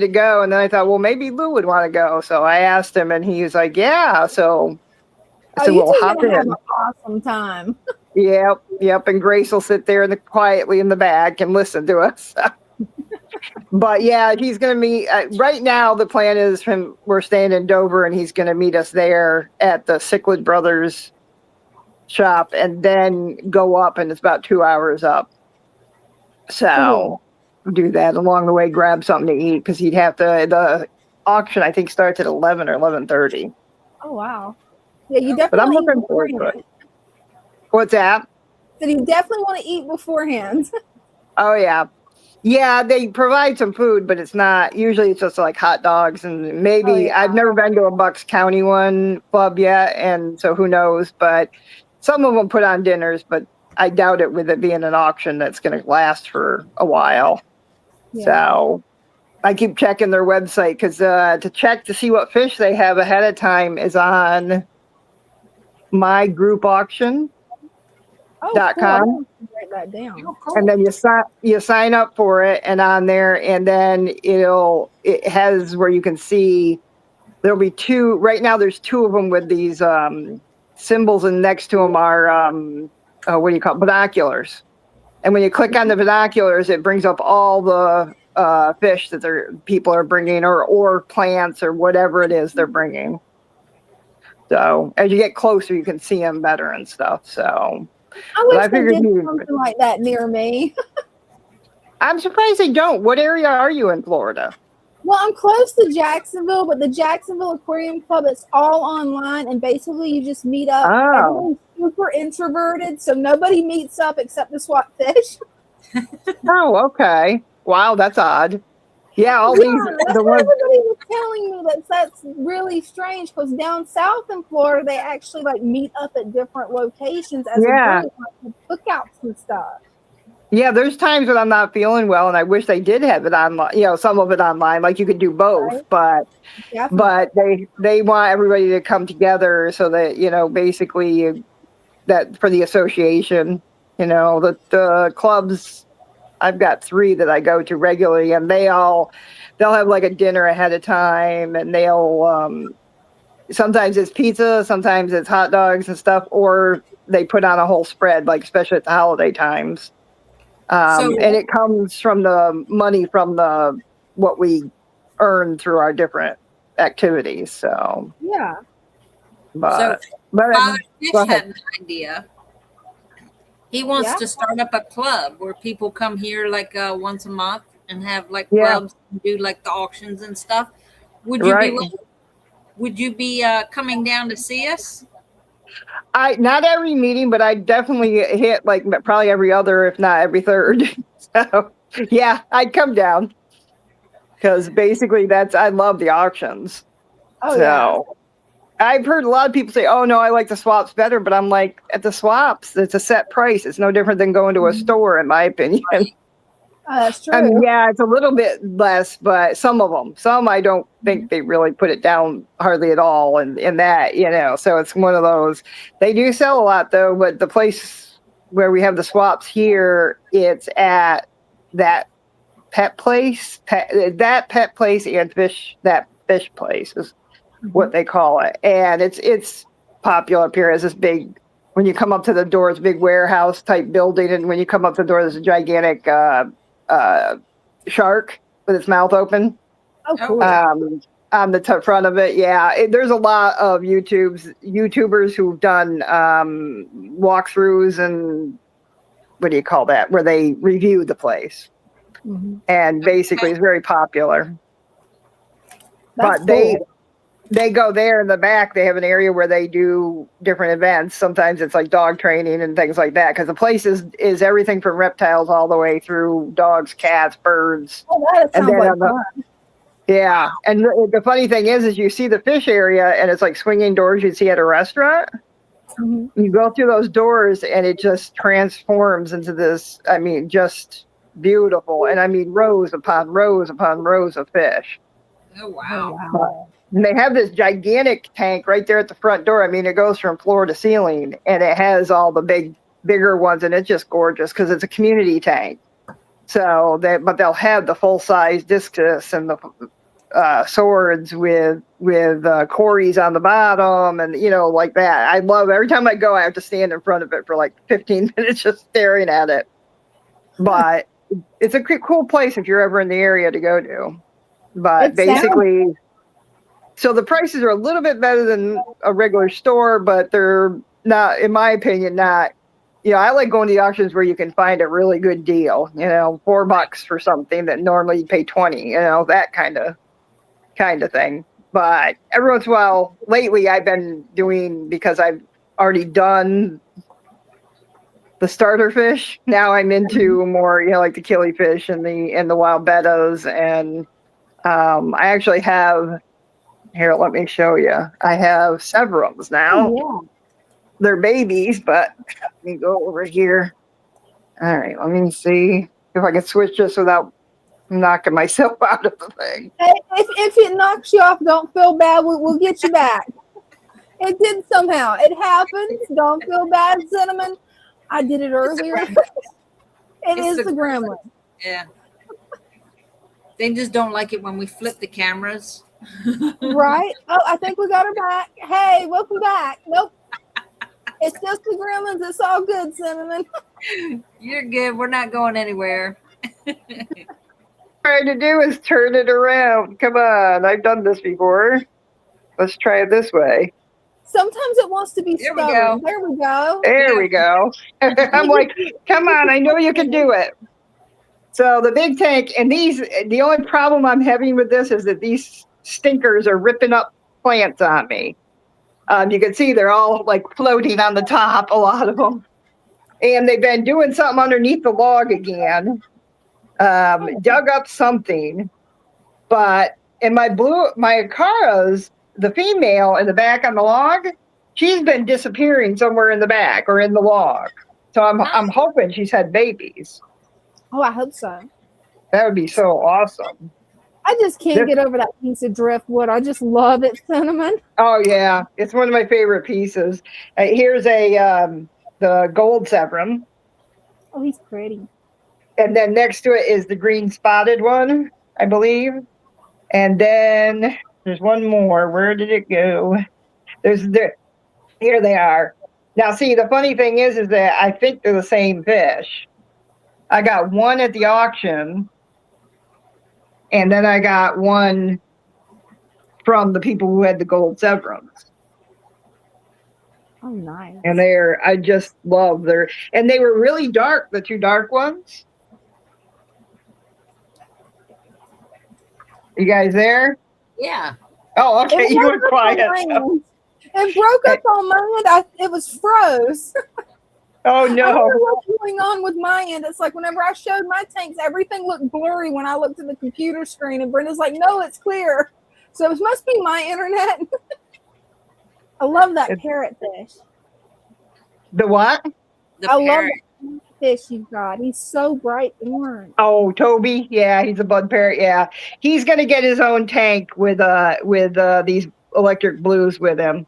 to go, and then I thought, well, maybe Lou would want to go. So I asked him, and he was like, yeah. So I said, well, hop in. Have an awesome time. Yep. And Grace will sit there quietly in the back and listen to us. But yeah, he's going to meet. Right now, the plan is we're staying in Dover, and he's going to meet us there at the Cichlid Brothers shop, and then go up, and it's about 2 hours up. So. Do that along the way, grab something to eat because he'd have to. The auction I think starts at 11 or 11:30. Oh wow! Yeah, you definitely. But I'm looking forward to it. What's that? That you definitely want to eat beforehand. Oh yeah. They provide some food, but it's not. Usually, it's just like hot dogs and maybe. Oh, yeah. I've never been to a Bucks County club yet, and so who knows? But some of them put on dinners, but I doubt it with it being an auction that's going to last for a while. Yeah. So I keep checking their website because to check to see what fish they have ahead of time is on mygroupauction.com. Cool. Write that down. And then you sign up for it, and on there, and then it has where you can see there'll be two. Right now, there's two of them with these symbols, and next to them are what do you call it? Binoculars. And when you click on the binoculars, it brings up all the fish that people are bringing, or plants, or whatever it is they're bringing. So as you get closer, you can see them better and stuff. So I wish they did something like that near me. I'm surprised they don't. What area are you in Florida? Well, I'm close to Jacksonville, but the Jacksonville Aquarium Club, it's all online, and basically you just meet up. Everyone's super introverted, so nobody meets up except to swap fish. Oh, okay. Wow, that's odd. Yeah, That's what everybody was telling me. That's really strange because down south in Florida, they actually meet up at different locations as a group, cookouts and stuff. Yeah, there's times when I'm not feeling well, and I wish they did have it online. Some of it online, like you could do both, but they want everybody to come together so that basically that for the association, the clubs. I've got 3 that I go to regularly, and they'll have a dinner ahead of time, and they'll sometimes it's pizza, sometimes it's hot dogs and stuff, or they put on a whole spread, especially at the holiday times. And it comes from the money from what we earn through our different activities. So yeah. But Father Fish had an idea. He wants to start up a club where people come here once a month and have like Yeah. clubs and do like the auctions and stuff. Would you Right. be coming down to see us? I not every meeting, but I definitely hit like probably every other, if not every third. So yeah, I'd come down because basically I love the auctions. Oh So yeah. I've heard a lot of people say, "Oh no, I like the swaps better," but I'm like, at the swaps, it's a set price. It's no different than going to a store, in my opinion. That's true. I mean, yeah, it's a little bit less, but some I don't think they really put it down hardly at all. And in that, so it's one of those. They do sell a lot though, but the place where we have the swaps here, it's at that pet place, that pet place and that fish place is what they call it. And it's popular up here as this big, when you come up to the door, it's a big warehouse type building. And when you come up to the door, there's a gigantic, shark with its mouth open. Oh, cool. On the front of it. Yeah. There's a lot of YouTubers who've done walkthroughs and what do you call that? Where they review the place. And basically it's very popular. That's but cool. they go there in the back. They have an area where they do different events. Sometimes it's like dog training and things like that. Because the place is everything from reptiles all the way through dogs, cats, birds. Oh, that sounds like fun. Yeah. And the funny thing is you see the fish area and it's like swinging doors you'd see at a restaurant. You go through those doors and it just transforms into this, I mean, just beautiful. And I mean, rows upon rows upon rows of fish. Oh, wow. And they have this gigantic tank right there at the front door. I mean, it goes from floor to ceiling and it has all the bigger ones and it's just gorgeous because it's a community tank. So but they'll have the full size discus and the swords with cories on the bottom and, like that. I love every time I go, I have to stand in front of it for like 15 minutes just staring at it. But it's a cool place if you're ever in the area to go to. But basically, so the prices are a little bit better than a regular store, but they're not, in my opinion, not. I like going to the auctions where you can find a really good deal. $4 for something that normally you pay 20. That kind of thing. But every once in a while, lately, I've been doing, because I've already done the starter fish. Now I'm into more, like the killifish and the wild bettas, and I actually have. Here, let me show you. I have severums now. Oh, yeah. They're babies, but let me go over here. All right, let me see if I can switch this without knocking myself out of the thing. Hey, if it knocks you off, don't feel bad. We'll get you back. It did somehow. It happens. Don't feel bad, Cinnamon. I did it earlier. It is the gremlin. Yeah. They just don't like it when we flip the cameras. Right? Oh, I think we got her back. Hey, welcome back. Nope. It's just the gremlins. It's all good, Cinnamon. You're good. We're not going anywhere. Trying to do is turn it around. Come on. I've done this before. Let's try it this way. Sometimes it wants to be stubborn. There we go. There we go. I'm like, come on. I know you can do it. So the big tank, and the only problem I'm having with this is that these stinkers are ripping up plants on me. You can see they're all like floating on the top, a lot of them. And they've been doing something underneath the log again. Dug up something. But in my Akara's, the female in the back on the log, she's been disappearing somewhere in the back or in the log. So I'm hoping she's had babies. Oh, I hope so. That would be so awesome. I just can't get over that piece of driftwood. I just love it, Cinnamon. Oh yeah, it's one of my favorite pieces. Here's the gold severum. Oh, he's pretty. And then next to it is the green spotted one, I believe. And then there's one more. Where did it go? Here they are. Now, see, the funny thing is that I think they're the same fish. I got one at the auction, and then I got one from the people who had the gold severums. Oh, nice. And I just love and they were really dark, the two dark ones. You guys there? Yeah. Oh, okay. It You broke were up quiet. on my end. It broke up on my end. It was froze. Oh I don't no. know what's going on with my end. It's like whenever I showed my tanks, everything looked blurry when I looked at the computer screen, and Brenda's like, "No, it's clear." So it must be my internet. I love that parrotfish. The what? The I love parrot. that fish you've got. He's so bright orange. Oh, Toby. Yeah, he's a bud parrot. Yeah, he's gonna get his own tank with these electric blues with him.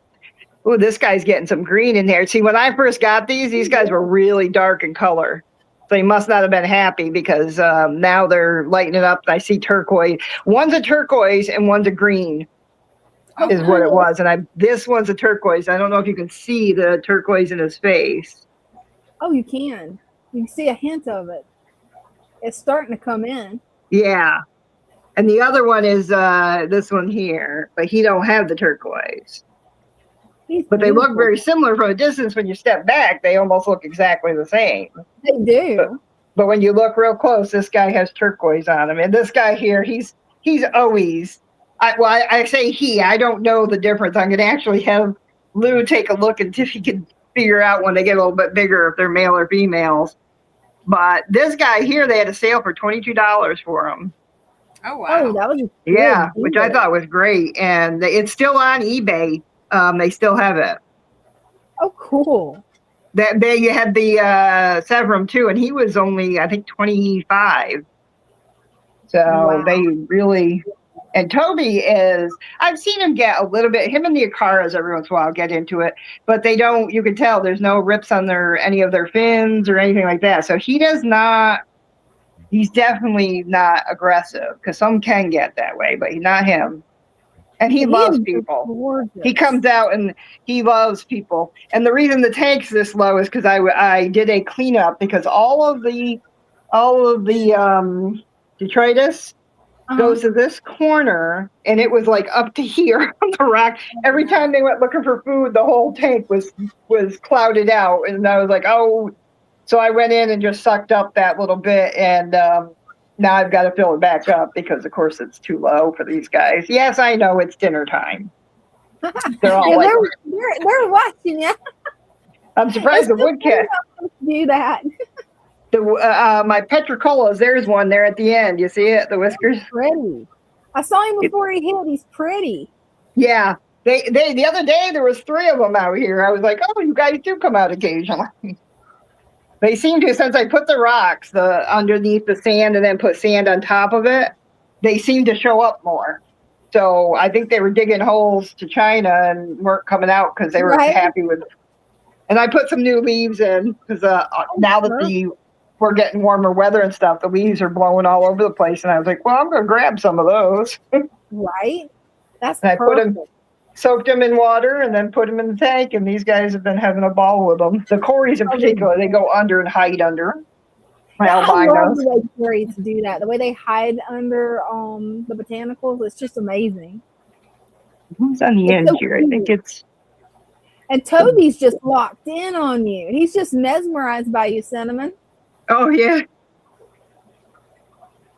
Oh, this guy's getting some green in there. See, when I first got these guys were really dark in color. So he must not have been happy because now they're lighting it up. I see turquoise. One's a turquoise and one's a green is what it was. And this one's a turquoise. I don't know if you can see the turquoise in his face. Oh, you can. You can see a hint of it. It's starting to come in. Yeah. And the other one is this one here, but he don't have the turquoise. But they look very similar from a distance. When you step back, they almost look exactly the same. They do. But when you look real close, this guy has turquoise on him. And this guy here, he's always, I say he, I don't know the difference. I'm going to actually have Lou take a look and see if he can figure out when they get a little bit bigger, if they're male or females. But this guy here, they had a sale for $22 for him. Oh, wow. Oh, that was Yeah, which I thought was great. And it's still on eBay. They still have it. Oh, cool. They had the Severum too, and he was only, I think, 25. So they really, and Toby is, I've seen him get a little bit, him and the Akaras every once in a while get into it, but they don't, you can tell there's no rips on any of their fins or anything like that. So he does not, he's definitely not aggressive, because some can get that way, but not him. And he loves people. Gorgeous. He comes out and he loves people. And the reason the tank's this low is because I did a cleanup, because all of the detritus goes to this corner, and it was like up to here on the rock. Every time they went looking for food, the whole tank was clouded out, and I was like, oh. So I went in and just sucked up that little bit, and now I've got to fill it back up because, of course, it's too low for these guys. Yes, I know it's dinner time. They're all like, they're watching you. I'm surprised the woodcat do that. My petricolas. There's one there at the end. You see it? The whiskers. He's pretty. I saw him before he hit. He's pretty. Yeah. They the other day there was 3 of them out here. I was like, oh, you guys do come out occasionally. They seem to, since I put the rocks underneath the sand and then put sand on top of it, they seem to show up more. So I think they were digging holes to China and weren't coming out because they were happy with it. And I put some new leaves in because now that we're getting warmer weather and stuff, the leaves are blowing all over the place. And I was like, well, I'm going to grab some of those. Right? That's and perfect. Soaked them in water and then put them in the tank, and these guys have been having a ball with them. The Corys in particular, they go under and hide under. My albinos. I love the way Corys do that. The way they hide under the botanicals, it's just amazing. Who's on the end here? I think it's... And Toby's just locked in on you. He's just mesmerized by you, Cinnamon. Oh, yeah.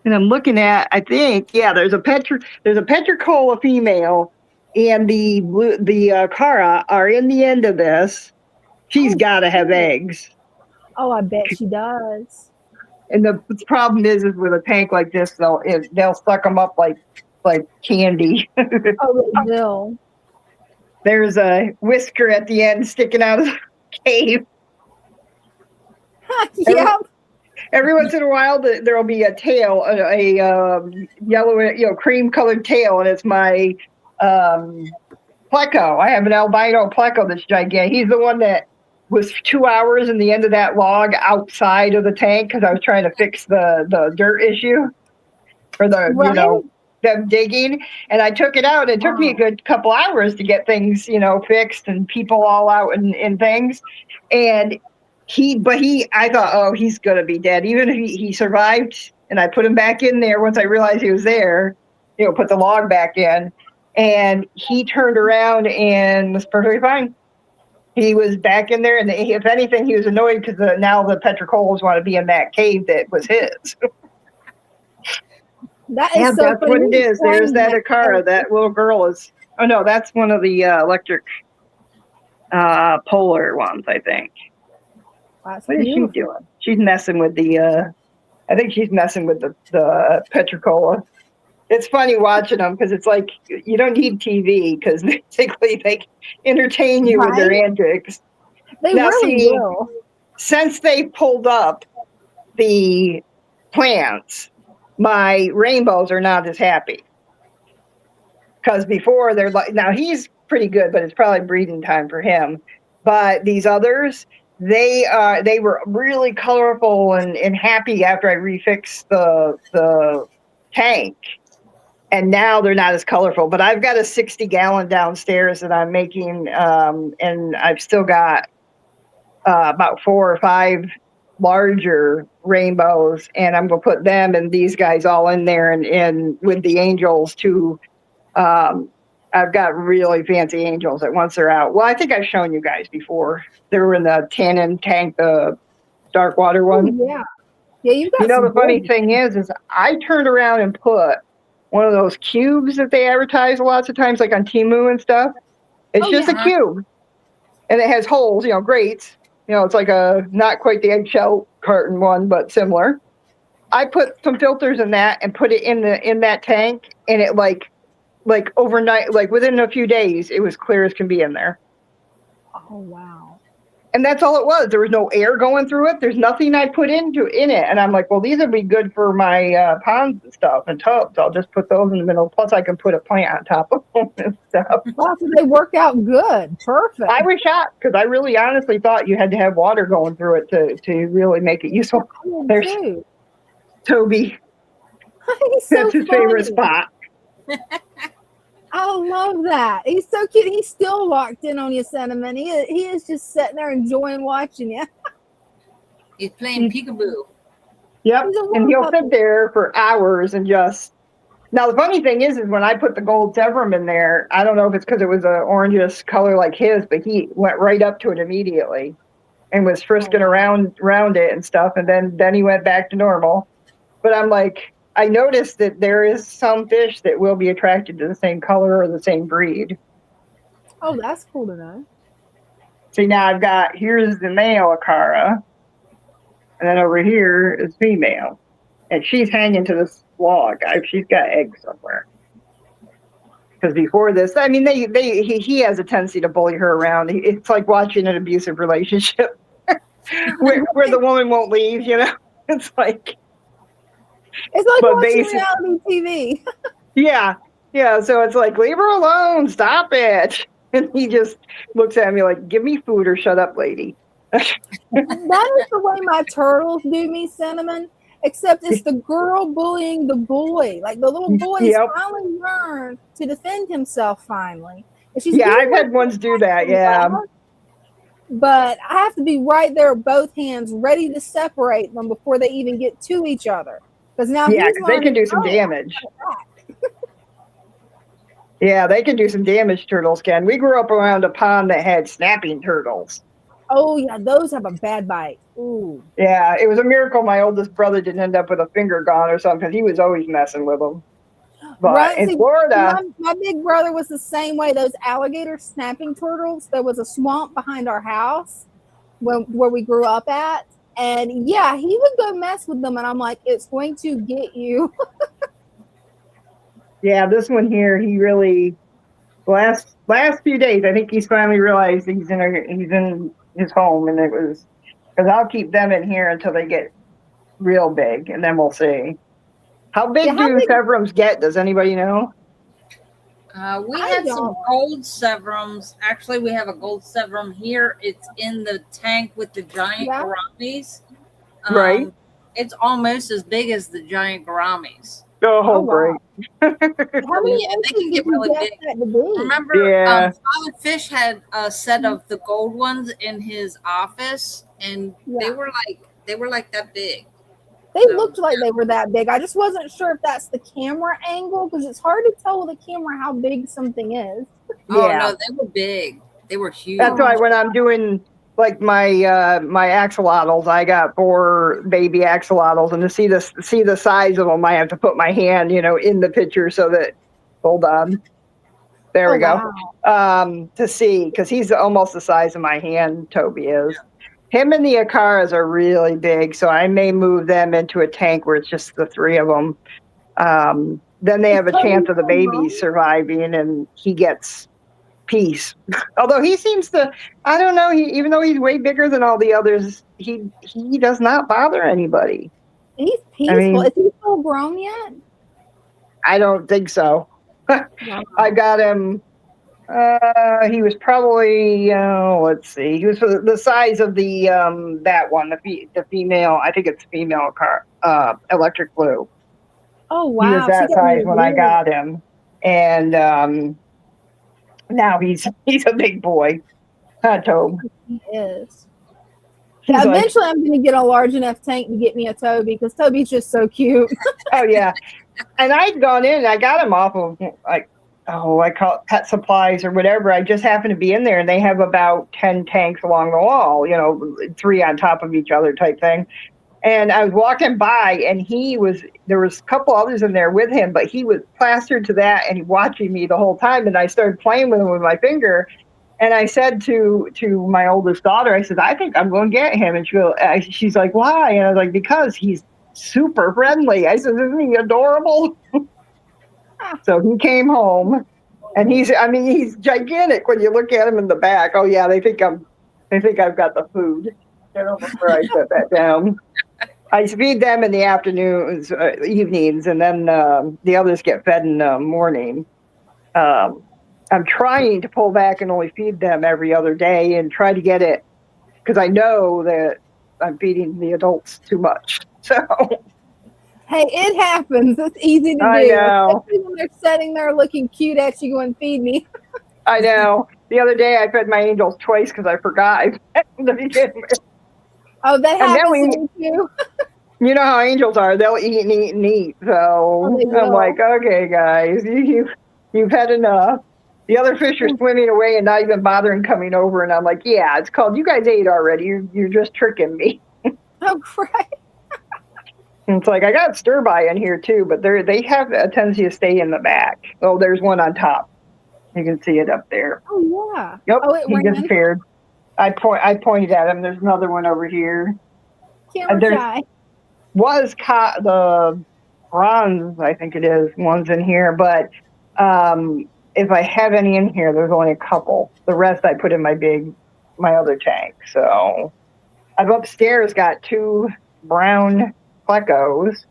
And I'm looking at, I think, yeah, there's a petricola female, and the Cara are in the end of this. She's got to have eggs. Oh, I bet she does. And the problem is with a tank like this, they'll suck them up like candy. Oh, they will. There's a whisker at the end sticking out of the cave. Yep. Every once in a while, there will be a tail, a yellow, cream-colored tail, and it's my pleco. I have an albino pleco that's gigantic. He's the one that was 2 hours in the end of that log outside of the tank because I was trying to fix the dirt issue or them digging, and I took it out. It took me a good couple hours to get things, fixed and people all out and things. And I thought, oh, he's going to be dead. Even if he survived, and I put him back in there once I realized he was there, put the log back in, and he turned around and was perfectly fine. He was back in there, and if anything, he was annoyed because now the petricolas want to be in that cave that was his. That is Yeah, so that's funny. what it You is. There's explained that Akara. That little girl is. Oh no, that's one of the electric polar ones, I think. That's What is she beautiful. doing? She's messing with the. I think she's messing with the Petricola. It's funny watching them because it's like you don't need TV because basically they entertain you with their Right? antics. They Now, really see, will. since they pulled up the plants, my rainbows are not as happy. Because before they're like, now he's pretty good, but it's probably breeding time for him. But these others, they were really colorful and happy after I refixed the tank. And now they're not as colorful. But I've got a 60-gallon downstairs that I'm making, and I've still got about 4 or 5 larger rainbows, and I'm gonna put them and these guys all in there, and with the angels too. I've got really fancy angels that once they're out. Well, I think I've shown you guys before. They were in the tannin tank, the dark water Oh, one. yeah. Yeah, you've got You know, some the funny gorgeous- thing is I turned around and put one of those cubes that they advertise lots of times, like on Temu and stuff. It's Oh, just yeah. a cube, and it has holes, grates. It's like a not quite the eggshell carton one, but similar. I put some filters in that and put it in that tank, and it like overnight, like within a few days, it was clear as can be in there. Oh, wow. And that's all it was. There was no air going through it. There's nothing I put in it. And I'm like, well, these would be good for my ponds and stuff and tubs. I'll just put those in the middle. Plus, I can put a plant on top of them and stuff. Wow, so they work out good. Perfect. I was shocked because I really honestly thought you had to have water going through it to really make it useful. Cool, There's too. Toby. He's so That's his funny. favorite spot. I love that. He's so cute. He's still locked in on you, Cinnamon. He is just sitting there enjoying watching you. He's playing peekaboo. Yep. He's a And little he'll puppy. sit there for hours and just. Now, the funny thing is when I put the gold Severum in there, I don't know if it's because it was an orangish color like his, but he went right up to it immediately and was frisking around it and stuff. And then he went back to normal. But I'm like, I noticed that there is some fish that will be attracted to the same color or the same breed. Oh, that's cool to know. See, now here's the male Akara, and then over here is female. And she's hanging to this log. She's got eggs somewhere. Because before this, I mean, he has a tendency to bully her around. It's like watching an abusive relationship where the woman won't leave, It's like... It's like But watching basically- reality TV. Yeah. So it's like, leave her alone. Stop it. And he just looks at me like, give me food or shut up, lady. That is the way my turtles do me, Cinnamon. Except it's the girl bullying the boy. Like the little boy's Yep. finally learned to defend himself finally. And she's Yeah, getting I've had ones do that. Yeah. But I have to be right there with both hands ready to separate them before they even get to each other. Because now Yeah, he's because they can do some damage. Yeah, they can do some damage, turtles can. We grew up around a pond that had snapping turtles. Oh, yeah, those have a bad bite. Ooh. Yeah, it was a miracle my oldest brother didn't end up with a finger gone or something because he was always messing with them. But Right, in see, Florida... my big brother was the same way. Those alligator snapping turtles, there was a swamp behind our house where we grew up at. And yeah, he would go mess with them. And I'm like, it's going to get you. Yeah, this one here, he really... Last few days, I think he's finally realized he's in his home, and it was because I'll keep them in here until they get real big, and then we'll see. How big do Severums get? Does anybody know? We had some gold Severums. Actually, we have a gold Severum here. It's in the tank with the giant gouramis. Right. It's almost as big as the giant gouramis. Oh, great. How many They can get really big. Remember, Father Fish had a set of the gold ones in his office, and they were like that big. They looked like they were that big. I just wasn't sure if that's the camera angle because it's hard to tell with the camera how big something is. Oh no, they were big. They were huge. That's why when I'm doing like my axolotls. I got 4 baby axolotls, and to see the size of them, I have to put my hand, in the picture so that. Hold on. There we go. Wow. To see, because he's almost the size of my hand. Toby is. Him and the Akaras are really big, so I may move them into a tank where it's just the 3 of them. Then they have a chance of the babies surviving, and he gets peace. Although he seems to, I don't know, even though he's way bigger than all the others, he does not bother anybody. He's peaceful. Is he full grown yet? I don't think so. I got him. He was probably let's see. He was the size of the that one, the female. I think it's female car, electric blue. Oh wow! He was that size when I got him, and now he's a big boy. Tobe. He is. Yeah, eventually, I'm going to get a large enough tank to get me a Toby because Toby's just so cute. Oh yeah, and I'd gone in and I got him off of I call it Pet Supplies or whatever. I just happened to be in there, and they have about 10 tanks along the wall, 3 on top of each other type thing. And I was walking by, and there was a couple others in there with him, but he was plastered to that, and he watching me the whole time. And I started playing with him with my finger. And I said to my oldest daughter, I said, I think I'm going to get him. And she's like, why? And I was like, because he's super friendly. I said, isn't he adorable? So he came home, and he's gigantic when you look at him in the back. Oh yeah, they think I've got the food. Before I set that down, I feed them in the afternoons, evenings, and then the others get fed in the morning. I'm trying to pull back and only feed them every other day, and try to get it because I know that I'm feeding the adults too much. So. Hey, it happens. It's easy to do. I know. Especially when they're sitting there looking cute at you going, feed me. I know. The other day I fed my angels twice because I forgot. Oh, that happens to me too. You know how angels are. They'll eat and eat and eat. So I'm like, okay, guys, you've had enough. The other fish are swimming away and not even bothering coming over. And I'm like, yeah, it's called, you guys ate already. You're just tricking me. Oh, great. And it's like, I got stir-by in here too, but they have a tendency to stay in the back. Oh, there's one on top. You can see it up there. Oh, yeah. Yep, he disappeared. I pointed at him. There's another one over here. Camera shy. Was the bronze, I think it is, one's in here. But if I have any in here, there's only a couple. The rest I put in my other tank. So I've upstairs got 2 brown plecos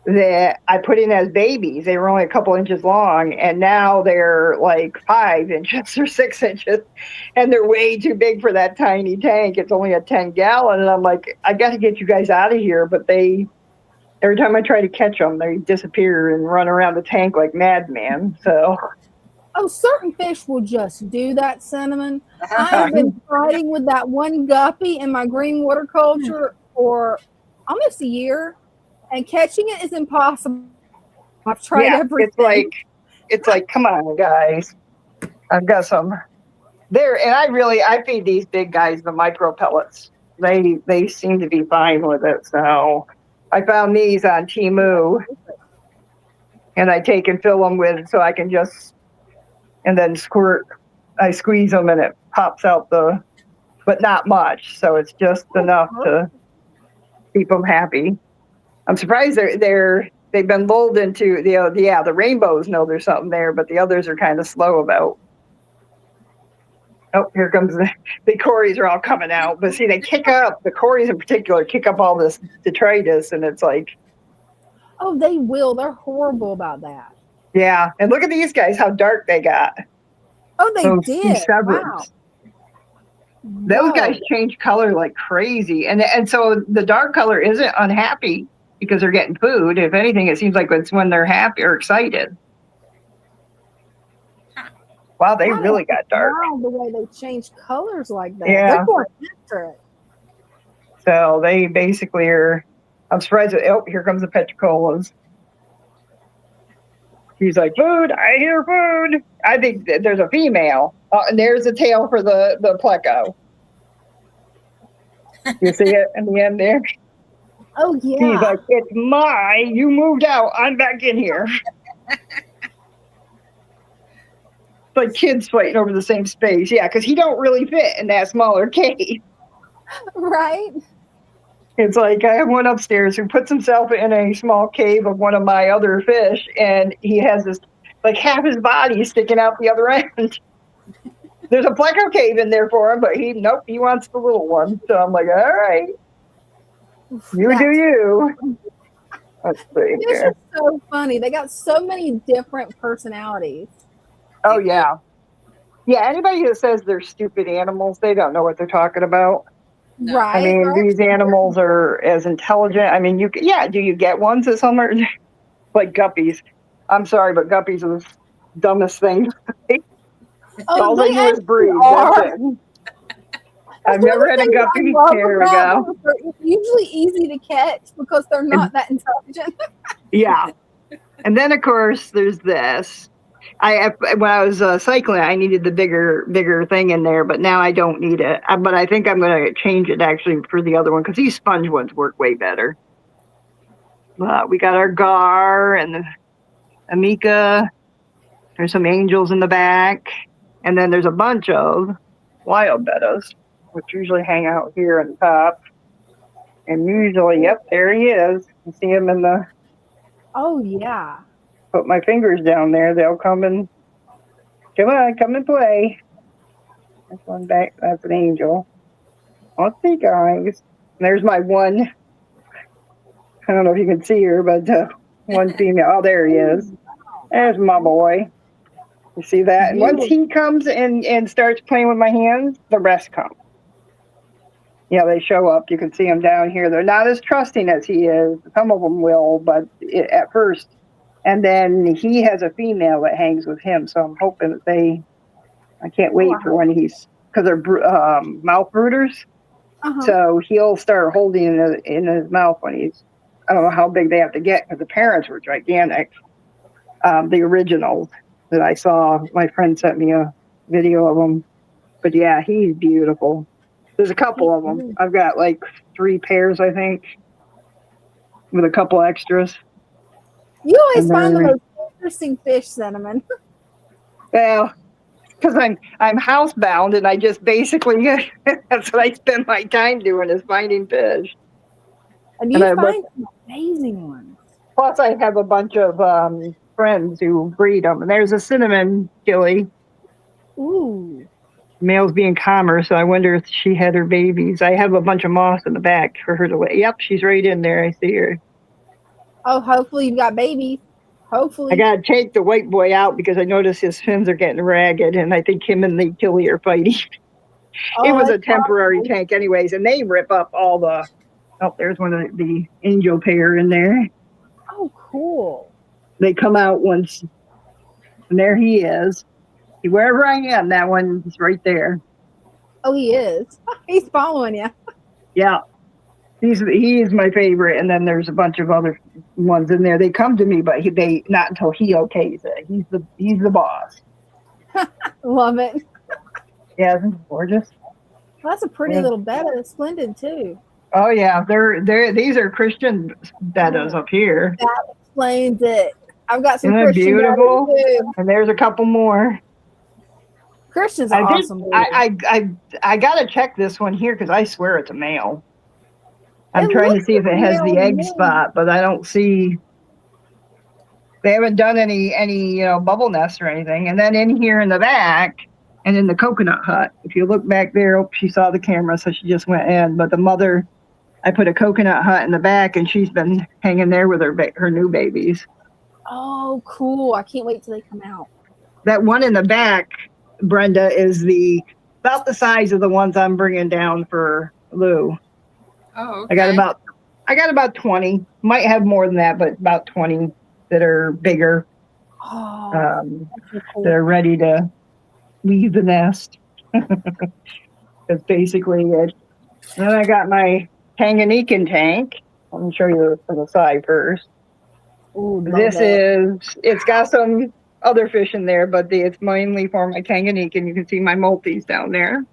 that I put in as babies. They were only a couple inches long, and now they're like 5 inches or 6 inches, and they're way too big for that tiny tank. It's only a 10-gallon, and I'm like, I got to get you guys out of here. But every time I try to catch them, they disappear and run around the tank like madmen. So. Oh, certain fish will just do that, Cinnamon. I have been fighting with that one guppy in my green water culture for almost a year, and catching it is impossible. I've tried everything. It's like, come on, guys. I've got some there, and I feed these big guys the micro pellets. They seem to be fine with it. So I found these on Temu, and I take and fill them with, so I can just, and then squirt. I squeeze them, and it pops out but not much. So it's just enough to keep them happy. I'm surprised they've been lulled into the rainbows know there's something there, but the others are kind of slow about. Oh, here comes the cories are all coming out. But see, they kick up, the cories in particular, kick up all this detritus, and it's like. Oh, they will. They're horrible about that. Yeah, and look at these guys, how dark they got. Oh, they did. Wow. Those guys change color like crazy. And so the dark color isn't unhappy because they're getting food. If anything, it seems like it's when they're happy or excited. Wow, they really got dark. Wow, the way they change colors like that. Yeah. They're going after it. So they basically are, I'm surprised that, oh, here comes the petricolas. He's like, food, I hear food. I think there's a female. And there's a tail for the pleco. You see it in the end there? Oh He's yeah. like, it's you moved out. I'm back in here. Like kids fighting over the same space. Yeah, because he don't really fit in that smaller cave. Right. It's like I have one upstairs who puts himself in a small cave of one of my other fish, and he has this like half his body sticking out the other end. There's a pleco cave in there for him, but he wants the little one. So I'm like, all right, you do you. Let's see It's here. just so funny. They got so many different personalities. Oh yeah. Yeah, anybody who says they're stupid animals, they don't know what they're talking about. No. Right. I mean, right? these animals are as intelligent. I mean, do you get ones that some are like guppies? I'm sorry, but guppies are the dumbest thing. Oh, All they do is actually breathe. are. That's it. That's I've one of never the had a things I guppy. love Here we about go. them. They're usually easy to catch because they're not that intelligent. Yeah. And then, of course, there's this. When I was cycling, I needed the bigger thing in there, but now I don't need it. But I think I'm going to change it actually for the other one because these sponge ones work way better. We got our Gar and the Amika. There's some angels in the back, and then there's a bunch of wild bettas, which usually hang out here on top. And usually, yep, there he is. You see him in the. Oh yeah. Put my fingers down there. They'll come and come and play. That's one back. That's an angel. Let's see, guys. There's my one. I don't know if you can see her, but one female. Oh, there he is. There's my boy. You see that? And once he comes and starts playing with my hands, the rest come. Yeah, they show up. You can see them down here. They're not as trusting as he is. Some of them will, but at first. And then he has a female that hangs with him. So I'm hoping that I can't wait for when because they're mouth brooders. So he'll start holding it in his mouth when I don't know how big they have to get because the parents were gigantic. The originals that I saw, my friend sent me a video of them. But yeah, he's beautiful. There's a couple of them. I've got like 3 pairs, I think, with a couple extras. You always find the most interesting fish, Cinnamon. Well, because I'm housebound and I just basically that's what I spend my time doing is finding fish. And you find some amazing ones. Plus, I have a bunch of friends who breed them, and there's a cinnamon chili. Ooh. Males being calmer, so I wonder if she had her babies. I have a bunch of moss in the back for her to lay. Yep, she's right in there. I see her. Oh, hopefully you've got babies. Hopefully. I gotta take the white boy out because I notice his fins are getting ragged, and I think him and the chili are fighting. It was a temporary tank, anyways, and they rip up all the. Oh, there's one of the angel pair in there. Oh, cool. They come out once, and there he is. Wherever I am, that one is right there. Oh, he is. He's following you. Yeah. He is my favorite, and then there's a bunch of other ones in there. They come to me, but they not until he okays it. He's the boss. Love it. Yeah, isn't it gorgeous? Well, that's a pretty little betta. Splendid too. Oh yeah, these are Christian bettas up here. That explains it. I've got some Isn't Christian beautiful? too. And there's a couple more. Christians are awesome. I gotta check this one here because I swear it's a male. I'm trying to see if it has the egg spot, but I don't see. They haven't done any bubble nests or anything. And then in here in the back and in the coconut hut, if you look back there, she saw the camera, so she just went in. But the mother, I put a coconut hut in the back, and she's been hanging there with her new babies. Oh, cool! I can't wait till they come out. That one in the back, Brenda, is about the size of the ones I'm bringing down for Lou. Oh, okay. I got about 20. Might have more than that, but about 20 that are bigger. Oh, cool. That are ready to leave the nest. That's basically it. Then I got my Tanganyikan tank. Let me show you from the side first. Ooh, it's got some other fish in there, but it's mainly for my Tanganyikan. You can see my multis down there.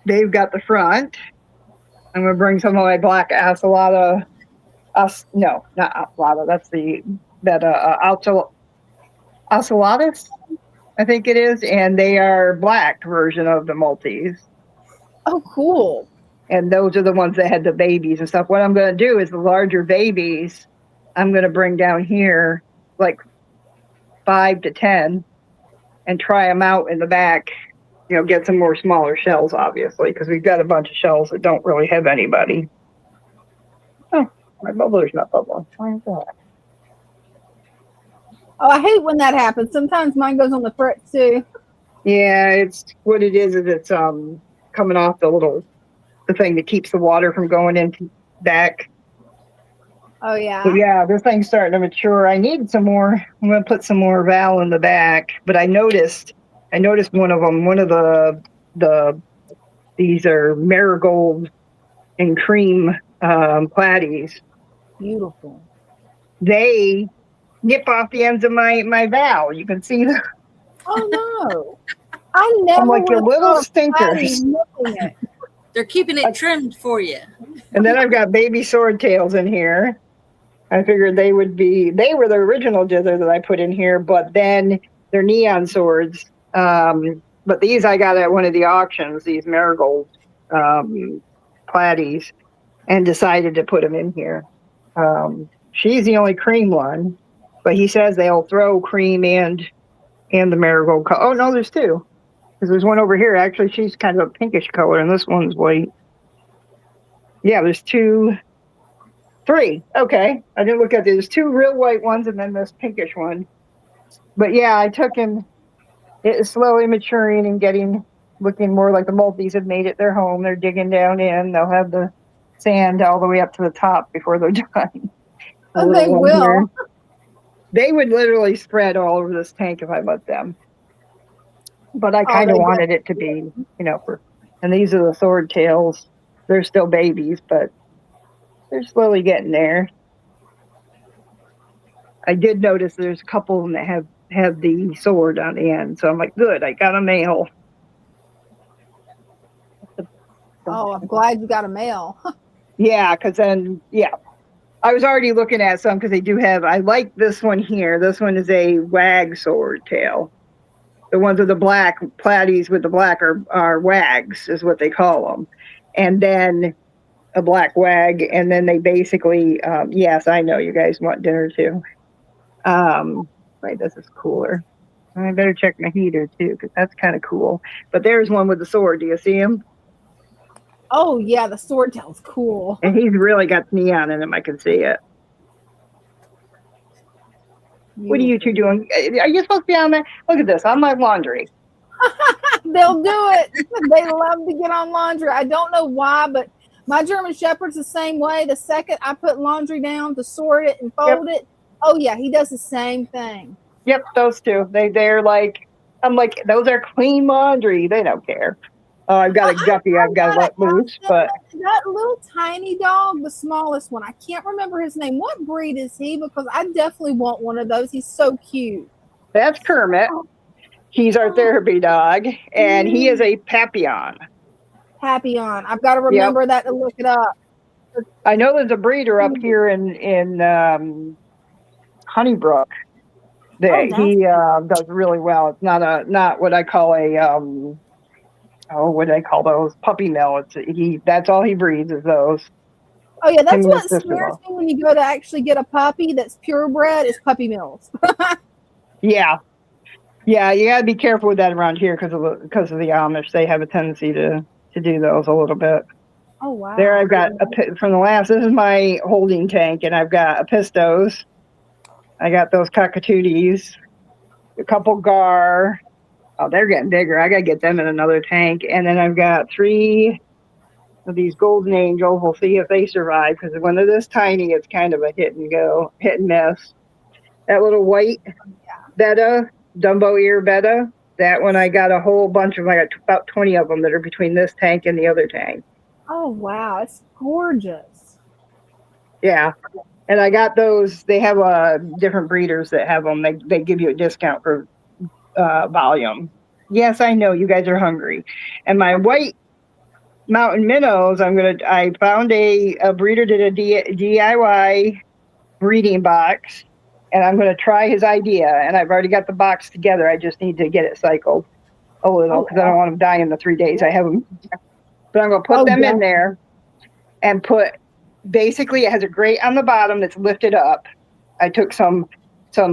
they've got the front. I'm going to bring some of my black ocelota. No, not ocelota. That's the ocelotus, I think it is, and they are black version of the Maltese. Oh, cool. And those are the ones that had the babies and stuff. What I'm going to do is the larger babies, I'm going to bring down here like 5 to 10 and try them out in the back. You know, get some more smaller shells, obviously, because we've got a bunch of shells that don't really have anybody. Oh, my bubbler's not bubbling. Why is that? Oh, I hate when that happens. Sometimes mine goes on the fritz too. Yeah, it's what it is it's coming off the thing that keeps the water from going into back. Oh yeah. So yeah, this thing's starting to mature. I need some more. I'm gonna put some more Val in the back. But I noticed one of them. One of these are marigold and cream platies. Beautiful. They nip off the ends of my Val. You can see them. Oh no! I never. I'm like, you would've little thought of stinkers. nipping it. They're keeping it trimmed for you. And then I've got baby swordtails in here. I figured they were the original dither that I put in here, but then they're neon swords. But these I got at one of the auctions, these marigold platies, and decided to put them in here. She's the only cream one, but he says they'll throw cream and the marigold color. Oh no, there's two. Because there's one over here. Actually, she's kind of a pinkish color, and this one's white. Yeah, there's 3. Okay, I didn't look at it. There's 2 real white ones, and then this pinkish one. But yeah, I took him. It is slowly maturing and looking more like the Maltese have made it their home. They're digging down in. They'll have the sand all the way up to the top before they're done. Oh, they will. Here. They would literally spread all over this tank if I let them. But I kind of wanted it to be, and these are the sword tails. They're still babies, but they're slowly getting there. I did notice there's a couple of them that have the sword on the end. So I'm like, good, I got a male. Oh, I'm glad you got a male. Yeah, because then, I was already looking at some because they do have, I like this one here. This one is a wag sword tail. The ones with the black, platies with the black are wags, is what they call them. And then a black wag, and then they basically, yes, I know you guys want dinner too. Wait, this is cooler. I better check my heater too, because that's kind of cool. But there's one with the sword. Do you see him? Oh yeah, the sword tail's cool. And he's really got neon in him. I can see it. What are you two doing? Are you supposed to be on there? Look at this, on my laundry. They'll do it. They love to get on laundry. I don't know why, but my German Shepherd's the same way. The second I put laundry down to sort it and fold it, oh yeah, he does the same thing. Yep, those two. They're like, I'm like, those are clean laundry. They don't care. Oh, I've got a guppy I've got to let loose, but that little tiny dog, the smallest one, I can't remember his name. What breed is he? Because I definitely want one of those. He's so cute. That's Kermit. He's our therapy dog, and he is a Papillon. Papillon. I've got to remember that to look it up. I know there's a breeder up here in Honeybrook that he does really well. It's not what I call a what do I call those? Puppy mill. That's all he breeds is those. Oh yeah, that's what scares me when you go to actually get a puppy that's purebred is puppy mills. Yeah, you gotta be careful with that around here because of the Amish. They have a tendency to do those a little bit. Oh wow! There, I've got from the last. This is my holding tank, and I've got Apistos. I got those cockatooties, a couple gar. Oh, they're getting bigger. I gotta get them in another tank, and then I've got 3 of these golden angels. We'll see if they survive because when they're this tiny, it's kind of a hit and miss. That little white betta, Dumbo ear betta. That one I got a whole bunch of. I got about 20 of them that are between this tank and the other tank. Oh wow, it's gorgeous. Yeah, and I got those. They have different breeders that have them. They give you a discount for volume. Yes, I know you guys are hungry. And my white mountain minnows, I found a breeder did a DIY breeding box, and I'm gonna try his idea. And I've already got the box together. I just need to get it cycled a little because I don't want them dying in the 3 days I have them. But I'm gonna put them in there and basically it has a grate on the bottom that's lifted up. I took some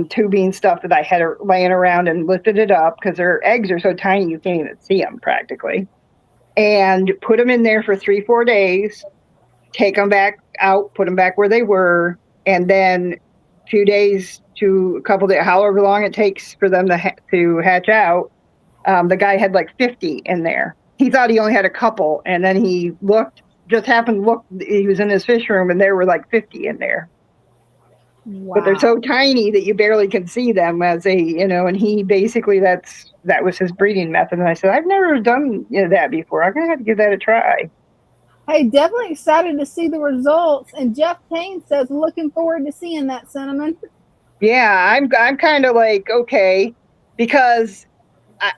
tubing stuff that I had laying around and lifted it up because their eggs are so tiny you can't even see them practically. And put them in there for 3-4 days, take them back out, put them back where they were, and then a few days to a couple days, however long it takes for them to hatch out. The guy had like 50 in there. He thought he only had a couple, and then he happened to look, he was in his fish room, and there were like 50 in there. Wow. But they're so tiny that you barely can see them as and he basically, that was his breeding method. And I said, I've never done that before. I'm going to have to give that a try. Hey, definitely excited to see the results. And Jeff Kane says, looking forward to seeing that, Cinnamon. Yeah, I'm kind of like, okay, because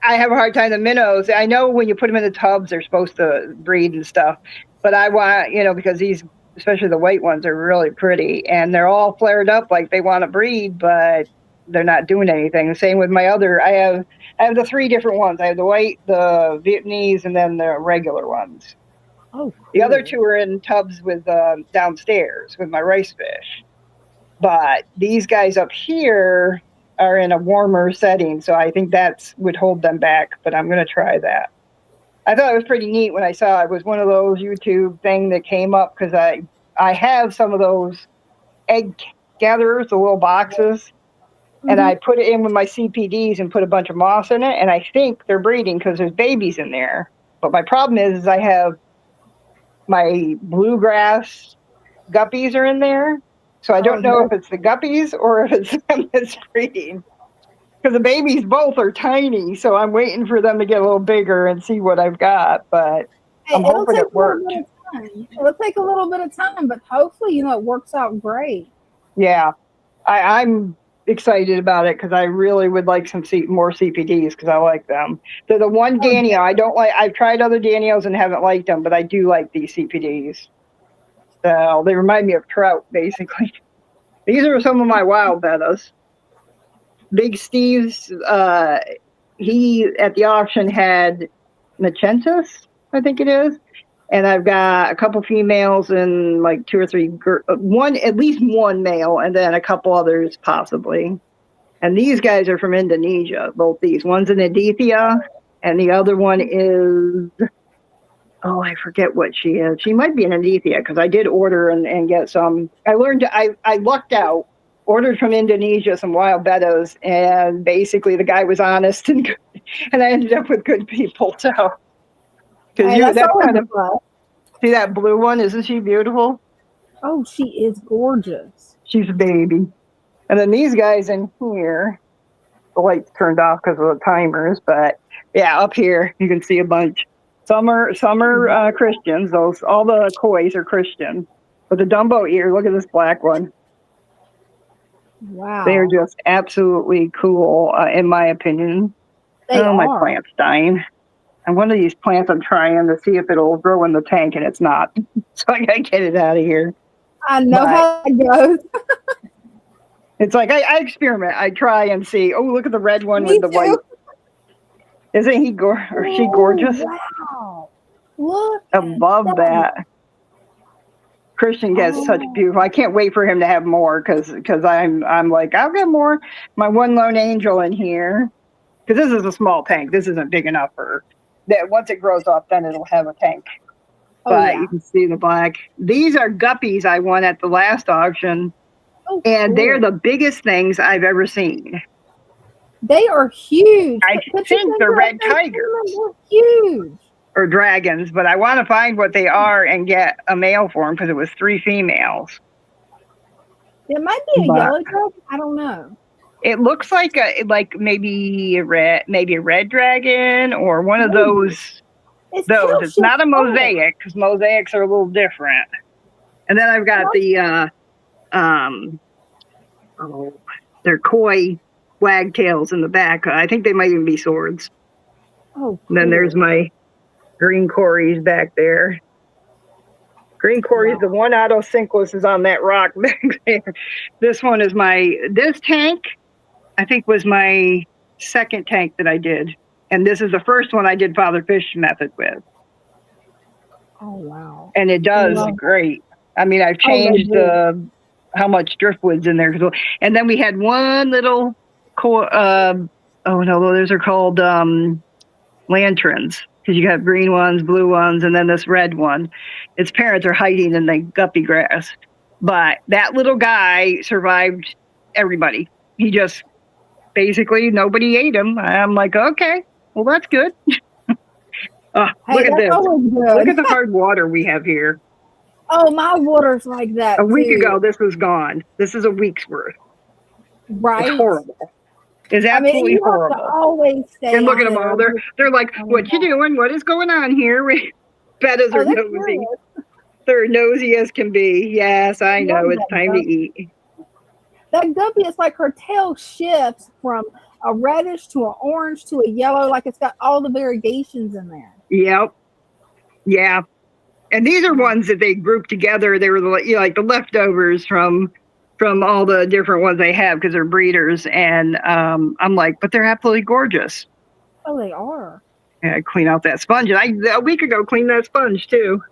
I have a hard time with minnows. I know when you put them in the tubs, they're supposed to breed and stuff. But I want, because these, especially the white ones, are really pretty. And they're all flared up like they want to breed, but they're not doing anything. The same with my other. I have the 3 different ones. I have the white, the Vietnamese, and then the regular ones. Oh, cool. The other 2 are in tubs with downstairs with my rice fish. But these guys up here are in a warmer setting, so I think that would hold them back, but I'm going to try that. I thought it was pretty neat when I saw it. It was one of those YouTube thing that came up because I have some of those egg gatherers, the little boxes, and I put it in with my CPDs and put a bunch of moss in it, and I think they're breeding because there's babies in there. But my problem is I have my bluegrass guppies are in there, so I don't know if it's the guppies or if it's them that's breeding. Because the babies both are tiny, so I'm waiting for them to get a little bigger and see what I've got. But I'm hoping it works. It'll take a little bit of time, but hopefully, it works out great. Yeah, I'm excited about it because I really would like some more CPDs because I like them. They're the one Danio I don't like. I've tried other Danios and haven't liked them, but I do like these CPDs. So they remind me of trout, basically. These are some of my wild bettas. Big Steve's, he at the auction had Machensis, I think it is. And I've got a couple females and like 2 or 3, at least one male, and then a couple others possibly. And these guys are from Indonesia, both these. One's in Aditya, and the other one is, I forget what she is. She might be in Aditya because I did order and get some. I lucked out. Ordered from Indonesia some wild bettas, and basically the guy was honest and good, and I ended up with good people. So, because that's kind of see that blue one, isn't she beautiful? Oh, she is gorgeous. She's a baby. And then these guys in here, the lights turned off because of the timers, but yeah, up here you can see a bunch. Some are Christians. All the kois are Christian, but the Dumbo ear. Look at this black one. Wow. They're just absolutely cool, in my opinion. My plant's dying. And one of these plants I'm trying to see if it'll grow in the tank, and it's not. So I gotta get it out of here. I know how it goes. It's like I experiment. I try and see. Oh, look at the red one with the white. Isn't he she gorgeous? Wow. Look. I love that. Christian gets such beautiful. I can't wait for him to have more because I'm like, I'll get more. My one lone angel in here, because this is a small tank. This isn't big enough for that. Once it grows up, then it'll have a tank. But you can see the black. These are guppies I won at the last auction, and they're the biggest things I've ever seen. They are huge. I think they're red tigers. They're huge. Or dragons, but I want to find what they are and get a male for them because it was 3 females. It might be a yellow dragon. I don't know. It looks like maybe a red dragon or one of those. It's not a mosaic because mosaics are a little different. And then I've got the they're koi wagtails in the back. I think they might even be swords. Oh. Cool. Then there's my green Corys back there. Green Corys, the one autosynchronous is on that rock back there. This one is this tank, I think, was my second tank that I did. And this is the first one I did Father Fish method with. Oh, wow. And it does great. I mean, I've changed how much driftwood's in there. And then we had one little, those are called lanterns. Because you have green ones, blue ones, and then this red one. Its parents are hiding in the guppy grass. But that little guy survived everybody. He just, basically, nobody ate him. I'm like, okay, well, that's good. Look at this. Look at the hard water we have here. Oh, my water's like that. A week ago, this was gone. This is a week's worth. Right. It's horrible. It's absolutely horrible. Always stay and look at them all. They're like, what you doing? What is going on here? Bettas are nosy. They're nosy as can be. Yes, I know. It's time to eat. That guppy, it's like her tail shifts from a reddish to an orange to a yellow. Like it's got all the variegations in there. Yep. Yeah. And these are ones that they grouped together. They were like the leftovers from all the different ones they have because they're breeders. And I'm like, but they're absolutely gorgeous. Oh, they are. Yeah, I clean out that sponge. And a week ago, cleaned that sponge too.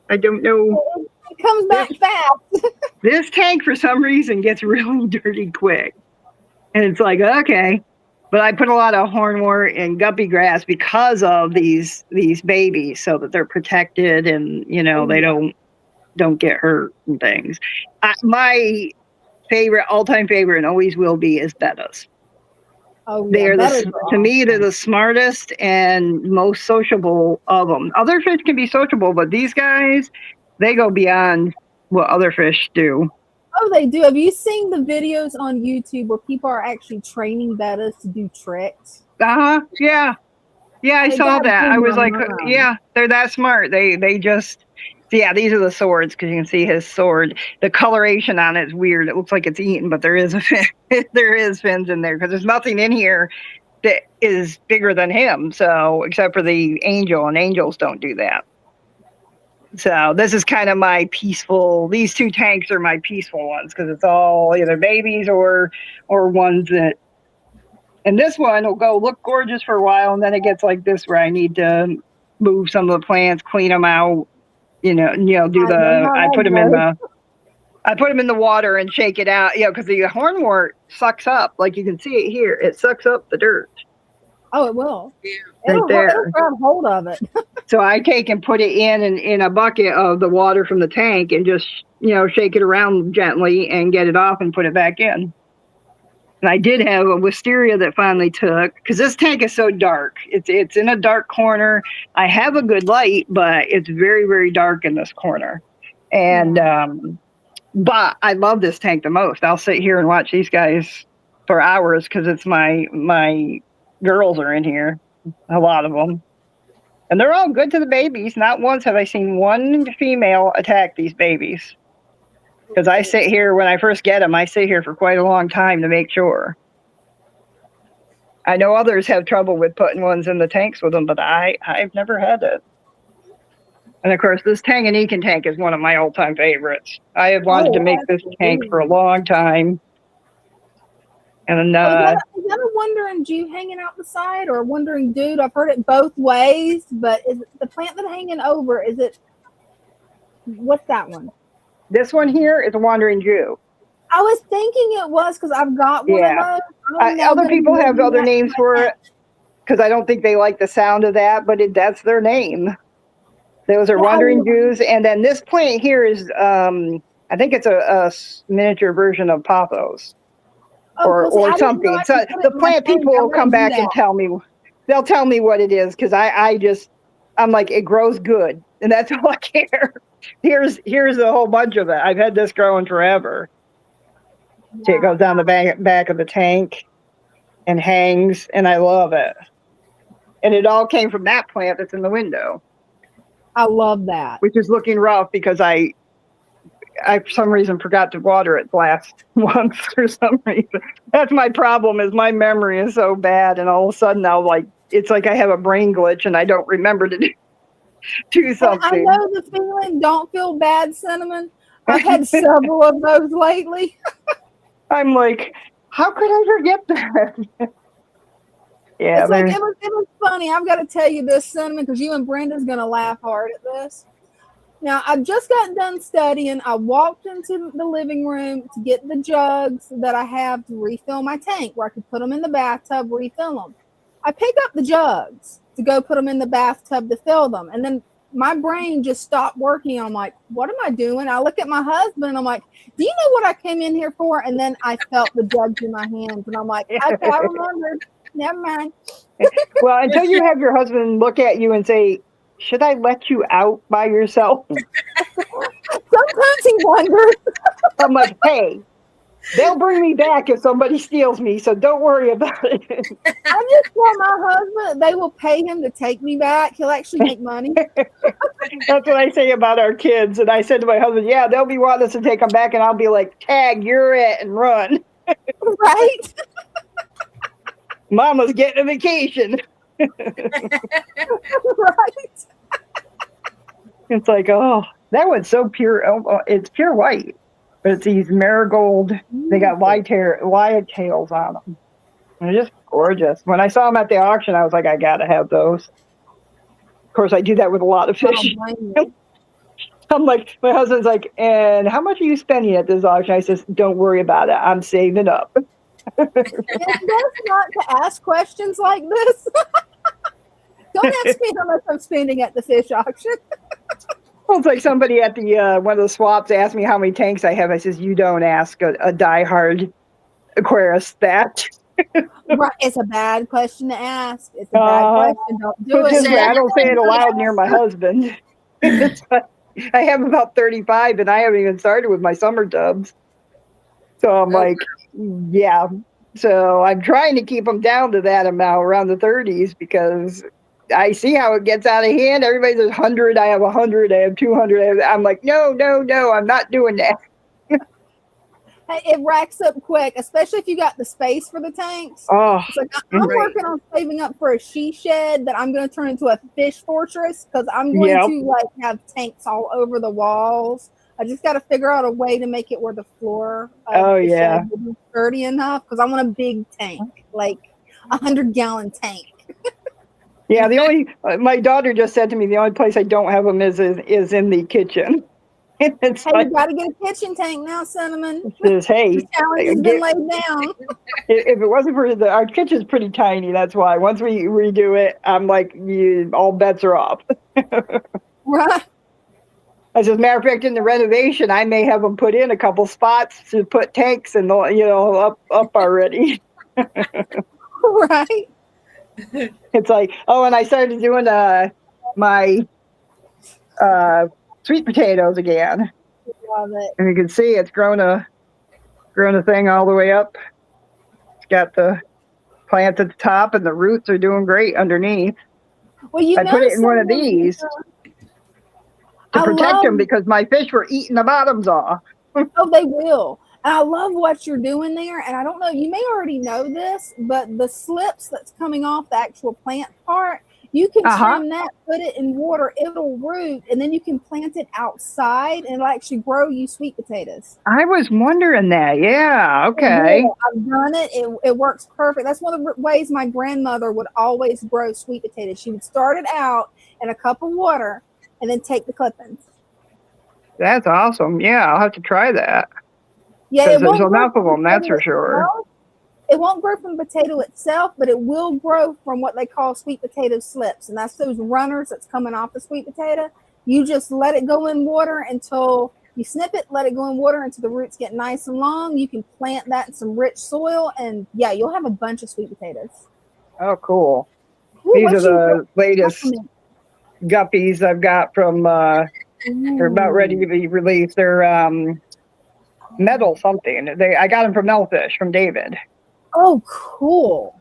I don't know. It comes back fast. This tank, for some reason, gets really dirty quick. And it's like, okay. But I put a lot of hornwort and guppy grass because of these babies so that they're protected and, they don't get hurt and things. My all-time favorite, and always will be, is bettas. Oh, yeah, to me, they're the smartest and most sociable of them. Other fish can be sociable, but these guys, they go beyond what other fish do. Oh, they do. Have you seen the videos on YouTube where people are actually training bettas to do tricks? Yeah. Yeah, I saw that. I was like, yeah, they're that smart. They just... Yeah, these are the swords because you can see his sword. The coloration on it is weird. It looks like it's eaten, but there is there is fins in there because there's nothing in here that is bigger than him. So except for the angel, and angels don't do that. So this is kind of my peaceful. These two tanks are my peaceful ones because it's all either babies or ones that. And this one will go look gorgeous for a while, and then it gets like this where I need to move some of the plants, clean them out. I put them in the water and shake it out, because the hornwort sucks up, like you can see it here. It sucks up the dirt. Oh, it will. Yeah. It'll grab hold of it. So I take and put it in a bucket of the water from the tank and just, shake it around gently and get it off and put it back in. And I did have a wisteria that finally took, because this tank is so dark. It's in a dark corner. I have a good light, but it's very, very dark in this corner. And but I love this tank the most. I'll sit here and watch these guys for hours because it's my girls are in here, a lot of them. And they're all good to the babies. Not once have I seen one female attack these babies. Because I sit here, when I first get them, I sit here for quite a long time to make sure. I know others have trouble with putting ones in the tanks with them, but I've never had it. And of course, this Tanganyika tank is one of my all-time favorites. I have wanted to make this tank for a long time. And is that a wandering Jew hanging out the side or a wandering dude? I've heard it both ways, but is it the plant that's hanging over? What's that one? This one here is a wandering Jew. I was thinking it was because I've got one of those. Other people have other names for it because I don't think they like the sound of that, but that's their name. Those are wandering Jews. And then this plant here is, I think it's a miniature version of pothos or something. So the plant people will come back and tell me. They'll tell me what it is because I'm like, it grows good. And that's all I care. Here's a whole bunch of it. I've had this growing forever. See, it goes down the back of the tank and hangs, and I love it. And it all came from that plant that's in the window. I love that. Which is looking rough because I for some reason forgot to water it last once for some reason. That's my problem, is my memory is so bad, and all of a sudden it's like I have a brain glitch and I don't remember to do. do I something. know the feeling. Don't feel bad, Cinnamon. I've had several of those lately. I'm like, how could I forget that? Yeah, It's like there's it was funny. I've got to tell you this, Cinnamon, because you and Brenda's gonna laugh hard at this. Now I've just gotten done studying. I walked into the living room to get the jugs that I have to refill my tank, where I could put them in the bathtub, refill them. I pick up the jugs to go put them in the bathtub to fill them, and then my brain just stopped working. I'm like, what am I doing? I look at my husband and I'm like, do you know what I came in here for? And then I felt the jugs in my hands, and I'm like, okay, I remembered. Never mind. well, until you have your husband look at you and say, should I let you out by yourself? Sometimes he wonders. I'm like, hey, they'll bring me back if somebody steals me, so don't worry about it. I just tell my husband they will pay him to take me back. He'll actually make money. That's what I say about our kids. And I said to my husband, yeah, they'll be wanting us to take them back. And I'll be like, tag, you're it, and run. Right? Mama's getting a vacation. Right. It's like, oh, that one's so pure. Oh, it's pure white. But it's these marigold. They got wide tails on them. They're just gorgeous. When I saw them at the auction, I was like, I got to have those. Of course, I do that with a lot of fish. I'm like, my husband's like, and how much are you spending at this auction? I says, don't worry about it. I'm saving up. It's best not to ask questions like this. Don't ask me how much I'm spending at the fish auction. Well, it's like somebody at the one of the swaps asked me how many tanks I have. I says, you don't ask a diehard aquarist that. Right. It's a bad question to ask. It's a bad question. Don't do Put it. this way, I don't say it aloud near my husband. It's like, I have about 35 and I haven't even started with my summer tubs. So I'm like, yeah. So I'm trying to keep them down to that amount, around the 30s, because I see how it gets out of hand. Everybody says 100, I have 100, I have 200. I'm like, no, I'm not doing that. It racks up quick, especially if you got the space for the tanks. Oh, it's like I'm working on saving up for a she shed that I'm going to turn into a fish fortress, because I'm going to like have tanks all over the walls. I just got to figure out a way to make it where the floor of the shed will be sturdy enough, because I want a big tank, like 100-gallon tank. Yeah, the only my daughter just said to me, the only place I don't have them is in the kitchen. It's hey, like, you got to get a kitchen tank now, Cinnamon. Says, hey, the challenge has been laid down. If it wasn't for our kitchen's pretty tiny, that's why. Once we redo it, I'm like, all bets are off. Right. As a matter of fact, in the renovation, I may have them put in a couple spots to put tanks and up already. Right. It's like, and I started doing my sweet potatoes again. Love it. And you can see it's grown a thing all the way up. It's got the plant at the top, and the roots are doing great underneath. Well, I put it in one of these to protect them, because my fish were eating the bottoms off. Oh, they will. And I love what you're doing there. And I don't know, you may already know this, but the slips that's coming off the actual plant part, you can trim that, put it in water, it'll root, and then you can plant it outside and it'll actually grow you sweet potatoes. I was wondering that. Yeah, okay. Yeah, I've done it. It works perfect. That's one of the ways my grandmother would always grow sweet potatoes. She would start it out in a cup of water and then take the clippings. That's awesome. Yeah, I'll have to try that. Yeah, there's enough of them, that's for sure. It won't grow from the potato itself, but it will grow from what they call sweet potato slips. And that's those runners that's coming off the sweet potato. You just let it go in water until you snip it, let it go in water until the roots get nice and long. You can plant that in some rich soil, and yeah, you'll have a bunch of sweet potatoes. Oh, cool. Ooh, these are the latest guppies I've got from, they're about ready to be released. They're metal something. I got them from Melfish, from David. Oh, cool.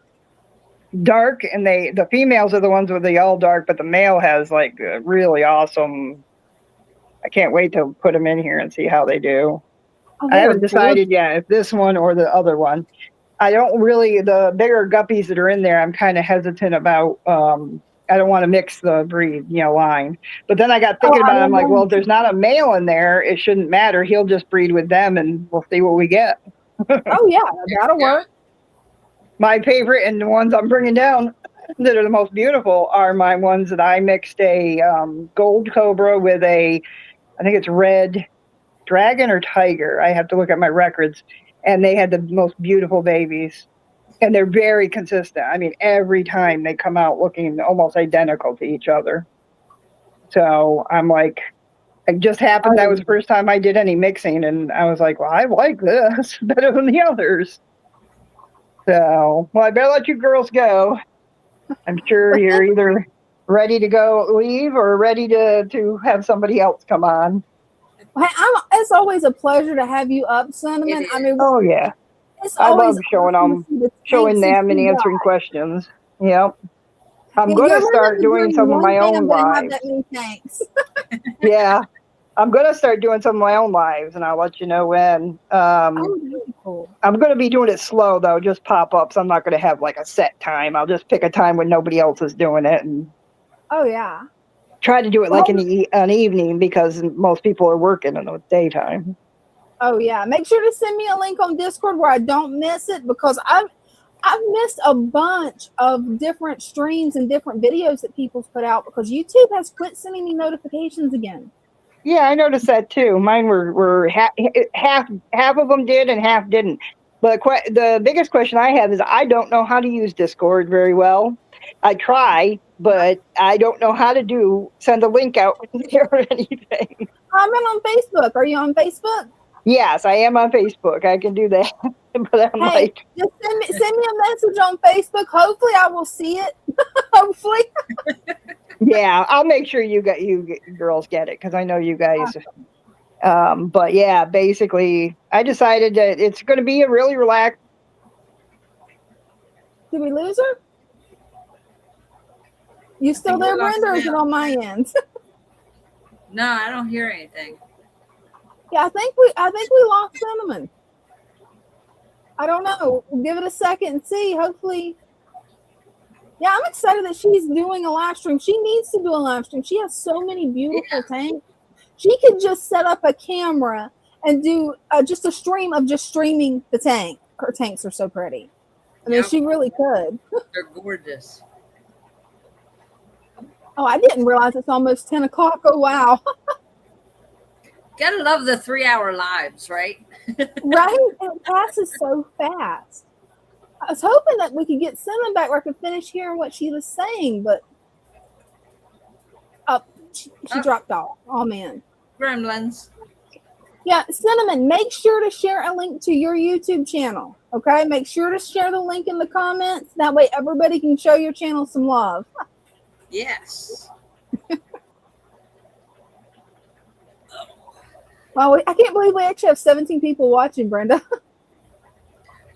Dark, and the females are the ones with the all dark, but the male has like a really awesome. I can't wait to put them in here and see how they do. Oh, I haven't decided yet if this one or the other one. I don't really, the bigger guppies that are in there, I'm kind of hesitant about I don't want to mix the breed, line. But then I got thinking about it. I'm like, well, if there's not a male in there, it shouldn't matter. He'll just breed with them and we'll see what we get. Oh yeah, that'll work. My favorite and the ones I'm bringing down that are the most beautiful are my ones that I mixed a gold cobra with I think it's red dragon or tiger. I have to look at my records. And they had the most beautiful babies. And they're very consistent. I mean, every time they come out looking almost identical to each other. So I'm like, it just happened. That was the first time I did any mixing. And I was like, well, I like this better than the others. So, well, I better let you girls go. I'm sure you're either ready to go leave or ready to have somebody else come on. Hey, it's always a pleasure to have you up, Cinnamon. I mean, oh yeah, I love showing them and answering questions. Yep. I'm going to start doing some of my own lives. Yeah, I'm going to start doing some of my own lives, and I'll let you know when. Cool. I'm going to be doing it slow though, just pop-ups. I'm not going to have like a set time. I'll just pick a time when nobody else is doing it, and oh yeah, try to do it like in an evening because most people are working in the daytime. Oh yeah, make sure to send me a link on Discord where I don't miss it, because I've missed a bunch of different streams and different videos that people's put out because YouTube has quit sending me notifications again. Yeah, I noticed that too. Mine were half of them did and half didn't. But the biggest question I have is I don't know how to use Discord very well. I try, but I don't know how to send a link out or anything. Comment on Facebook. Are you on Facebook? Yes, I am on Facebook. I can do that. But I'm just send me a message on Facebook. Hopefully I will see it. Hopefully. Yeah, I'll make sure you girls get it because I know you guys. But yeah, basically, I decided that it's going to be a really relaxed. Did we lose her? You still there, Brenda, or is it on my end? No, I don't hear anything. Yeah, I think we lost Cinnamon. I don't know. We'll give it a second and see. Hopefully. Yeah, I'm excited that she's doing a live stream. She needs to do a live stream. She has so many beautiful tanks. She could just set up a camera and do just a stream of just streaming the tank. Her tanks are so pretty. I mean, she really could. They're gorgeous. Oh, I didn't realize it's almost 10 o'clock. Oh, wow. Gotta love the 3-hour lives, right? Right? It passes so fast. I was hoping that we could get Cinnamon back where I could finish hearing what she was saying, but she dropped off. Oh, man. Gremlins. Yeah, Cinnamon, make sure to share a link to your YouTube channel, okay? Make sure to share the link in the comments. That way everybody can show your channel some love. Yes. Well, I can't believe we actually have 17 people watching, Brenda.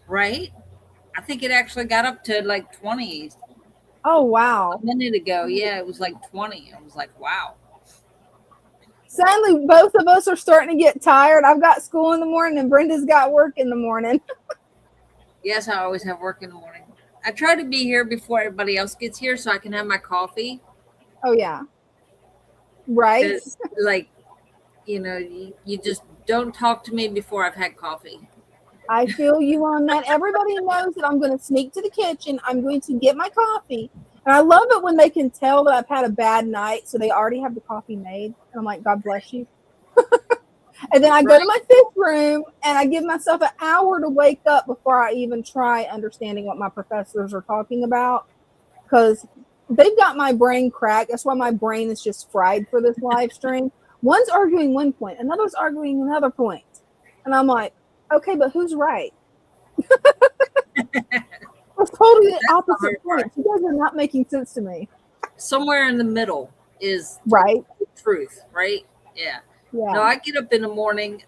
Right? I think it actually got up to like 20. Oh, wow. A minute ago. Yeah, it was like 20. I was like, wow. Sadly, both of us are starting to get tired. I've got school in the morning and Brenda's got work in the morning. Yes, I always have work in the morning. I try to be here before everybody else gets here so I can have my coffee. Oh, yeah. Right. Like, you just don't talk to me before I've had coffee. I feel you on that. Everybody knows that I'm going to sneak to the kitchen. I'm going to get my coffee. And I love it when they can tell that I've had a bad night, so they already have the coffee made. And I'm like, God bless you. And then I go to my fifth room, and I give myself an hour to wake up before I even try understanding what my professors are talking about. Because they've got my brain cracked. That's why my brain is just fried for this live stream. One's arguing one point, another's arguing another point. And I'm like, okay, but who's right? It's totally the opposite point. You guys are not making sense to me. Somewhere in the middle is right. The truth, right? Yeah. Yeah. No, I get up in the morning,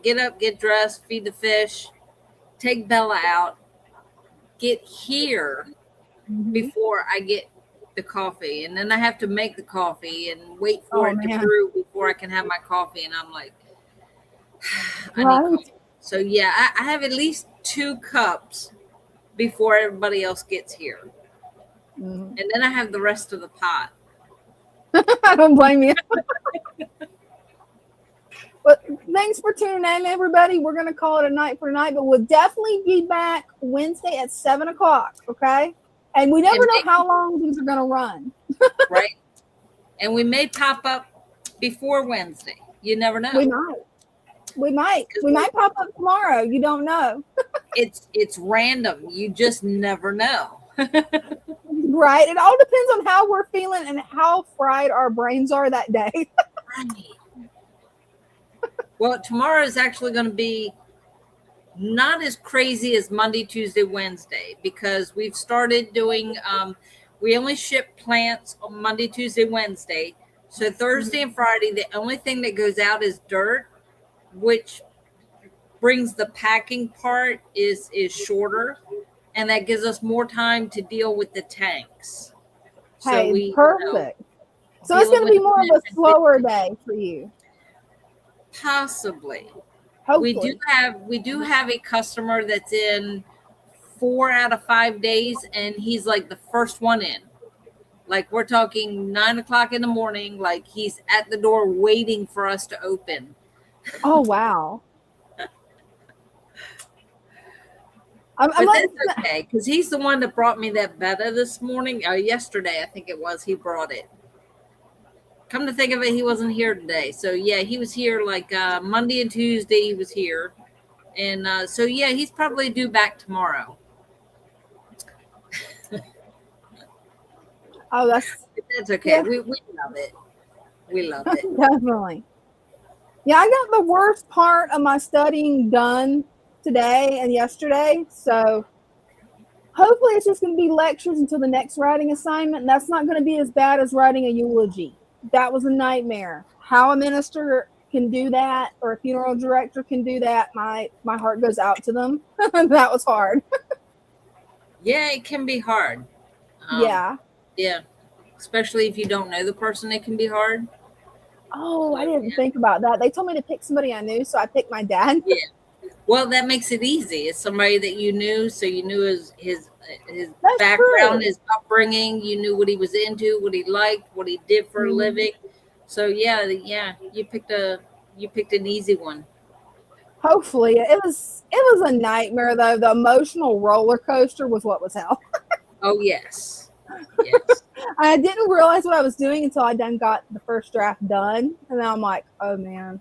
get up, get dressed, feed the fish, take Bella out, get here before I get the coffee. And then I have to make the coffee and wait for it to brew before I can have my coffee. And I'm like, I need coffee. So, yeah, I have at least 2 cups before everybody else gets here. Mhm. And then I have the rest of the pot. I don't blame you. But thanks for tuning in, everybody. We're going to call it a night for tonight, but we'll definitely be back Wednesday at 7 o'clock, okay? And we never know how long these are going to run. Right? And we may pop up before Wednesday. You never know. We might. We might pop up tomorrow. You don't know. It's random. You just never know. Right? It all depends on how we're feeling and how fried our brains are that day. Right. Well, tomorrow is actually going to be not as crazy as Monday, Tuesday, Wednesday, because we've started doing, we only ship plants on Monday, Tuesday, Wednesday. So Thursday and Friday, the only thing that goes out is dirt, which brings the packing part is shorter, and that gives us more time to deal with the tanks. Hey, perfect. So it's going to be more of a slower day for you. Possibly. Hopefully. We do have a customer that's in 4 out of 5 days, and he's like the first one in. Like we're talking 9 o'clock in the morning, like he's at the door waiting for us to open. Oh wow. But that's okay, because he's the one that brought me that betta this morning. Yesterday, I think it was, he brought it. Come to think of it, he wasn't here today. So yeah, he was here like Monday and Tuesday he was here. And so yeah, he's probably due back tomorrow. Oh, that's okay. Yeah. We love it. We love it. Definitely. Yeah, I got the worst part of my studying done today and yesterday. So hopefully it's just going to be lectures until the next writing assignment. And that's not going to be as bad as writing a eulogy. That was a nightmare. How a minister can do that or a funeral director can do that, my heart goes out to them. That was hard. Yeah, it can be hard. Yeah. Yeah. Especially if you don't know the person, it can be hard. Oh, I didn't think about that. They told me to pick somebody I knew, so I picked my dad. Yeah. Well, that makes it easy. It's somebody that you knew, so you knew his background, his upbringing. You knew what he was into, what he liked, what he did for a living. So yeah, you picked an easy one. Hopefully, it was a nightmare though. The emotional roller coaster was what was hell. Oh yes, yes. I didn't realize what I was doing until I got the first draft done, and then I'm like, oh man.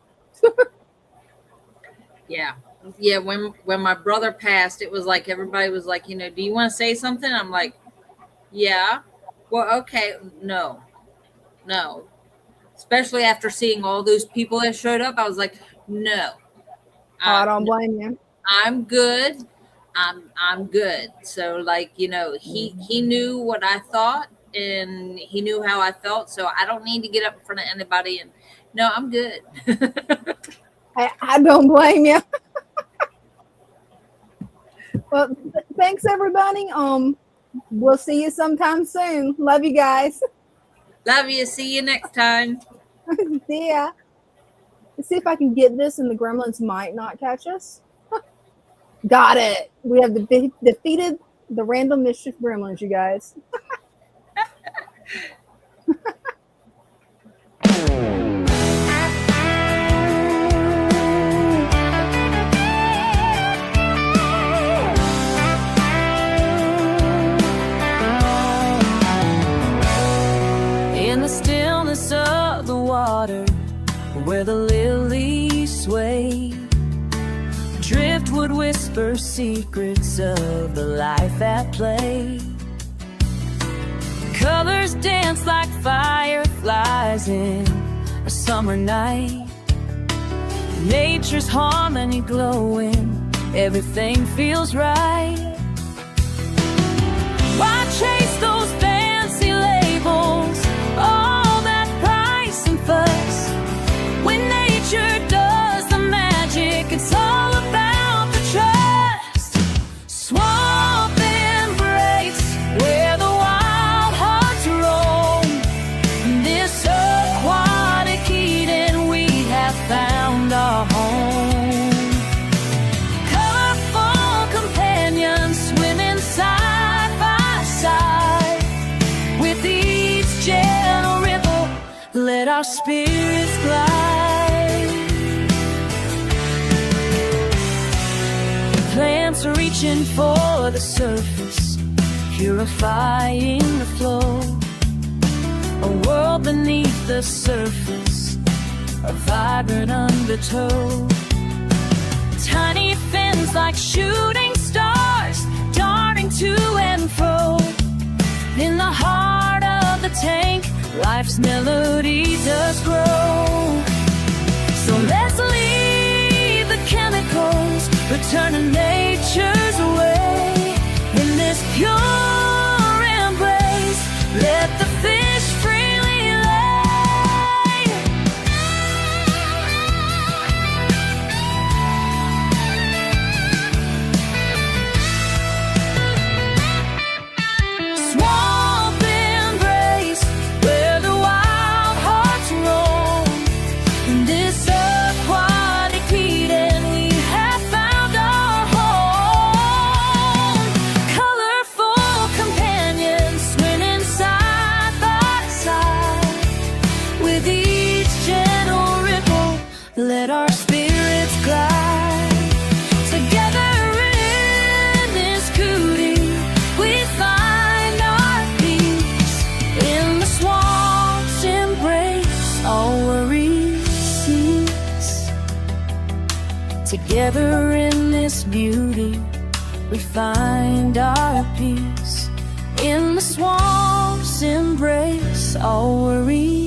Yeah. Yeah, when my brother passed, it was like everybody was like, do you want to say something? I'm like, yeah. Well, okay, no. Especially after seeing all those people that showed up, I was like, no. I don't blame you. I'm good. I'm good. So like, he knew what I thought and he knew how I felt. So I don't need to get up in front of anybody and no, I'm good. I don't blame you. Well, thanks everybody. We'll see you sometime soon. Love you guys. Love you. See you next time. See ya. Let's see if I can get this and the gremlins might not catch us. Got it. We have defeated the Random Mischief gremlins, you guys. In the stillness of the water, where the lilies sway, driftwood whisper secrets of the life at play. Colors dance like fireflies in a summer night. Nature's harmony glowing, everything feels right. Why chase those fancy labels, all that price and fuss, when nature does the magic? It's all about the trust. Swamp embrace where the wild hearts roam. In this aquatic Eden we have found our home. Colorful companions let our spirits glide. Plants are reaching for the surface, purifying the flow. A world beneath the surface, a vibrant undertow. Tiny fins like shooting stars, darting to and fro. In the heart of the tank, life's melody does grow. So let's leave the chemicals, return to nature's way. In this pure embrace, let the fish freely lay. Swamp embrace, where the wild hearts roam. In this aquatic Eden, we have found our home. Colorful companions swimming side by side. With each gentle ripple, let our spirits glide. Together in this cootie, we find our peace. In the swamp's embrace, all worries cease. Together in this beauty, we find our peace. In the swamp's embrace, all worries